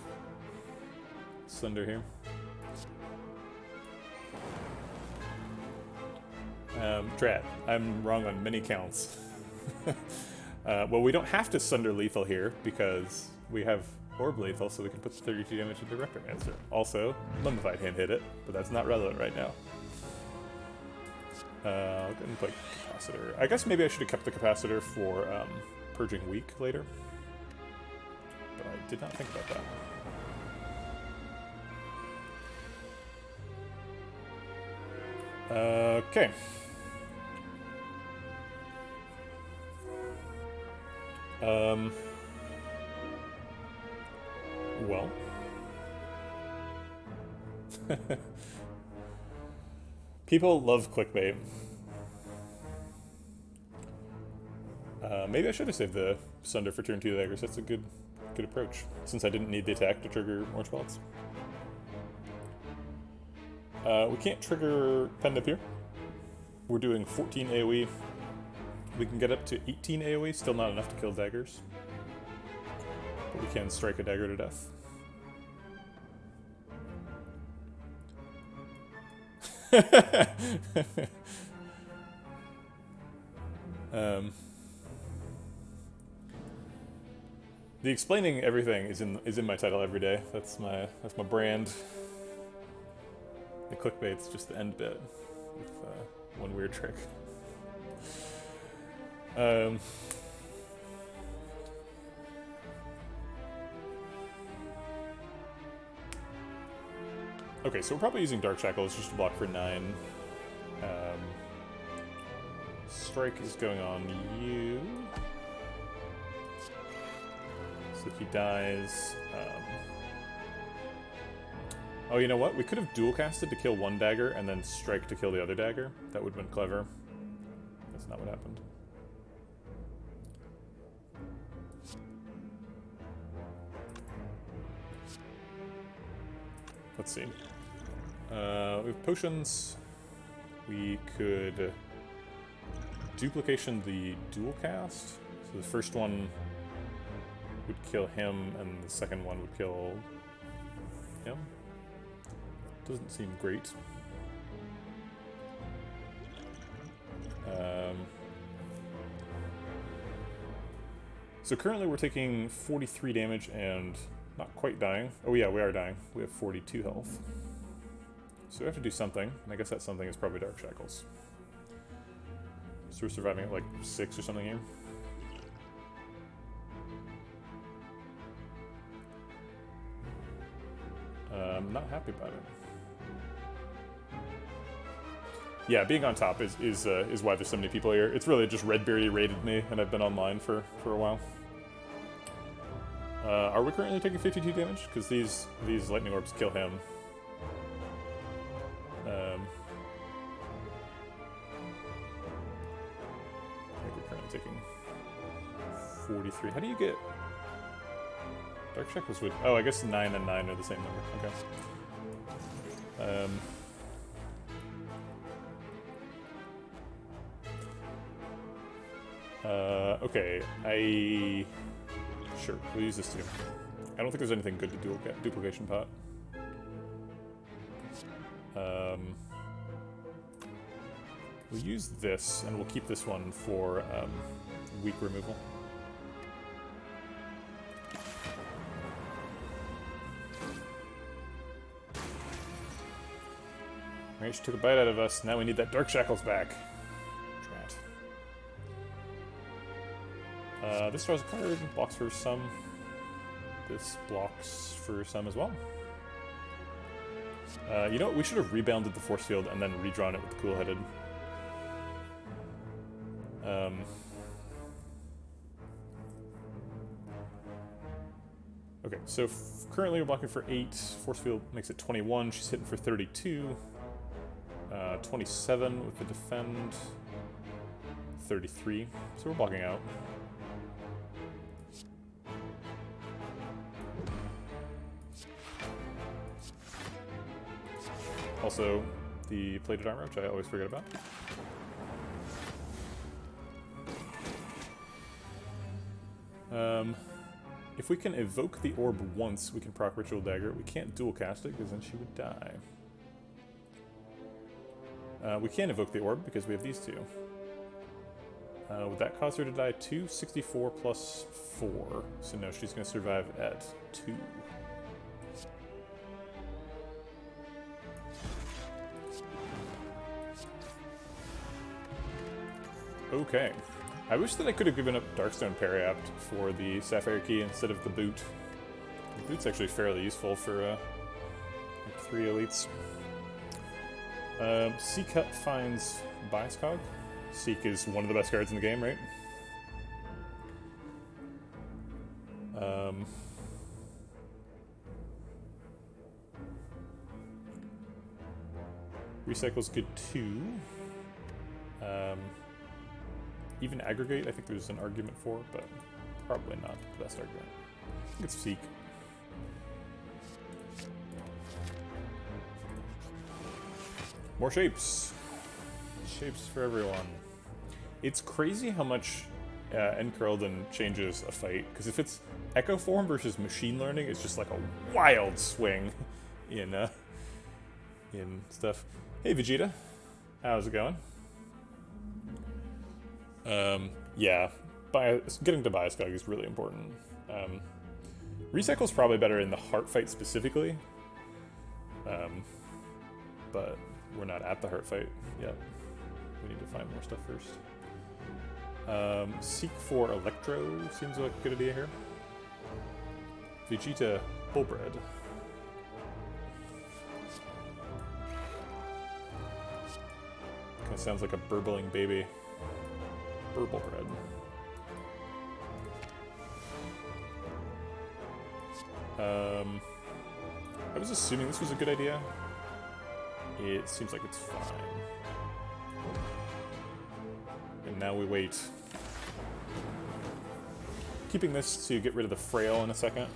Sunder here. Drat, I'm wrong on many counts. Well, we don't have to Sunder Lethal here because we have Orb Lethal, so we can put 32 damage into Recromancer. Also, Mummified Hand hit it, but that's not relevant right now. I'll go ahead and play Capacitor. I guess maybe I should have kept the Capacitor for Purging Weak later, but I did not think about that. Okay. Well. People love clickbait. Maybe I should have saved the Sunder for turn 2 daggers. That's a good approach, since I didn't need the attack to trigger more spells. We can't trigger Pen here. We're doing 14 AoE. We can get up to 18 AoE, still not enough to kill daggers. But we can strike a dagger to death. The explaining everything is in my title every day. That's my brand. The clickbait's just the end bit with one weird trick. Okay, so we're probably using Dark Shackles just to block for 9. Strike is going on you. So he dies. Oh, you know what? We could have dual casted to kill one dagger and then strike to kill the other dagger. That would have been clever. That's not what happened. Let's see. We have potions. We could duplication the dual cast. So the first one would kill him, and the second one would kill him. Doesn't seem great. So currently we're taking 43 damage and not quite dying. Oh yeah, we are dying. We have 42 health. So we have to do something, and I guess that something is probably Dark Shackles. So we're surviving at like 6 or something here. I'm not happy about it. Yeah, being on top is why there's so many people here. It's really just Redberry raided me, and I've been online for a while. Are we currently taking 52 damage? Because these lightning orbs kill him. I think we're currently taking 43. How do you get... Dark Shackles would... Oh, I guess 9 and 9 are the same number. Okay. Okay, Sure, we'll use this too. I don't think there's anything good to duplication pot. We'll use this, and we'll keep this one for weak removal. Alright, she took a bite out of us. Now we need that Dark Shackles back. This draws a card, blocks for some. This blocks for some as well. You know what? We should have rebounded the force field and then redrawn it with the cool-headed. Okay, so currently we're blocking for 8. Force field makes it 21. She's hitting for 32. 27 with the defend. 33, so we're blocking out. Also, the plated armor, which I always forget about. If we can evoke the orb once, we can proc Ritual Dagger. We can't dual cast it, because then she would die. We can evoke the orb, because we have these two. Would that cause her to die too? 64 plus 4. So no, she's going to survive at 2. Okay. I wish that I could have given up Darkstone Periapt for the Sapphire Key instead of the boot. The boot's actually fairly useful for like 3 elites. Seek Hut finds Biascog. Seek is one of the best cards in the game, right? Recycle's good too. Even Aggregate, I think there's an argument for, but probably not the best argument. I think it's Seek. More shapes. Shapes for everyone. It's crazy how much Enkerelden changes a fight, because if it's Echo Form versus Machine Learning, it's just like a wild swing in stuff. Hey Vegeta, how's it going? Yeah, getting to Biascog is really important. Recycle's probably better in the heart fight specifically, but we're not at the heart fight yet. We need to find more stuff first. Seek for Electro seems like a good idea here. Vegeta Bullbread. Kind of sounds like a burbling baby. Burble bread. I was assuming this was a good idea. It seems like it's fine. And now we wait. Keeping this to get rid of the frail in a second.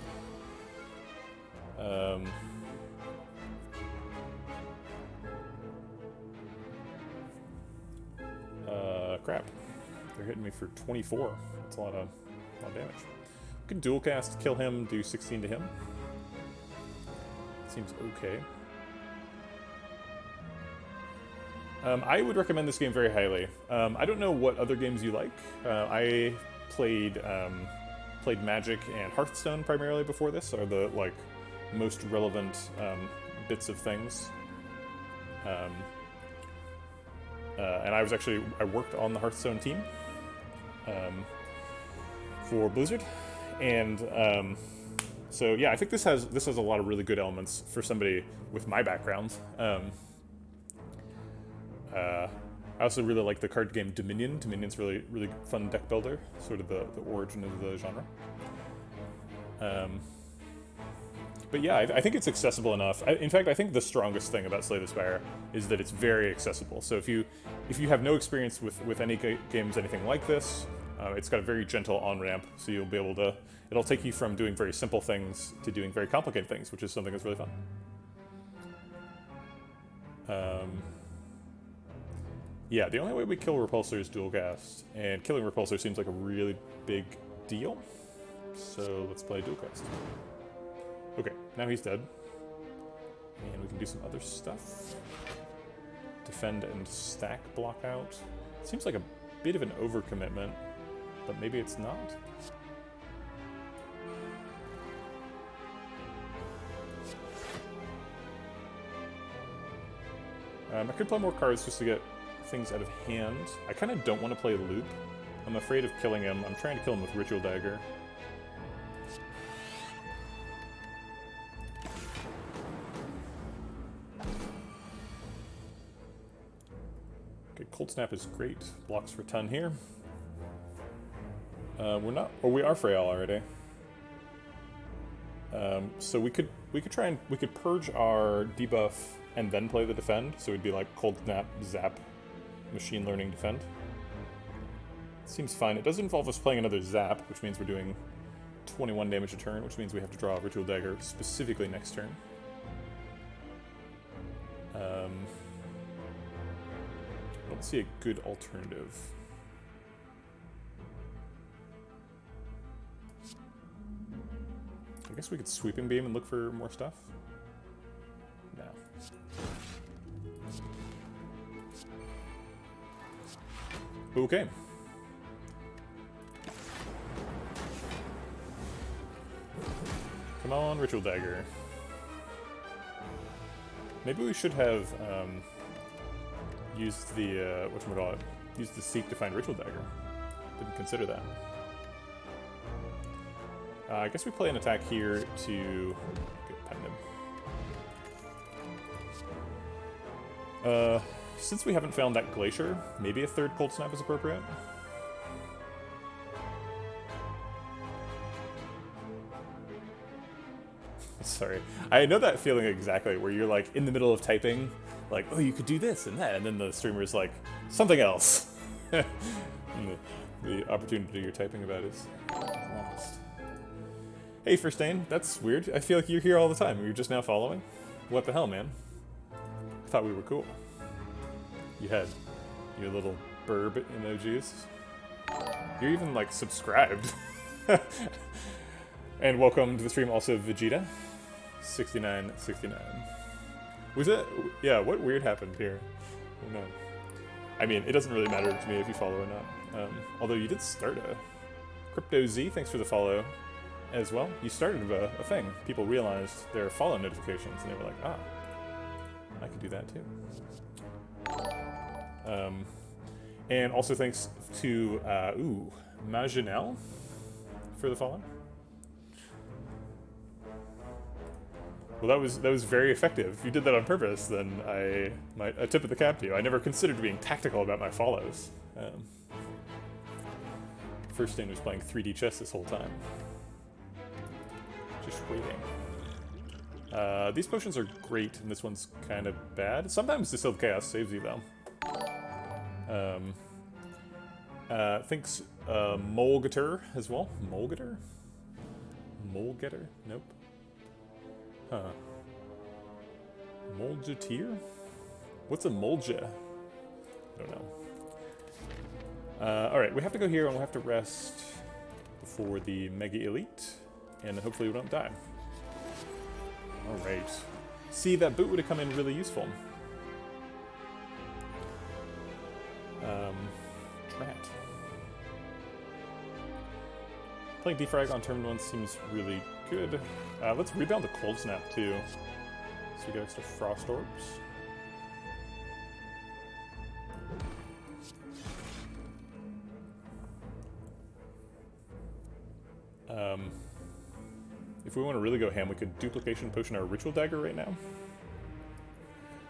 Crap. They're hitting me for 24. That's a lot of damage. We can dual cast, kill him, do 16 to him. Seems okay. I would recommend this game very highly. I don't know what other games you like. I played Magic and Hearthstone primarily before this, are the most relevant bits of things. And I worked on the Hearthstone team for Blizzard, and so yeah, I think this has a lot of really good elements for somebody with my background. I also really like the card game Dominion. Dominion's really fun deck builder, sort of the origin of the genre. But yeah, I think it's accessible enough. In fact, I think the strongest thing about Slay the Spire is that it's very accessible. So if you have no experience with any games anything like this, it's got a very gentle on-ramp, so you'll be able to... It'll take you from doing very simple things to doing very complicated things, which is something that's really fun. Yeah, the only way we kill Repulsor is dual cast, and killing Repulsor seems like a really big deal. So let's play dual cast. Okay, now he's dead. And we can do some other stuff. Defend and stack block out. Seems like a bit of an overcommitment, but maybe it's not. I could play more cards just to get things out of hand. I kind of don't want to play Loop. I'm afraid of killing him. I'm trying to kill him with Ritual Dagger. Okay, Cold Snap is great. Blocks for ton here. We're not, or we are Frail already. So we could purge our debuff and then play the defend. So it'd be like Cold Snap, Zap, Machine Learning, Defend. Seems fine. It does involve us playing another zap, which means we're doing 21 damage a turn, which means we have to draw a Ritual Dagger specifically next turn. I don't see a good alternative. I guess we could Sweeping Beam and look for more stuff. No. Okay. Come on, Ritual Dagger. Maybe we should have used the whatchamacallit, used the Seek to find Ritual Dagger. Didn't consider that. I guess we play an attack here to get Pendant. Since we haven't found that Glacier, maybe a third Cold Snap is appropriate. Sorry. I know that feeling exactly, where you're like in the middle of typing, like, oh, you could do this and that, and then the streamer's like, something else. And the opportunity you're typing about is lost. Hey, Firstane, that's weird. I feel like you're here all the time. You're just now following? What the hell, man? I thought we were cool. You had your little burb emojis. You're even, like, subscribed. And welcome to the stream also, Vegeta. 6969. Was it? Yeah, what weird happened here? I don't know. I mean, it doesn't really matter to me if you follow or not. Although you did start a... Crypto Z, thanks for the follow as well. You started a thing. People realized their follow notifications, and they were like, ah, I can do that too. And also thanks to, Maginel for the follow. Well, that was very effective. If you did that on purpose, then I tip of the cap to you. I never considered being tactical about my follows. Firstane was playing 3D chess this whole time. Just waiting. These potions are great, and this one's kind of bad. Sometimes Distilled Chaos saves you, though. Thinks Molgeter as well. Molgeter? Molgeter? Nope. Huh. Molgeteer? What's a Molge? I don't know. Alright, we have to go here and we'll have to rest before the Mega Elite, and hopefully we don't die. Alright. See, that boot would have come in really useful. Drat. Playing Defrag on turn 1 seems really good. Let's rebound the Cold Snap too, so we get extra Frost Orbs. If we want to really go ham, we could Duplication Potion our Ritual Dagger right now.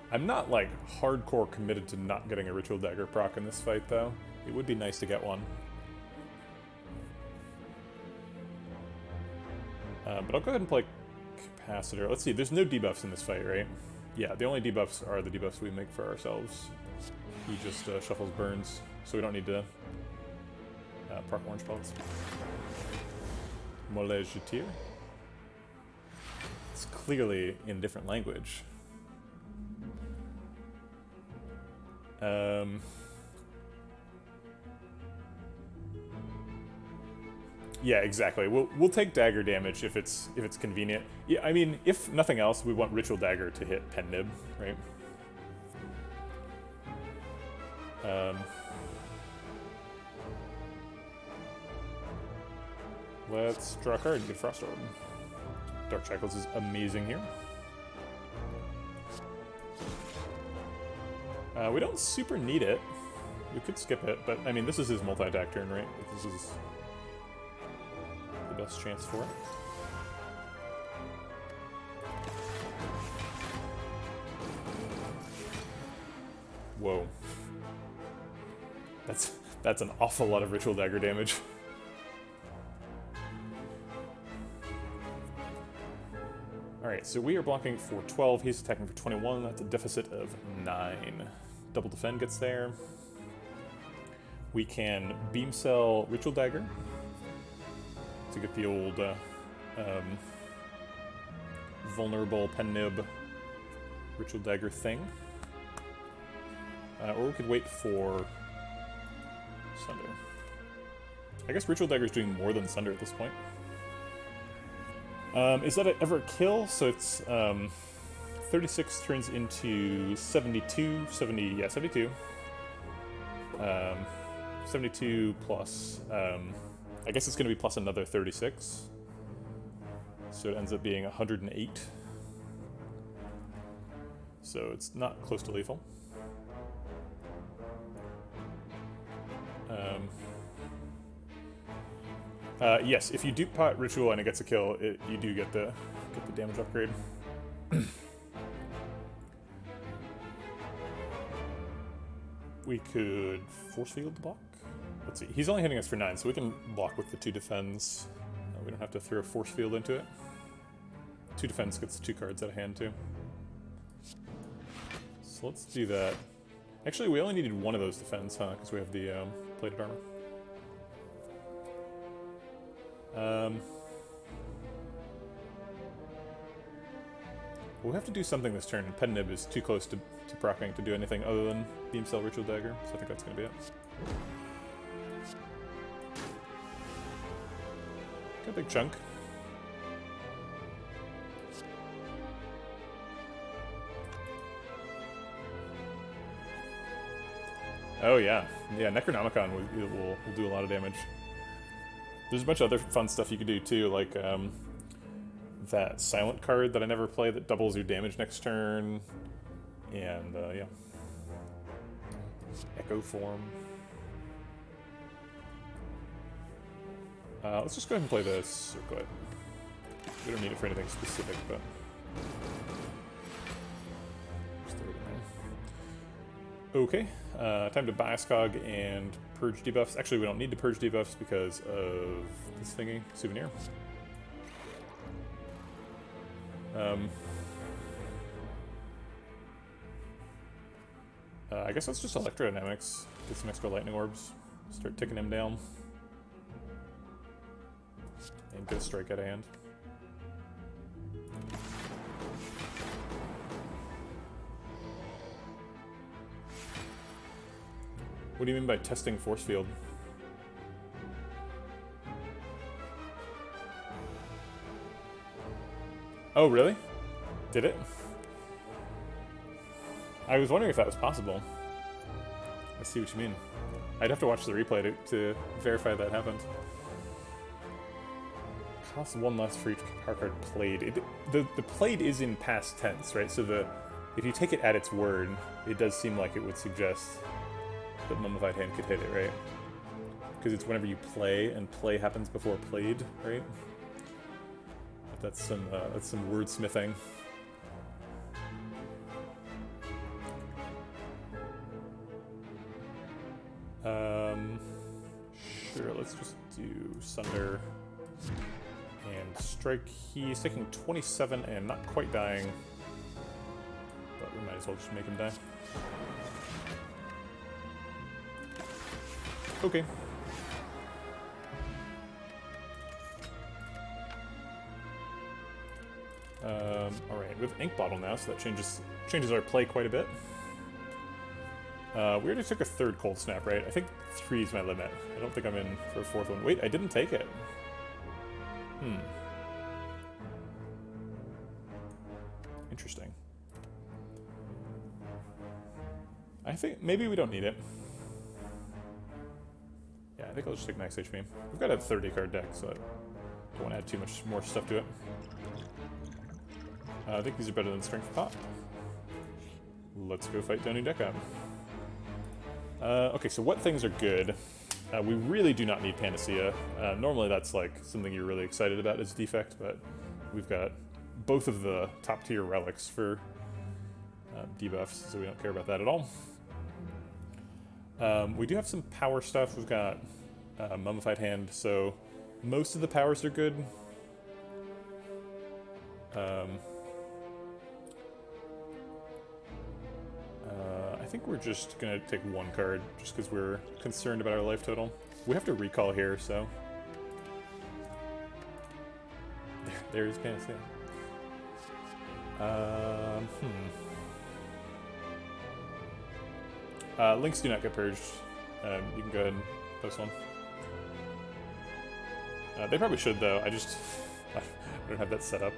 I'm not, like, hardcore committed to not getting a Ritual Dagger proc in this fight, though. It would be nice to get one. But I'll go ahead and play Capacitor. Let's see, there's no debuffs in this fight, right? Yeah, the only debuffs are the debuffs we make for ourselves. He just shuffles burns, so we don't need to proc orange pellets. Mollejeteer. It's clearly in a different language. Yeah, exactly. We'll take dagger damage if it's convenient. Yeah, I mean, if nothing else, we want Ritual Dagger to hit Pen Nib, right? Let's draw a card and get Frost Orb. Dark Shackles is amazing here. We don't super need it. We could skip it, but I mean, this is his multi-attack turn, right? This is the best chance for it. Whoa. That's an awful lot of Ritual Dagger damage. Alright, so we are blocking for 12, he's attacking for 21, that's a deficit of 9. Double defend gets there. We can beam cell Ritual Dagger to get the old vulnerable pen nib Ritual Dagger thing. Or we could wait for Sunder. I guess Ritual Dagger is doing more than Sunder at this point. Is that ever a kill? So it's 36 turns into 72, 72. 72 plus, I guess it's going to be plus another 36. So it ends up being 108. So it's not close to lethal. Yes, if you dupe pot Ritual and it gets a kill, you do get the damage upgrade. We could force field the block. Let's see, he's only hitting us for 9, so we can block with the 2 defends. We don't have to throw a force field into it. 2 defense gets 2 cards out of hand too. So let's do that. Actually, we only needed 1 of those defense, huh? Because we have the plated armor. We'll have to do something this turn. Pen Nib is too close to proccing to do anything other than Beam Cell Ritual Dagger, so I think that's going to be it. Got a big chunk. Oh yeah, Necronomicon will do a lot of damage. There's a bunch of other fun stuff you could do too, like that silent card that I never play that doubles your damage next turn, and yeah, Echo Form. Let's just go ahead and play this Circlet. We don't need it for anything specific, but just throw it in there. Okay, time to Bioscog and purge debuffs. Actually, we don't need to purge debuffs because of this thingy, Souvenir. I guess that's just Electrodynamics. Get some extra lightning orbs. Start ticking him down. And get a strike out of hand. What do you mean by testing force field? Oh, really? Did it? I was wondering if that was possible. I see what you mean. I'd have to watch the replay to verify that happened. Costs 1 less for each power card played. The played is in past tense, right? So if you take it at its word, it does seem like it would suggest that Mummified Hand could hit it, right? Because it's whenever you play, and play happens before played, right? That's some wordsmithing. Sure, let's just do Sunder and strike. He's taking 27 and not quite dying, but we might as well just make him die. Okay. Alright, we have Ink Bottle now, so that changes our play quite a bit. We already took a 3rd Cold Snap, right? I think 3 is my limit. I don't think I'm in for a 4th one. Wait, I didn't take it. Interesting. I think maybe we don't need it. Yeah, I think I'll just take max HP. We've got a 30-card deck, so I don't want to add too much more stuff to it. I think these are better than Strength Pop. Let's go fight Donu Deca. Okay, so what things are good? We really do not need Panacea. Normally that's like something you're really excited about as defect, but we've got both of the top tier relics for debuffs, so we don't care about that at all. We do have some power stuff. We've got Mummified Hand, so most of the powers are good. I think we're just gonna take one card, just because we're concerned about our life total. We have to recall here, so... There's Panacea. Links do not get purged. You can go ahead and post one. They probably should, though. I just... I don't have that set up.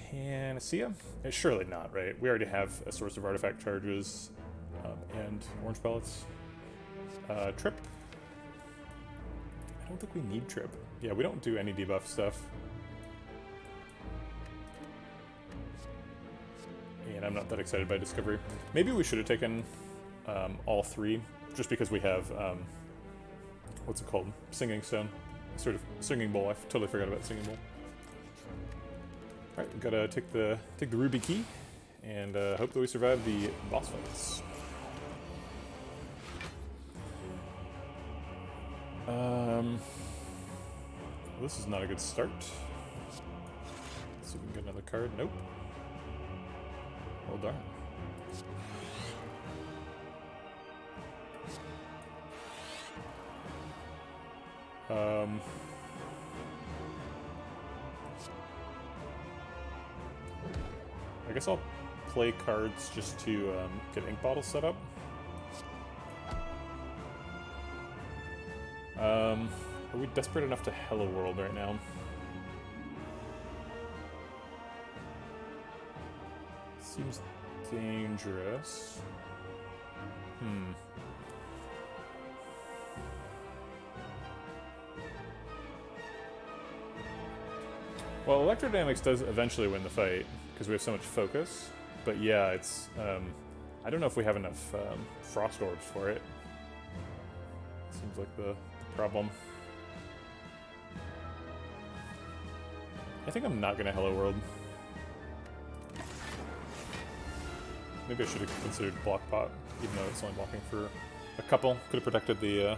Panacea? Surely not, right? We already have a source of artifact charges and orange pellets. Trip? I don't think we need trip. Yeah, we don't do any debuff stuff. And I'm not that excited by Discovery. Maybe we should have taken all three, just because we have, what's it called? Singing Stone. Sort of Singing Bowl. I totally forgot about Singing Bowl. Alright, we gotta take the Ruby Key, and hope that we survive the boss fights. This is not a good start. Let's see if we can get another card. Nope. Well, darn. I guess I'll play cards just to get ink bottles set up. Are we desperate enough to Hello World right now? Seems dangerous. Well, Electrodynamics does eventually win the fight, because we have so much focus. But yeah, it's... I don't know if we have enough Frost Orbs for it. Seems like the problem. I think I'm not going to Hello World. Maybe I should have considered Block Pot, even though it's only blocking for a couple. Could have protected the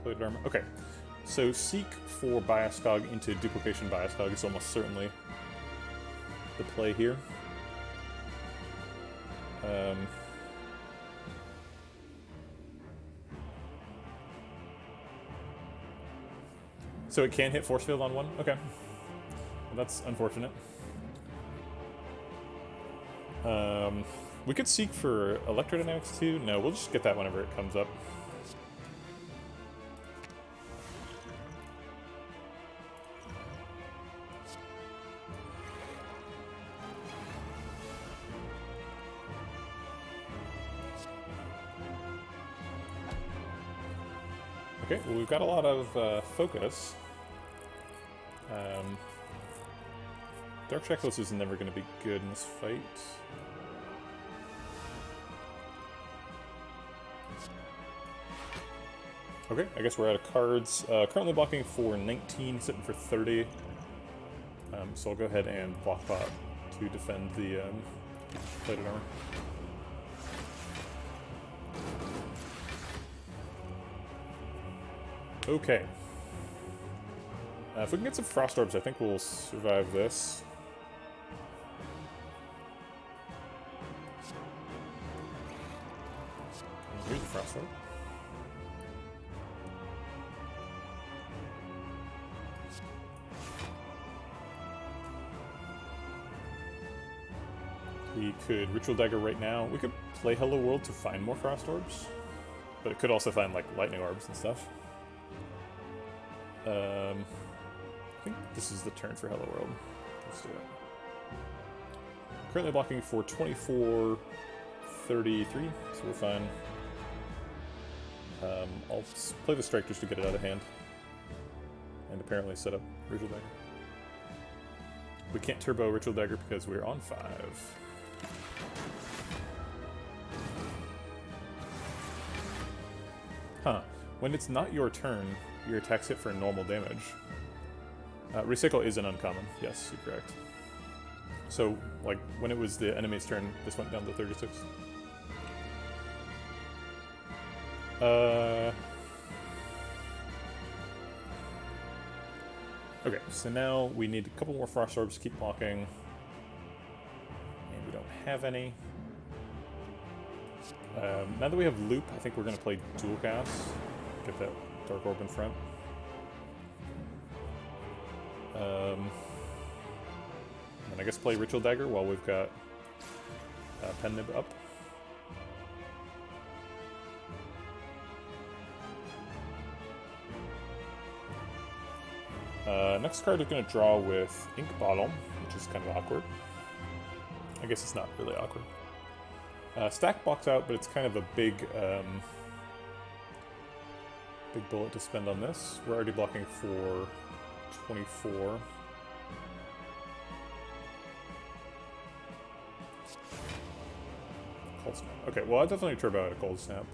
plated armor. Okay, so Seek for Bioscog into Duplication Bioscog is almost certainly the play here. So it can hit Force Field on one? Okay. Well, that's unfortunate. We could seek for Electrodynamics too. No, we'll just get that whenever it comes up. Okay, well, we've got a lot of focus. Dark Checklist is never going to be good in this fight. Okay, I guess we're out of cards. Currently blocking for 19, sitting for 30. So I'll go ahead and block bot to defend the plated armor. Okay. If we can get some Frost Orbs, I think we'll survive this. Here's the Frost Orb. We could Ritual Dagger right now. We could play Hello World to find more Frost Orbs, but it could also find like Lightning Orbs and stuff. I think this is the turn for Hello World. Let's do it. Currently blocking for 24, 33, so we're fine. I'll play the Strike just to get it out of hand. And apparently set up Ritual Dagger. We can't turbo Ritual Dagger because we're on 5. Huh. When it's not your turn, your attacks hit for normal damage. Recycle is an uncommon. Yes, you're correct. So, like, when it was the enemy's turn, this went down to 36. Okay, so now we need a couple more Frost Orbs to keep blocking. And we don't have any. Now that we have Loop, I think we're going to play Dual Cast. Get that Dark Orb in front. And I guess play Ritual Dagger while we've got Pen Nib up. Next card is going to draw with Ink Bottle, which is kind of awkward. I guess it's not really awkward. Stack blocks out, but it's kind of a big big bullet to spend on this. We're already blocking for 24. Cold Snap. Okay, well, I'll definitely turbo out a Cold Snap,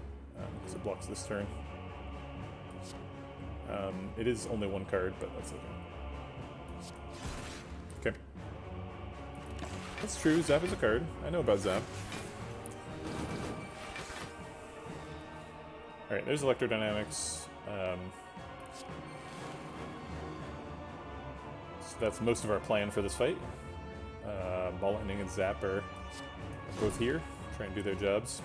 because it blocks this turn. It is only one card, but that's okay. Okay. That's true, Zap is a card. I know about Zap. Alright, there's Electrodynamics. So that's most of our plan for this fight. Ball Lightning and Zap are both here, trying to do their jobs.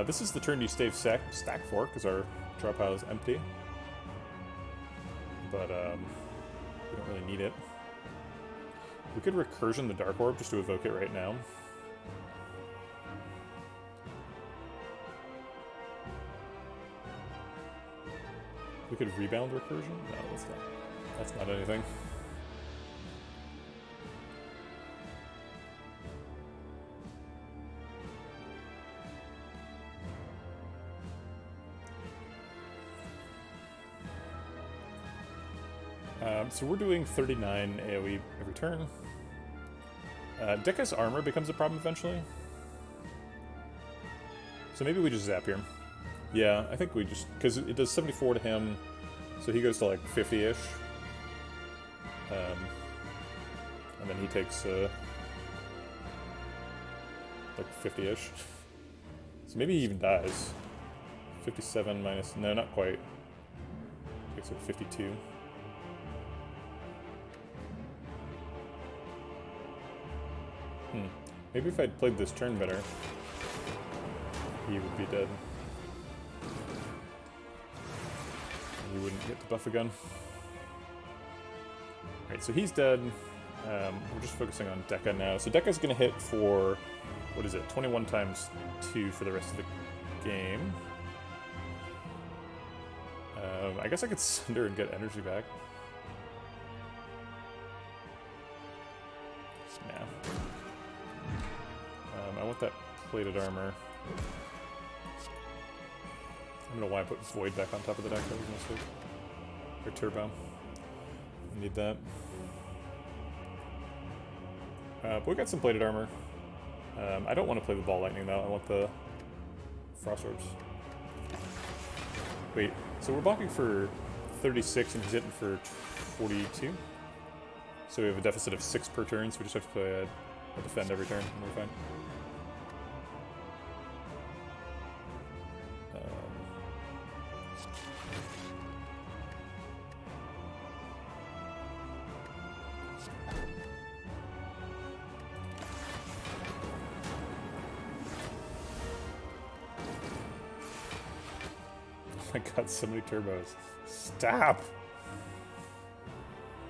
This is the turn you stack for, because our draw pile is empty. But we don't really need it. We could Recursion the Dark Orb just to evoke it right now. We could Rebound Recursion? No, that's not anything. So we're doing 39 AoE every turn. Dekka's armor becomes a problem eventually. So maybe we just zap here. Yeah, I think we just... because it does 74 to him, so he goes to like 50-ish. And then he takes like 50-ish. So maybe he even dies. 57 minus... no, not quite. Takes like 52. Maybe if I'd played this turn better, he would be dead. And he wouldn't get the buff again. Alright, so he's dead. We're just focusing on Dekka now. So Dekka's going to hit for, what is it, 21 times 2 for the rest of the game. I guess I could send her and get energy back. Nah. I want that plated armor. I don't know why I put Void back on top of the deck. That was a mistake. Or Turbo. I need that. But we got some plated armor. I don't want to play the Ball Lightning though. I want the Frost Orbs. Wait, so we're blocking for 36 and he's hitting for 42? So we have a deficit of 6 per turn, so we just have to play a defend every turn and we're fine. Oh my god, so many turbos. Stop!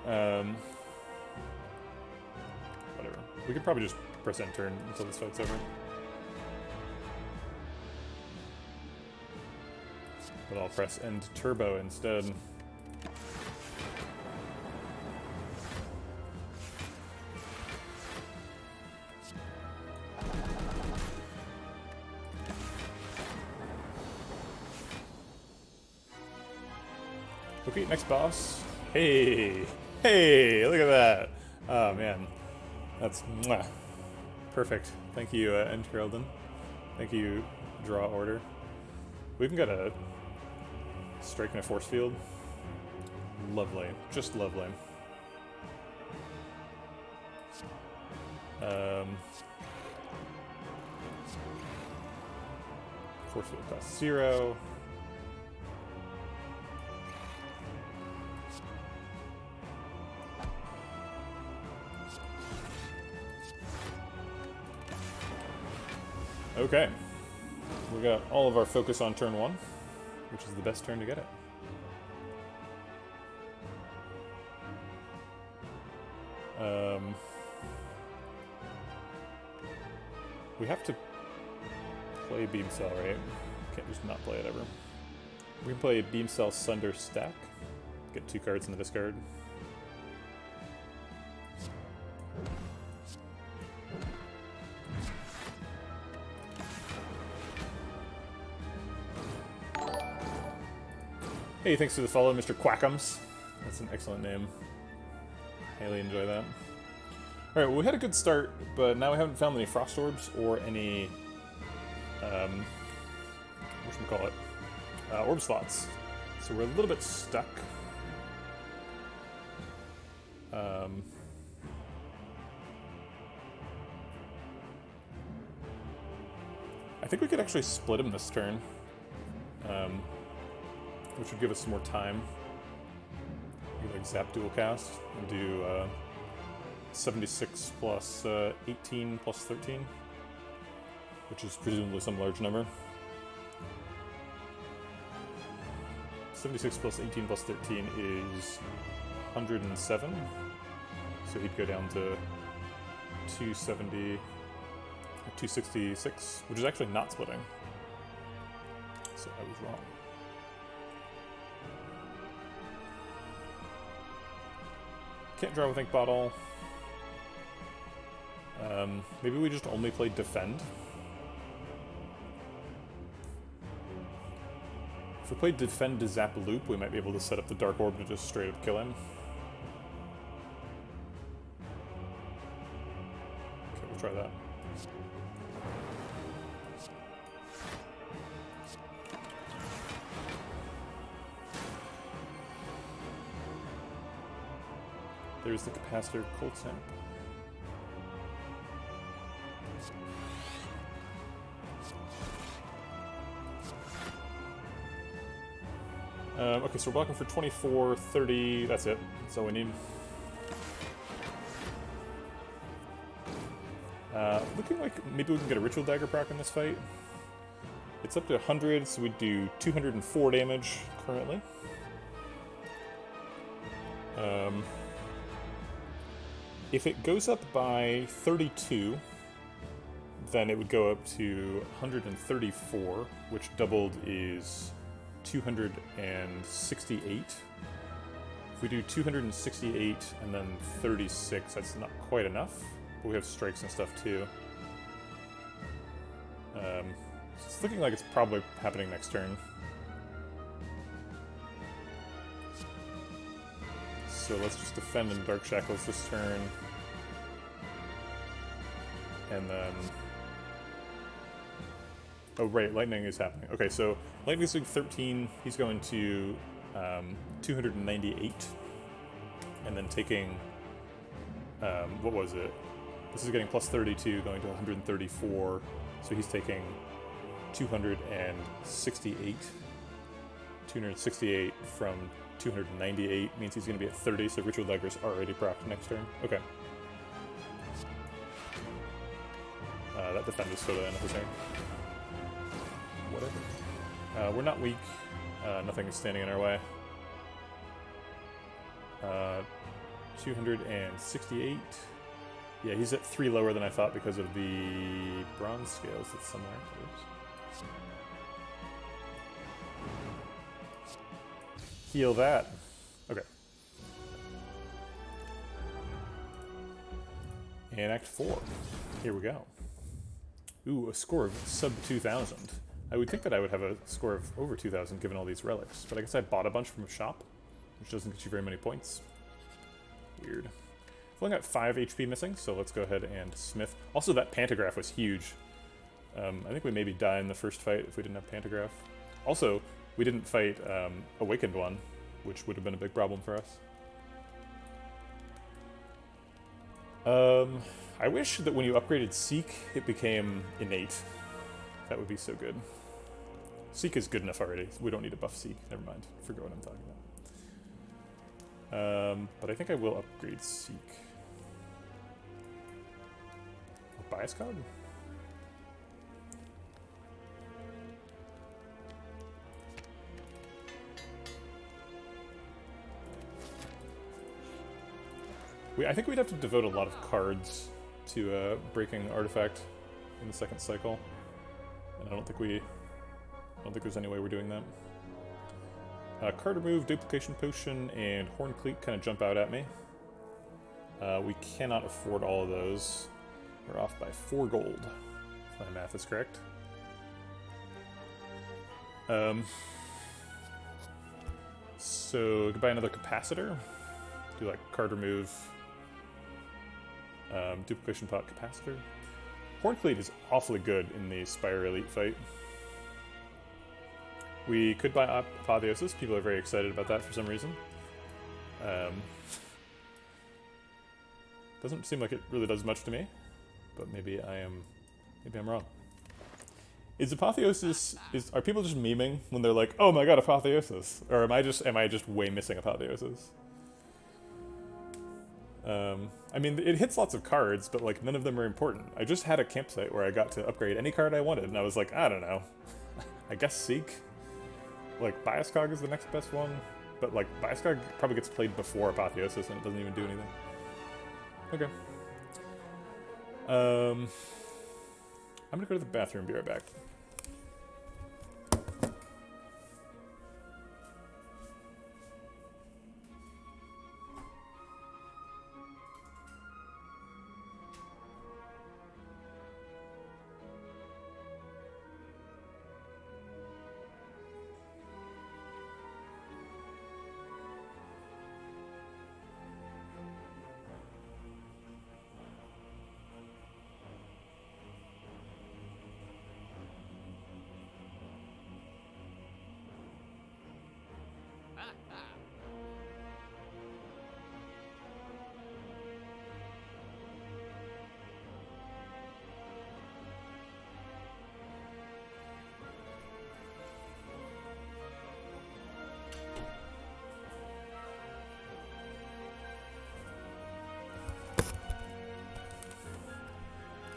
Whatever. We could probably just press end turn until this fight's over. But I'll press end turbo instead. Okay, next boss. Hey! Hey! Look at that! Oh man. That's mwah. Perfect. Thank you, End Heraldon. Thank you, Draw Order. We even got a strike and a force field. Lovely. Just lovely. Force field costs 0. Okay. We got all of our focus on turn 1, which is the best turn to get it. We have to play Beam Cell, right? Can't just not play it ever. We can play Beam Cell Sunder Stack. Get 2 cards in the discard. Hey, thanks for the follow, Mr. Quackums. That's an excellent name. Highly enjoy that. Alright, well, we had a good start, but now we haven't found any Frost Orbs or any, whatchamacallit, Orb slots. So we're a little bit stuck. I think we could actually split him this turn, which would give us some more time. We could, like, zap dual cast and do 76 plus 18 plus 13, which is presumably some large number. 76 plus 18 plus 13 is 107, so he'd go down to 270, 266, which is actually not splitting, so I was wrong. Can't draw with Ink Bottle. Maybe we just only play Defend. If we played Defend to zap Loop, we might be able to set up the Dark Orb to just straight up kill him. Okay, we'll try that. There's the Capacitor Cold Snap. Okay, so we're blocking for 24, 30, that's it. That's all we need. Looking like maybe we can get a Ritual Dagger proc in this fight. It's up to 100, so we do 204 damage currently. If it goes up by 32, then it would go up to 134, which doubled is 268. If we do 268 and then 36, that's not quite enough, but we have strikes and stuff too. So it's looking like it's probably happening next turn. So let's just defend in Dark Shackles this turn. And then... oh, right, Lightning is happening. Okay, so Lightning's doing 13. He's going to 298. And then taking... what was it? This is getting plus 32, going to 134. So he's taking 268. 268 from 298 means he's going to be at 30, so Ritual Dagger's already procced next turn. Okay. That defend is sort of unnecessary. Whatever. We're not weak. Nothing is standing in our way. 268. Yeah, he's at 3 lower than I thought because of the bronze scales that's somewhere. Oops. Heal that. Okay. And Act 4. Here we go. Ooh, a score of sub 2,000. I would think that I would have a score of over 2,000 given all these relics, but I guess I bought a bunch from a shop, which doesn't get you very many points. Weird. I've only got 5 HP missing, so let's go ahead and smith. Also, that pantograph was huge. I think we maybe die in the first fight if we didn't have pantograph. Also, we didn't fight Awakened one, which would have been a big problem for us. I wish that when you upgraded Seek, it became innate. That would be so good. Seek is good enough already. We don't need to buff Seek. Never mind. Forget what I'm talking about. But I think I will upgrade Seek. Or Bias Cog? I think we'd have to devote a lot of cards to breaking artifact in the second cycle, and I don't think there's any way we're doing that. Card remove, duplication potion, and horn cleat kind of jump out at me. We cannot afford all of those. We're off by 4 gold, if my math is correct. So, goodbye another capacitor. Do like card remove, duplication pot capacitor. Horn cleat is awfully good in the Spire Elite fight. We could buy Apotheosis. People are very excited about that for some reason. Doesn't seem like it really does much to me, but maybe I'm wrong. Is Apotheosis, are people just memeing when they're like, oh my god, Apotheosis? Or am I just way missing Apotheosis? I mean, it hits lots of cards, but like none of them are important. I just had a campsite where I got to upgrade any card I wanted, and I was like, I don't know. I guess Seek? Like, Bioscog is the next best one, but like, Bioscog probably gets played before Apotheosis and it doesn't even do anything. Okay. I'm gonna go to the bathroom, be right back.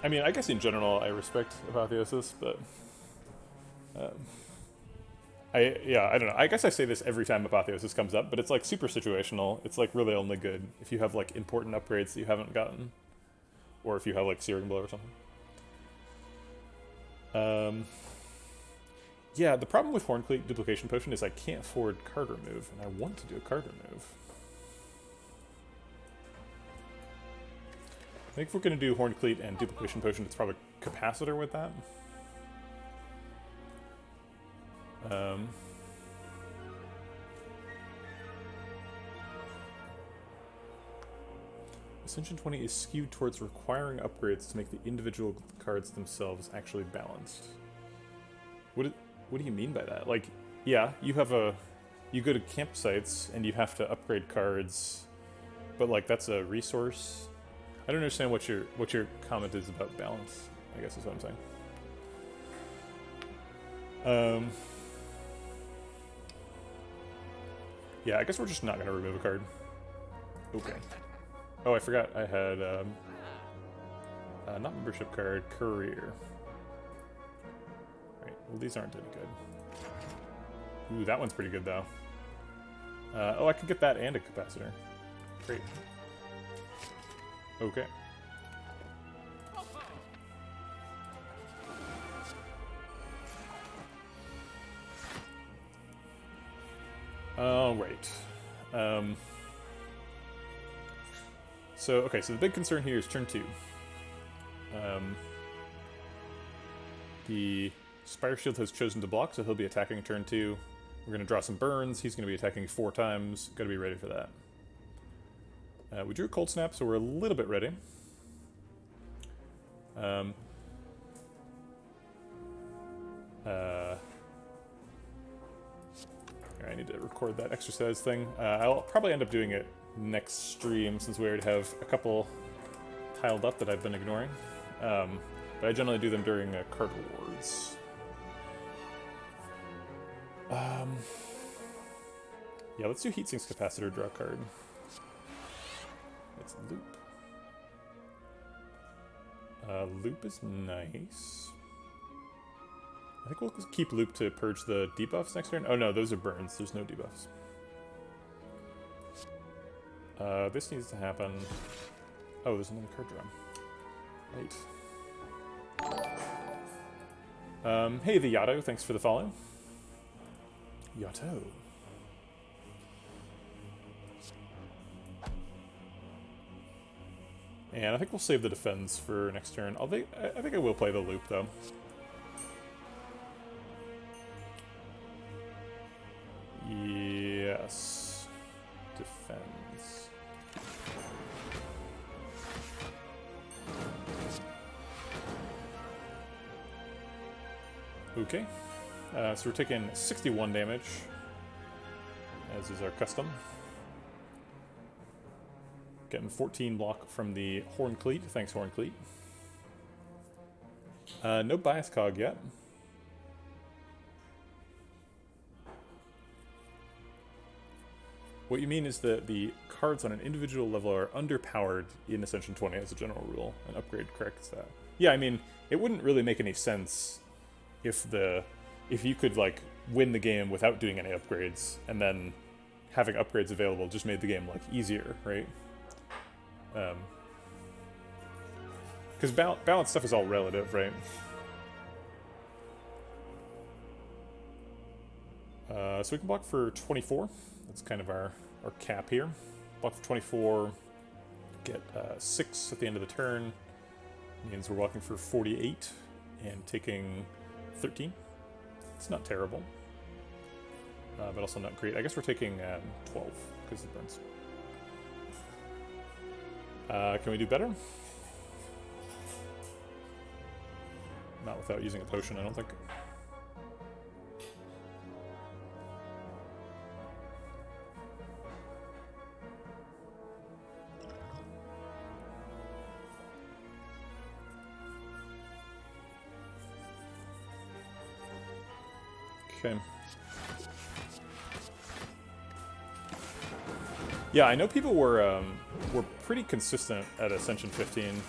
I mean, I guess in general I respect Apotheosis, but I don't know. I guess I say this every time Apotheosis comes up, but it's like super situational. It's like really only good if you have like important upgrades that you haven't gotten, or if you have like Searing Blow or something. Yeah, the problem with Horn Cleat Duplication Potion is I can't afford card remove, and I want to do a card remove. I think if we're going to do Horn Cleat and Duplication Potion, it's probably Capacitor with that. Ascension 20 is skewed towards requiring upgrades to make the individual cards themselves actually balanced. What do you mean by that? Like, yeah, you go to campsites and you have to upgrade cards, but like that's a resource. I don't understand what your comment is about balance, I guess is what I'm saying. Yeah, I guess we're just not gonna remove a card. Okay. Oh, I forgot I had not membership card, career. Right, well these aren't any good. Ooh, that one's pretty good though. Oh, I could get that and a capacitor. Great. Okay. Right. So the big concern here is turn 2. The Spire Shield has chosen to block, so he'll be attacking turn 2. We're going to draw some burns. He's going to be attacking 4 times. Got to be ready for that. We drew a Cold Snap, so we're a little bit ready. I need to record that exercise thing. I'll probably end up doing it next stream, since we already have a couple tiled up that I've been ignoring. But I generally do them during card awards. Yeah, let's do Heatsink's Capacitor, draw a card. Let's loop. Loop is nice. I think we'll keep loop to purge the debuffs next turn. Oh no, those are burns. There's no debuffs. This needs to happen. Oh, there's another card draw. Right. Hey, the Yato, thanks for the follow. Yato. And I think we'll save the defense for next turn. I think I will play the loop, though. Yes. Defense. Okay. So we're taking 61 damage, as is our custom. Getting 14 block from the Horn Cleat. Thanks, Horn Cleat. No bias cog yet. What you mean is that the cards on an individual level are underpowered in Ascension 20 as a general rule, and upgrade corrects that. Yeah, I mean, it wouldn't really make any sense if you could, like, win the game without doing any upgrades, and then having upgrades available just made the game, like, easier, right? Because balance stuff is all relative, right? So we can block for 24. That's kind of our cap here. Block for 24, get 6 at the end of the turn. Means we're blocking for 48 and taking 13. It's not terrible, but also not great. I guess we're taking 12 because of the burns. Can we do better? Not without using a potion, I don't think. Okay. Yeah, I know people were pretty consistent at Ascension 15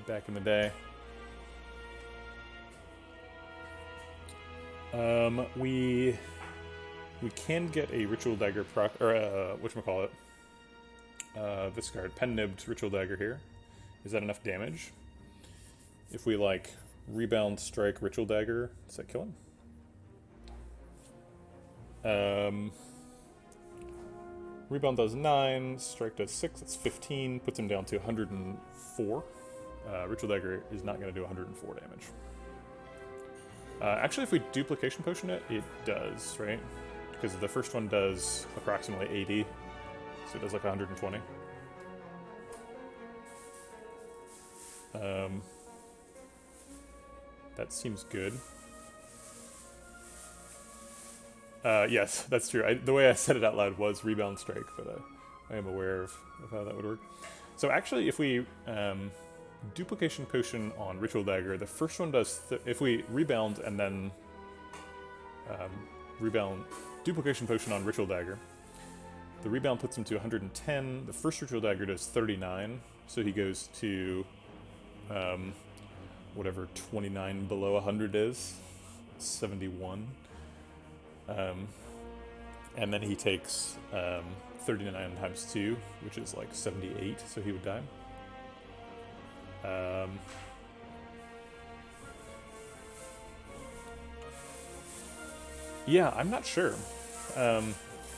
back in the day. We can get a Ritual Dagger proc, or whatchamacallit, this card, Pen-Nibbed Ritual Dagger here. Is that enough damage? If we, like, Rebound, Strike, Ritual Dagger, does that kill him? Rebound does 9, Strike does 6, that's 15, puts him down to 104. Ritual Dagger is not going to do 104 damage. Actually, if we Duplication Potion it, it does, right? Because the first one does approximately 80, so it does like 120. That seems good. Yes, that's true. The way I said it out loud was Rebound Strike, but I am aware of how that would work. So actually, if we Duplication Potion on Ritual Dagger, the first one does... if we Rebound and then Rebound Duplication Potion on Ritual Dagger, the Rebound puts him to 110. The first Ritual Dagger does 39, so he goes to whatever 29 below 100 is, 71. And then he takes 39 times 2, which is like 78, so he would die. Yeah, I'm not sure.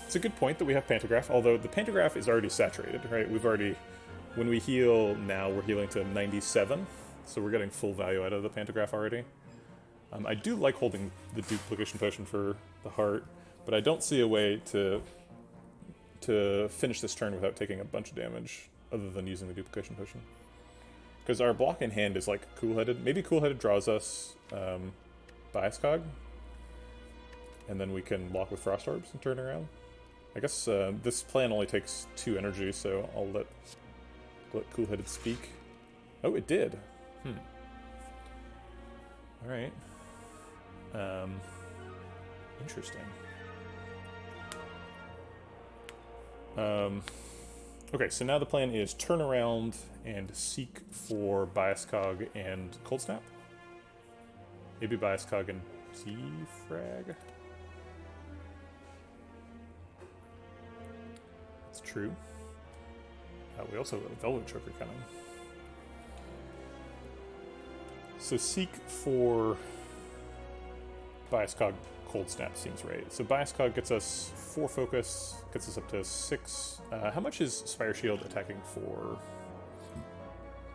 It's a good point that we have Pantograph, although the Pantograph is already saturated, right? We've already... when we heal now, we're healing to 97, so we're getting full value out of the Pantograph already. I do like holding the Duplication Potion for the heart, but I don't see a way to finish this turn without taking a bunch of damage, other than using the Duplication Potion. Because our block in hand is like Cool-Headed. Maybe Cool-Headed draws us Bias Cog, and then we can block with Frost Orbs and turn around. I guess this plan only takes 2 energy, so I'll let Cool-Headed speak. Oh, it did. Alright. Interesting. Okay, so now the plan is turn around and seek for Bias Cog and Cold Snap. Maybe Bias Cog and Defrag. true. We also have a Velvet Choker coming. So seek for Bias Cog Cold Snap seems right. So Bias Cog gets us 4 focus, gets us up to 6. How much is Spire Shield attacking for?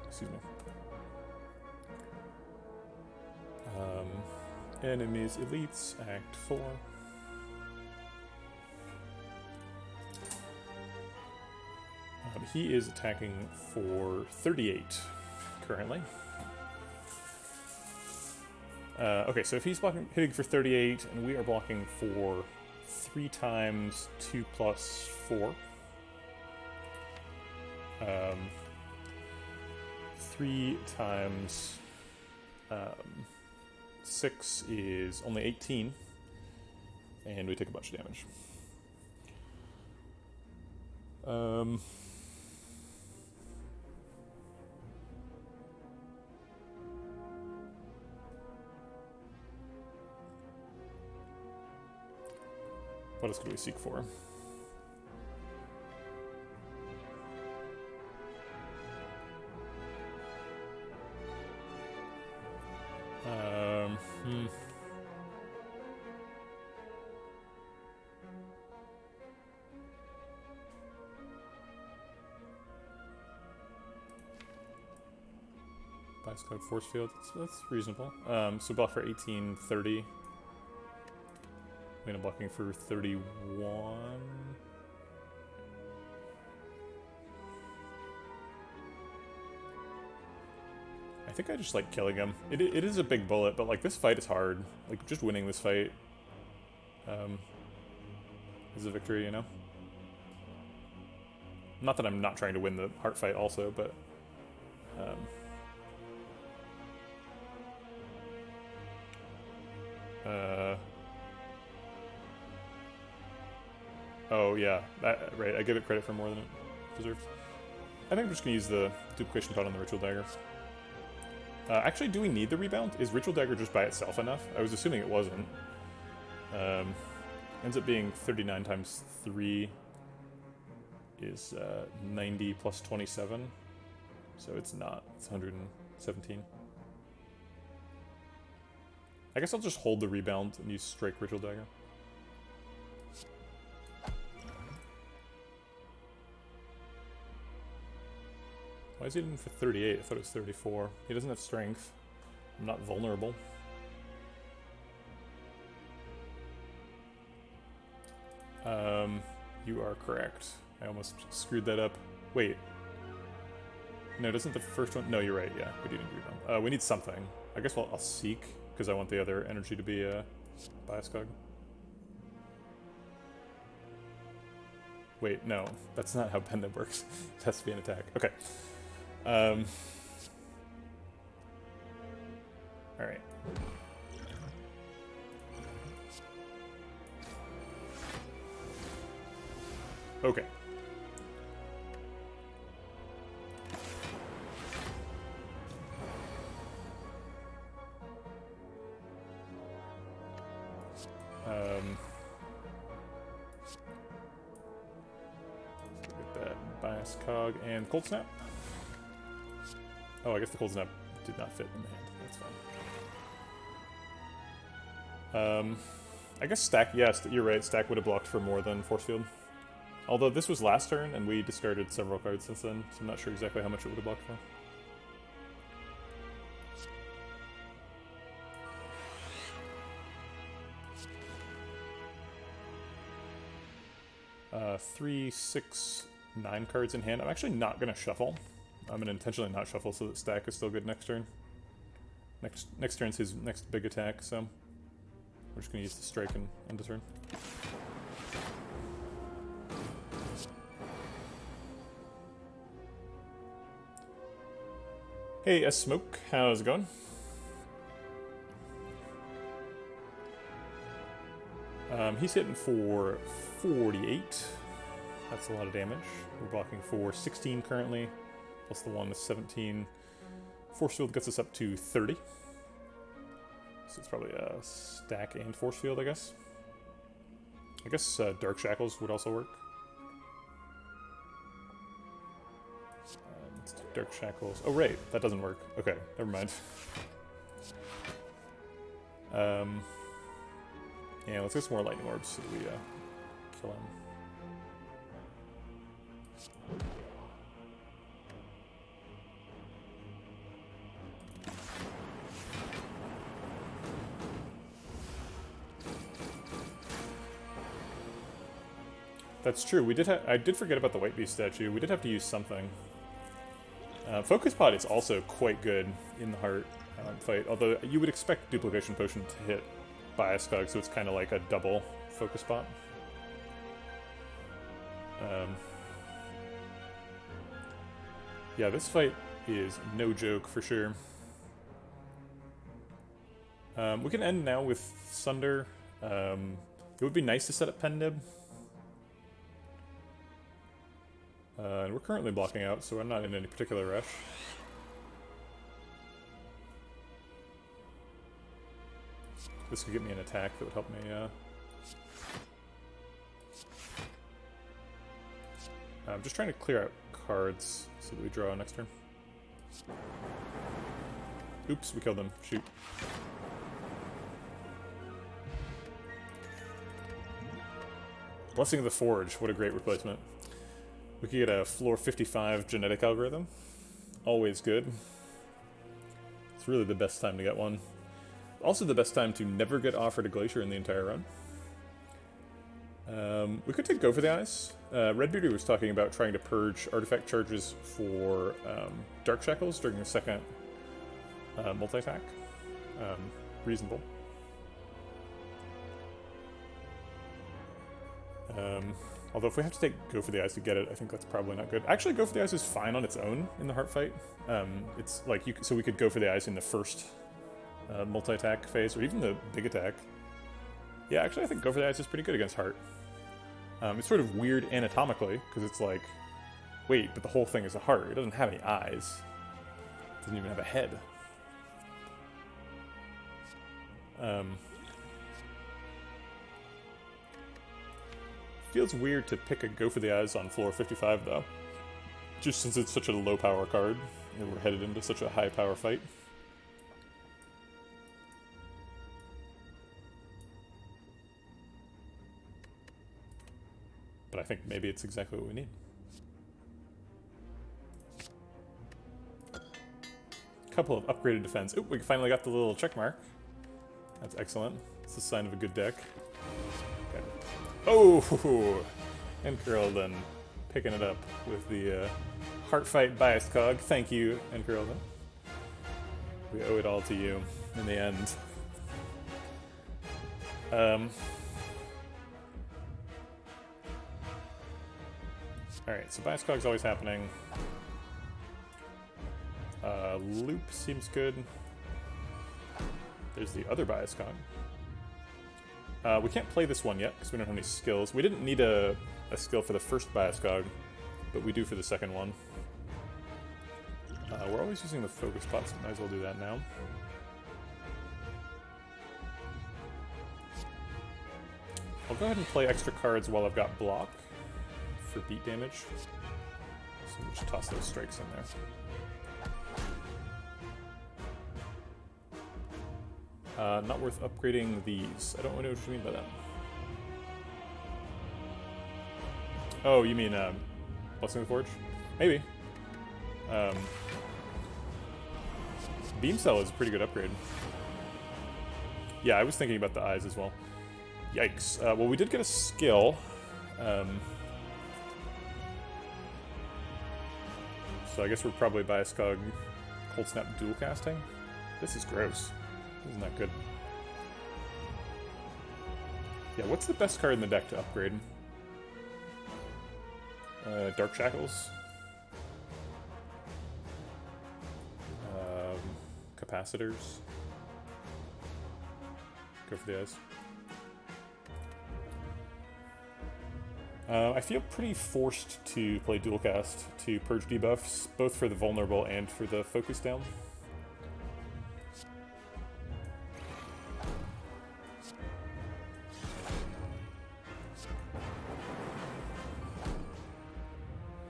Excuse me. Enemies, elites, Act 4. He is attacking for 38 currently. Okay, so if he's hitting for 38 and we are blocking for 3 times 2 plus 4. 3 times 6 is only 18, and we take a bunch of damage. What else could we seek for? Bias Code Force Field, that's reasonable. So block for 18, 30. I'm blocking for 31. I think I just like killing him. It is a big bullet, but like this fight is hard. Like just winning this fight is a victory, you know? Not that I'm not trying to win the heart fight also, but oh yeah, right, I give it credit for more than it deserves. I think I'm just going to use the duplication pot on the Ritual Dagger. Actually, do we need the rebound? Is Ritual Dagger just by itself enough? I was assuming it wasn't. Ends up being 39 times 3 is 90 plus 27. So it's not, it's 117. I guess I'll just hold the rebound and use Strike Ritual Dagger. Why is he hitting for 38? I thought it was 34. He doesn't have strength. I'm not vulnerable. You are correct. I almost screwed that up. Wait. No, doesn't the first one... No, you're right, yeah. We do need rebound. We need something. I guess I'll seek, because I want the other energy to be Bias Cog. Wait, no. That's not how Pendant works. It has to be an attack. Okay. Alright. Okay. Get that Bias Cog and Cold Snap. Oh, I guess the Cold Snap did not fit in the hand. That's fine. I guess Stack, yes, you're right. Stack would have blocked for more than Force Field. Although this was last turn, and we discarded several cards since then, so I'm not sure exactly how much it would have blocked for. 3, 6, 9 cards in hand. I'm actually not going to shuffle. I'm going to intentionally not shuffle so that Stack is still good next turn. Next turn's his next big attack, so we're just going to use the strike and end the turn. Hey, Smoke, how's it going? He's hitting for 48. That's a lot of damage. We're blocking for 16 currently, plus the 1 is 17. Force Field gets us up to 30. So it's probably a Stack and Force Field, I guess. I guess Dark Shackles would also work. Let's do Dark Shackles. Oh, right. That doesn't work. Okay, never mind. Yeah, let's get some more lightning orbs so that we kill him. That's true. We did. I did forget about the White Beast statue. We did have to use something. Focus Pot is also quite good in the heart fight, although you would expect Duplication Potion to hit Bias Cog, so it's kind of like a double Focus Pot. Yeah, this fight is no joke for sure. We can end now with Sunder. It would be nice to set up Pendib. And we're currently blocking out, so I'm not in any particular rush. This could get me an attack that would help me, I'm just trying to clear out cards so that we draw next turn. Oops, we killed them. Shoot. Blessing of the Forge, what a great replacement. We could get a floor 55 genetic algorithm. Always good. It's really the best time to get one. Also the best time to never get offered a Glacier in the entire run. We could take Go for the Eyes. Redbeardy was talking about trying to purge artifact charges for Dark Shackles during the second multi-attack. Reasonable. Although if we have to take Go for the Eyes to get it, I think that's probably not good. Actually, Go for the Eyes is fine on its own in the heart fight. It's like so we could Go for the Eyes in the first multi-attack phase, or even the big attack. Yeah, actually, I think Go for the Eyes is pretty good against heart. It's sort of weird anatomically, because it's like, wait, but the whole thing is a heart. It doesn't have any eyes. It doesn't even have a head. Feels weird to pick a Go for the Eyes on floor 55, though. Just since it's such a low power card, and we're headed into such a high power fight. But I think maybe it's exactly what we need. Couple of upgraded defense. Oh, we finally got the little check mark. That's excellent. It's a sign of a good deck. Okay. Oh! And Curlden picking it up with the Heart Fight Bias Cog. Thank you, and Curlden. We owe it all to you in the end. Alright, so Bias Cog's always happening. Loop seems good. There's the other Bias Cog. We can't play this one yet because we don't have any skills. We didn't need a skill for the first Bias Cog, but we do for the second one. We're always using the focus pot, so might as well do that now. I'll go ahead and play extra cards while I've got block for beat damage. So we'll just toss those strikes in there. Not worth upgrading these. I don't know what you mean by that. Oh, you mean Blessing of the Forge? Maybe. Beam Cell is a pretty good upgrade. Yeah, I was thinking about the eyes as well. Yikes. Well, we did get a skill. So I guess we're probably Bias Cog Cold Snap dual casting. This is gross. This is not good. Yeah, what's the best card in the deck to upgrade? Dark Shackles. Capacitors. Go for the eyes. I feel pretty forced to play dual cast to purge debuffs, both for the vulnerable and for the focus down.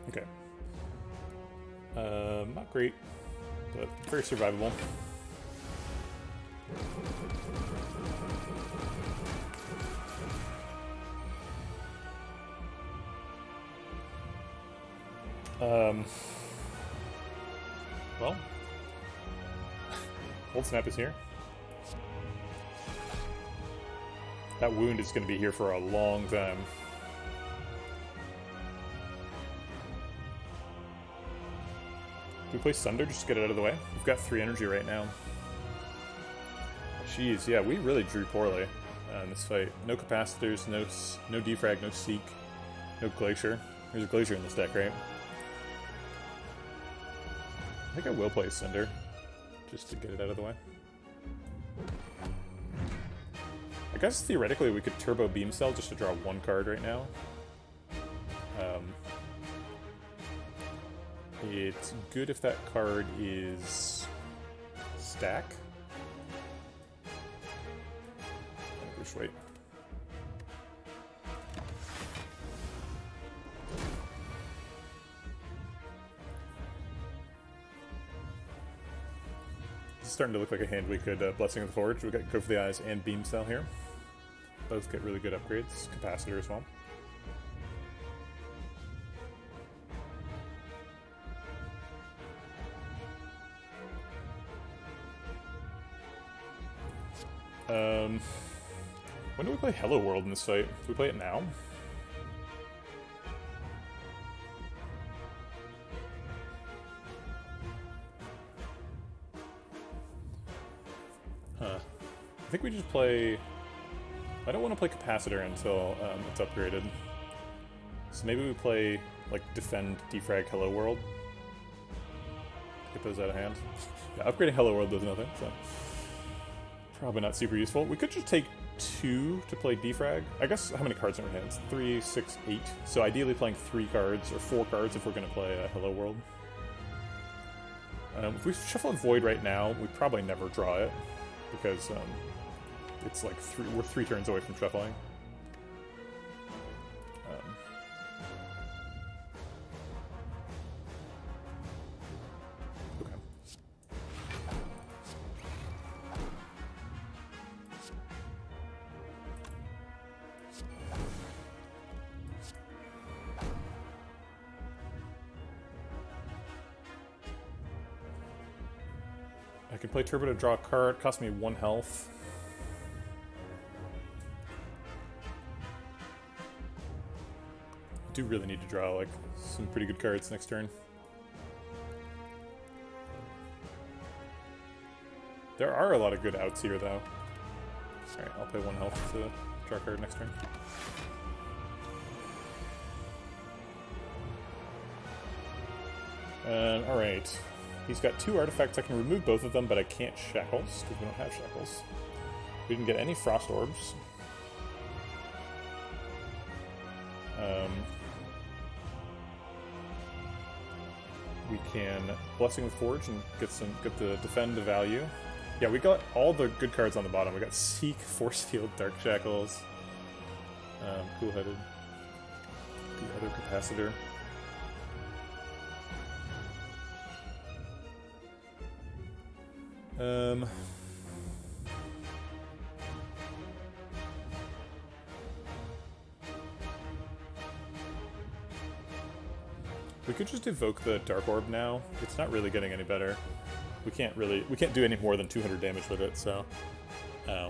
Okay. Not great, but very survivable. Well, Cold Snap is here. That wound is going to be here for a long time. Do we play Sunder just to get it out of the way? We've got 3 energy right now. Jeez, yeah, we really drew poorly in this fight. No capacitors, no defrag, no seek, no glacier. There's a glacier in this deck, right? I think I will play Sunder just to get it out of the way. I guess theoretically we could Turbo Beam Cell just to draw 1 card right now. It's good if that card is stack. Just wait. This is starting to look like a hand we could Blessing of the Forge. We got Go for the Eyes and Beam Cell here. Both get really good upgrades. Capacitor as well. When do we play Hello World in this fight? Do we play it now? Huh. I think we just play... I don't want to play Capacitor until it's upgraded. So maybe we play, like, Defend, Defrag, Hello World. Get those out of hand. Yeah, upgrading Hello World does nothing, so... Probably not super useful. We could just take 2 to play Defrag. I guess, how many cards in our hands? 3, 6, 8. So ideally playing 3 cards, or 4 cards if we're going to play Hello World. If we shuffle a Void right now, we probably never draw it. Because it's like we're 3 turns away from shuffling. Okay. I can play Turbo to draw a card, cost me 1 health. Do really need to draw like some pretty good cards next turn. There are a lot of good outs here though. Alright, I'll pay 1 health to draw a card next turn. Alright. He's got 2 artifacts. I can remove both of them, but I can't Shackles, because we don't have Shackles. We didn't get any Frost Orbs. We can Blessing of the Forge and get the Defend the value. Yeah, we got all the good cards on the bottom. We got Seek, Force Field, Dark Shackles, Cool-Headed, the other Capacitor. We could just evoke the Dark Orb now. It's not really getting any better. We can't do any more than 200 damage with it, so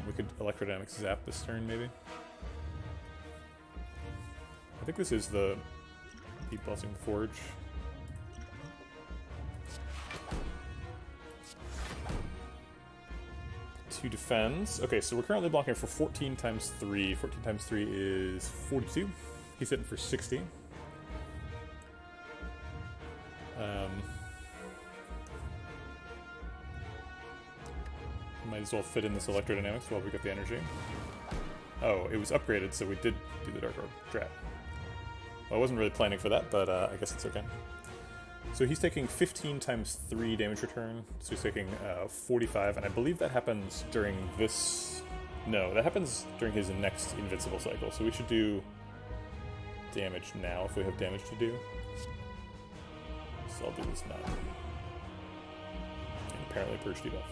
we could Electrodynamic Zap this turn, maybe. I think this is the Deep Blessing Forge. Two defends. Okay, so we're currently blocking for 14 times 3. 14 times 3 is 42. He's hitting for 60. Might as well fit in this Electrodynamics while we get the energy. Oh, it was upgraded, so we did do the Dark Orb. Drat. Well, I wasn't really planning for that, but I guess it's okay. So he's taking 15 times 3 damage return, so he's taking 45, and I believe that happens during this... No, that happens during his next Invincible cycle, so we should do damage now if we have damage to do. So I'll do this now. And apparently purge debuffs.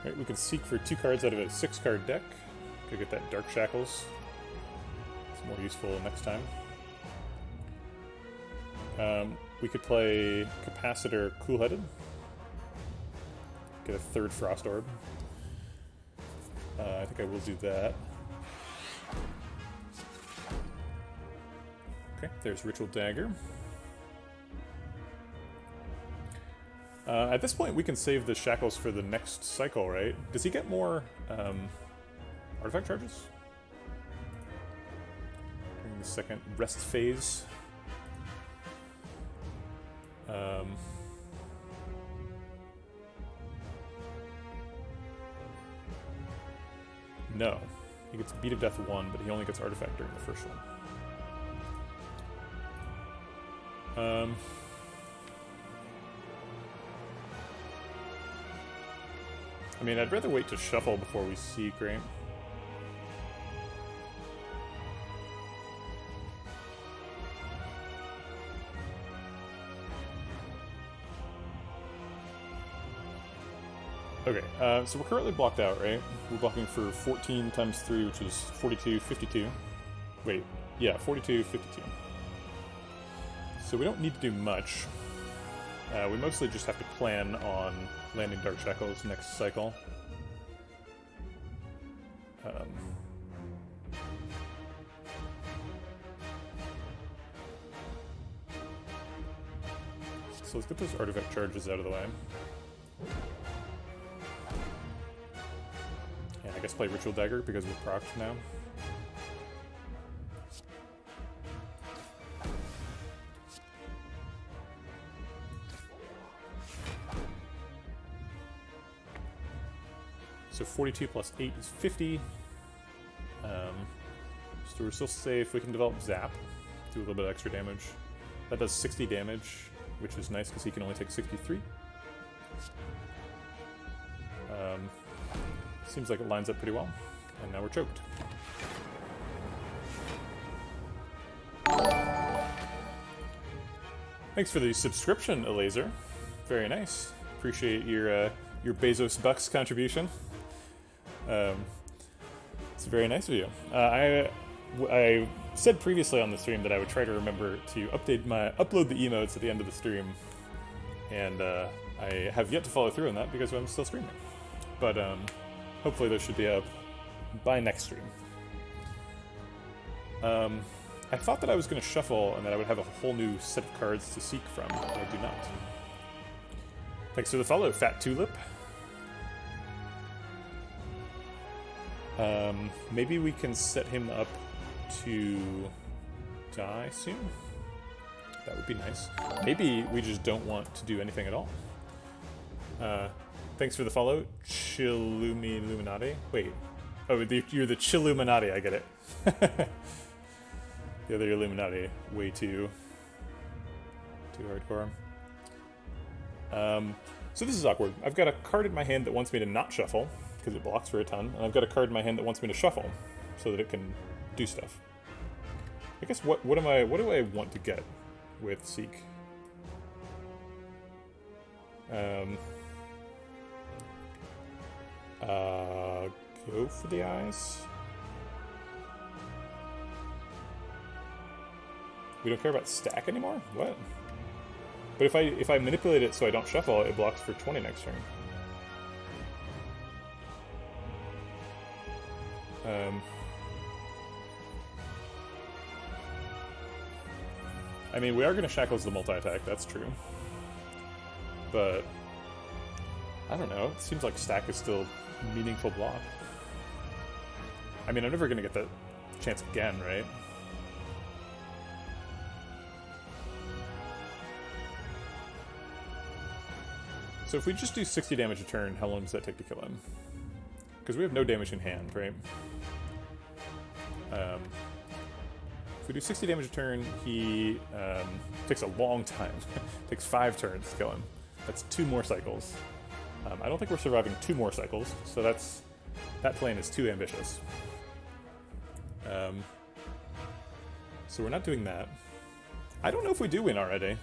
Alright, we can seek for 2 cards out of a 6-card deck to get that Dark Shackles. It's more useful next time. We could play Capacitor Coolheaded. Get a 3rd Frost Orb. I think I will do that. Okay, there's Ritual Dagger. At this point, we can save the Shackles for the next cycle, right? Does he get more artifact charges? During the second rest phase. No. He gets Beat of Death 1, but he only gets artifact during the first one. I mean, I'd rather wait to shuffle before we seek, right? Okay, so we're currently blocked out, right? We're blocking for 14 times 3, which is 42, 52. Wait, yeah, 42, 52. So we don't need to do much. We mostly just have to plan on landing Dark Shackles next cycle. So let's get those artifact charges out of the way. And I guess play Ritual Dagger because we're procced now. So 42 plus 8 is 50. So we're still safe. We can develop Zap, do a little bit of extra damage. That does 60 damage, which is nice because he can only take 63. Seems like it lines up pretty well. And now we're choked. Thanks for the subscription, Elazer. Very nice. Appreciate your Bezos Bucks contribution. It's very nice of you. I said previously on the stream that I would try to remember to upload the emotes at the end of the stream, and I have yet to follow through on that because I'm still streaming. But hopefully those should be up by next stream. I thought that I was going to shuffle and that I would have a whole new set of cards to seek from, but I do not. Thanks for the follow, Fat Tulip. Maybe we can set him up to die soon? That would be nice. Maybe we just don't want to do anything at all. Thanks for the follow, Chilluminati. Wait. Oh, you're the Chilluminati, I get it. The other Illuminati, way too hardcore. So this is awkward. I've got a card in my hand that wants me to not shuffle, because it blocks for a ton, and I've got a card in my hand that wants me to shuffle, so that it can do stuff. I guess what do I want to get with Seek? Go for the eyes. We don't care about stack anymore? What? But if I manipulate it so I don't shuffle, it blocks for 20 next turn. I mean, we are going to Shackles the multi-attack, that's true. But I don't know, it seems like stack is still a meaningful block. I mean, I'm never going to get that chance again, right? So if we just do 60 damage a turn, how long does that take to kill him? Because we have no damage in hand, right? If we do 60 damage a turn, he takes a long time. Takes 5 turns to kill him. That's 2 more cycles. I don't think we're surviving 2 more cycles, so that plan is too ambitious. So we're not doing that. I don't know if we do win already.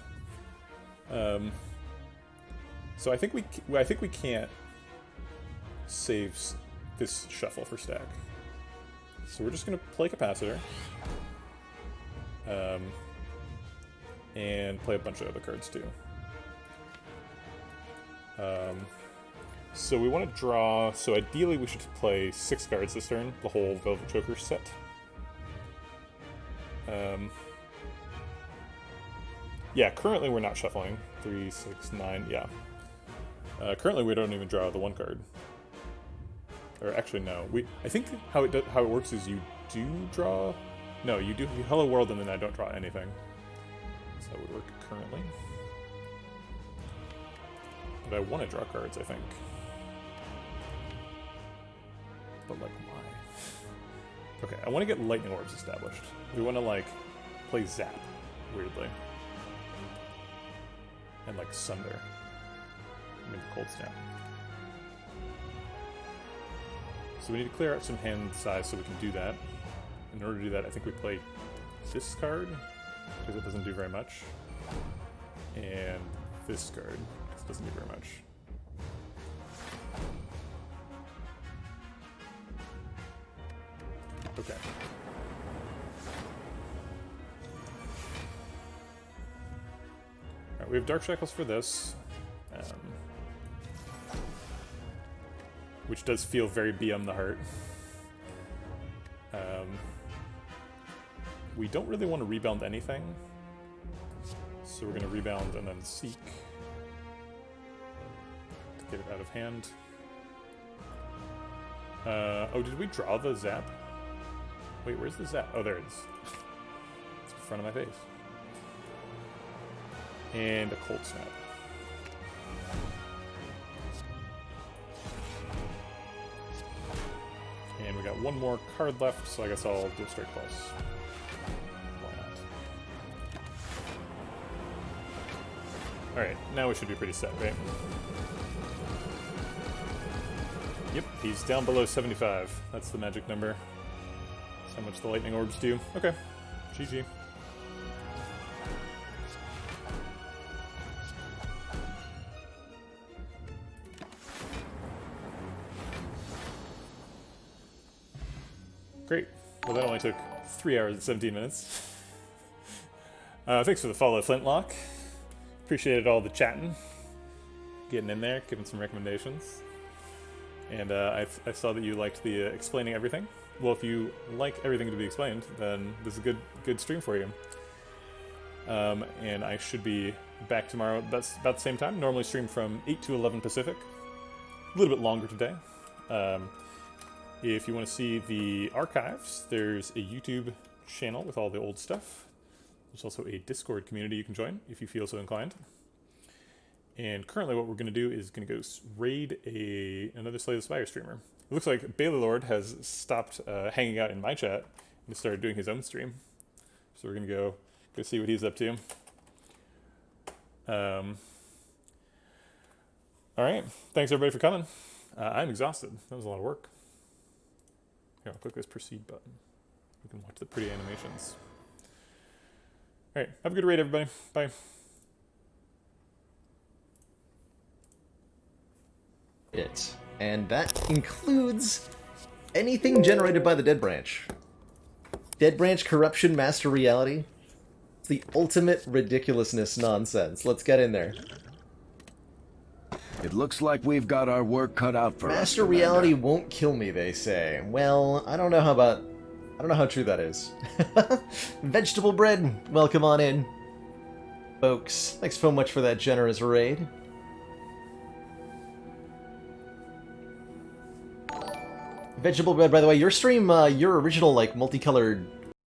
So I think we can't save this shuffle for stack. So we're just gonna play Capacitor. And play a bunch of other cards too. So we want to draw, so ideally we should play 6 cards this turn, the whole Velvet Choker set. Yeah, currently we're not shuffling. 3, 6, 9, yeah. Currently we don't even draw the 1 card. Or actually no, I think how it works is you do draw, no, you Hello World and then I don't draw anything. So that would work currently. But I want to draw cards, I think. But like, why? Okay, I want to get Lightning Orbs established. We want to like play Zap, weirdly. And like Sunder. Maybe Cold Snap. So we need to clear out some hand size so we can do that. In order to do that, I think we play this card, because it doesn't do very much. And this card, because it doesn't do very much. Okay. Alright, we have Dark Shackles for this. Which does feel very BM the Heart. We don't really want to rebound anything. So we're going to rebound and then Seek. To get it out of hand. Oh, did we draw the Zap? Wait, where's the Zap? Oh, there it is. It's in front of my face. And a Cold Snap. And we got 1 more card left, so I guess I'll do a straight plus. Why not? Alright, now we should be pretty set, right? Yep, he's down below 75. That's the magic number. That's how much the Lightning Orbs do. Okay, GG. Great. Well, that only took 3 hours and 17 minutes. Thanks for the follow, Flintlock. Appreciated all the chatting. Getting in there, giving some recommendations. And I saw that you liked the explaining everything. Well, if you like everything to be explained, then this is a good stream for you. And I should be back tomorrow about the same time. Normally stream from 8 to 11 Pacific. A little bit longer today. If you want to see the archives, there's a YouTube channel with all the old stuff. There's also a Discord community you can join if you feel so inclined. And currently what we're going to do is going to go raid another Slay the Spire streamer. It looks like Bailey Lord has stopped hanging out in my chat and started doing his own stream. So we're going to go see what he's up to. Alright, thanks everybody for coming. I'm exhausted. That was a lot of work. Here, I'll click this proceed button. We can watch the pretty animations. Alright, have a good raid, everybody. Bye. And that includes anything generated by the Dead Branch. Dead Branch Corruption Master Reality. It's the ultimate ridiculousness nonsense. Let's get in there. It looks like we've got our work cut out for us. Master Reality won't kill me, they say. Well, I don't know how true that is. Vegetable Bread, welcome on in. Folks, thanks so much for that generous raid. Vegetable Bread, by the way, your stream, your original, like, multicolored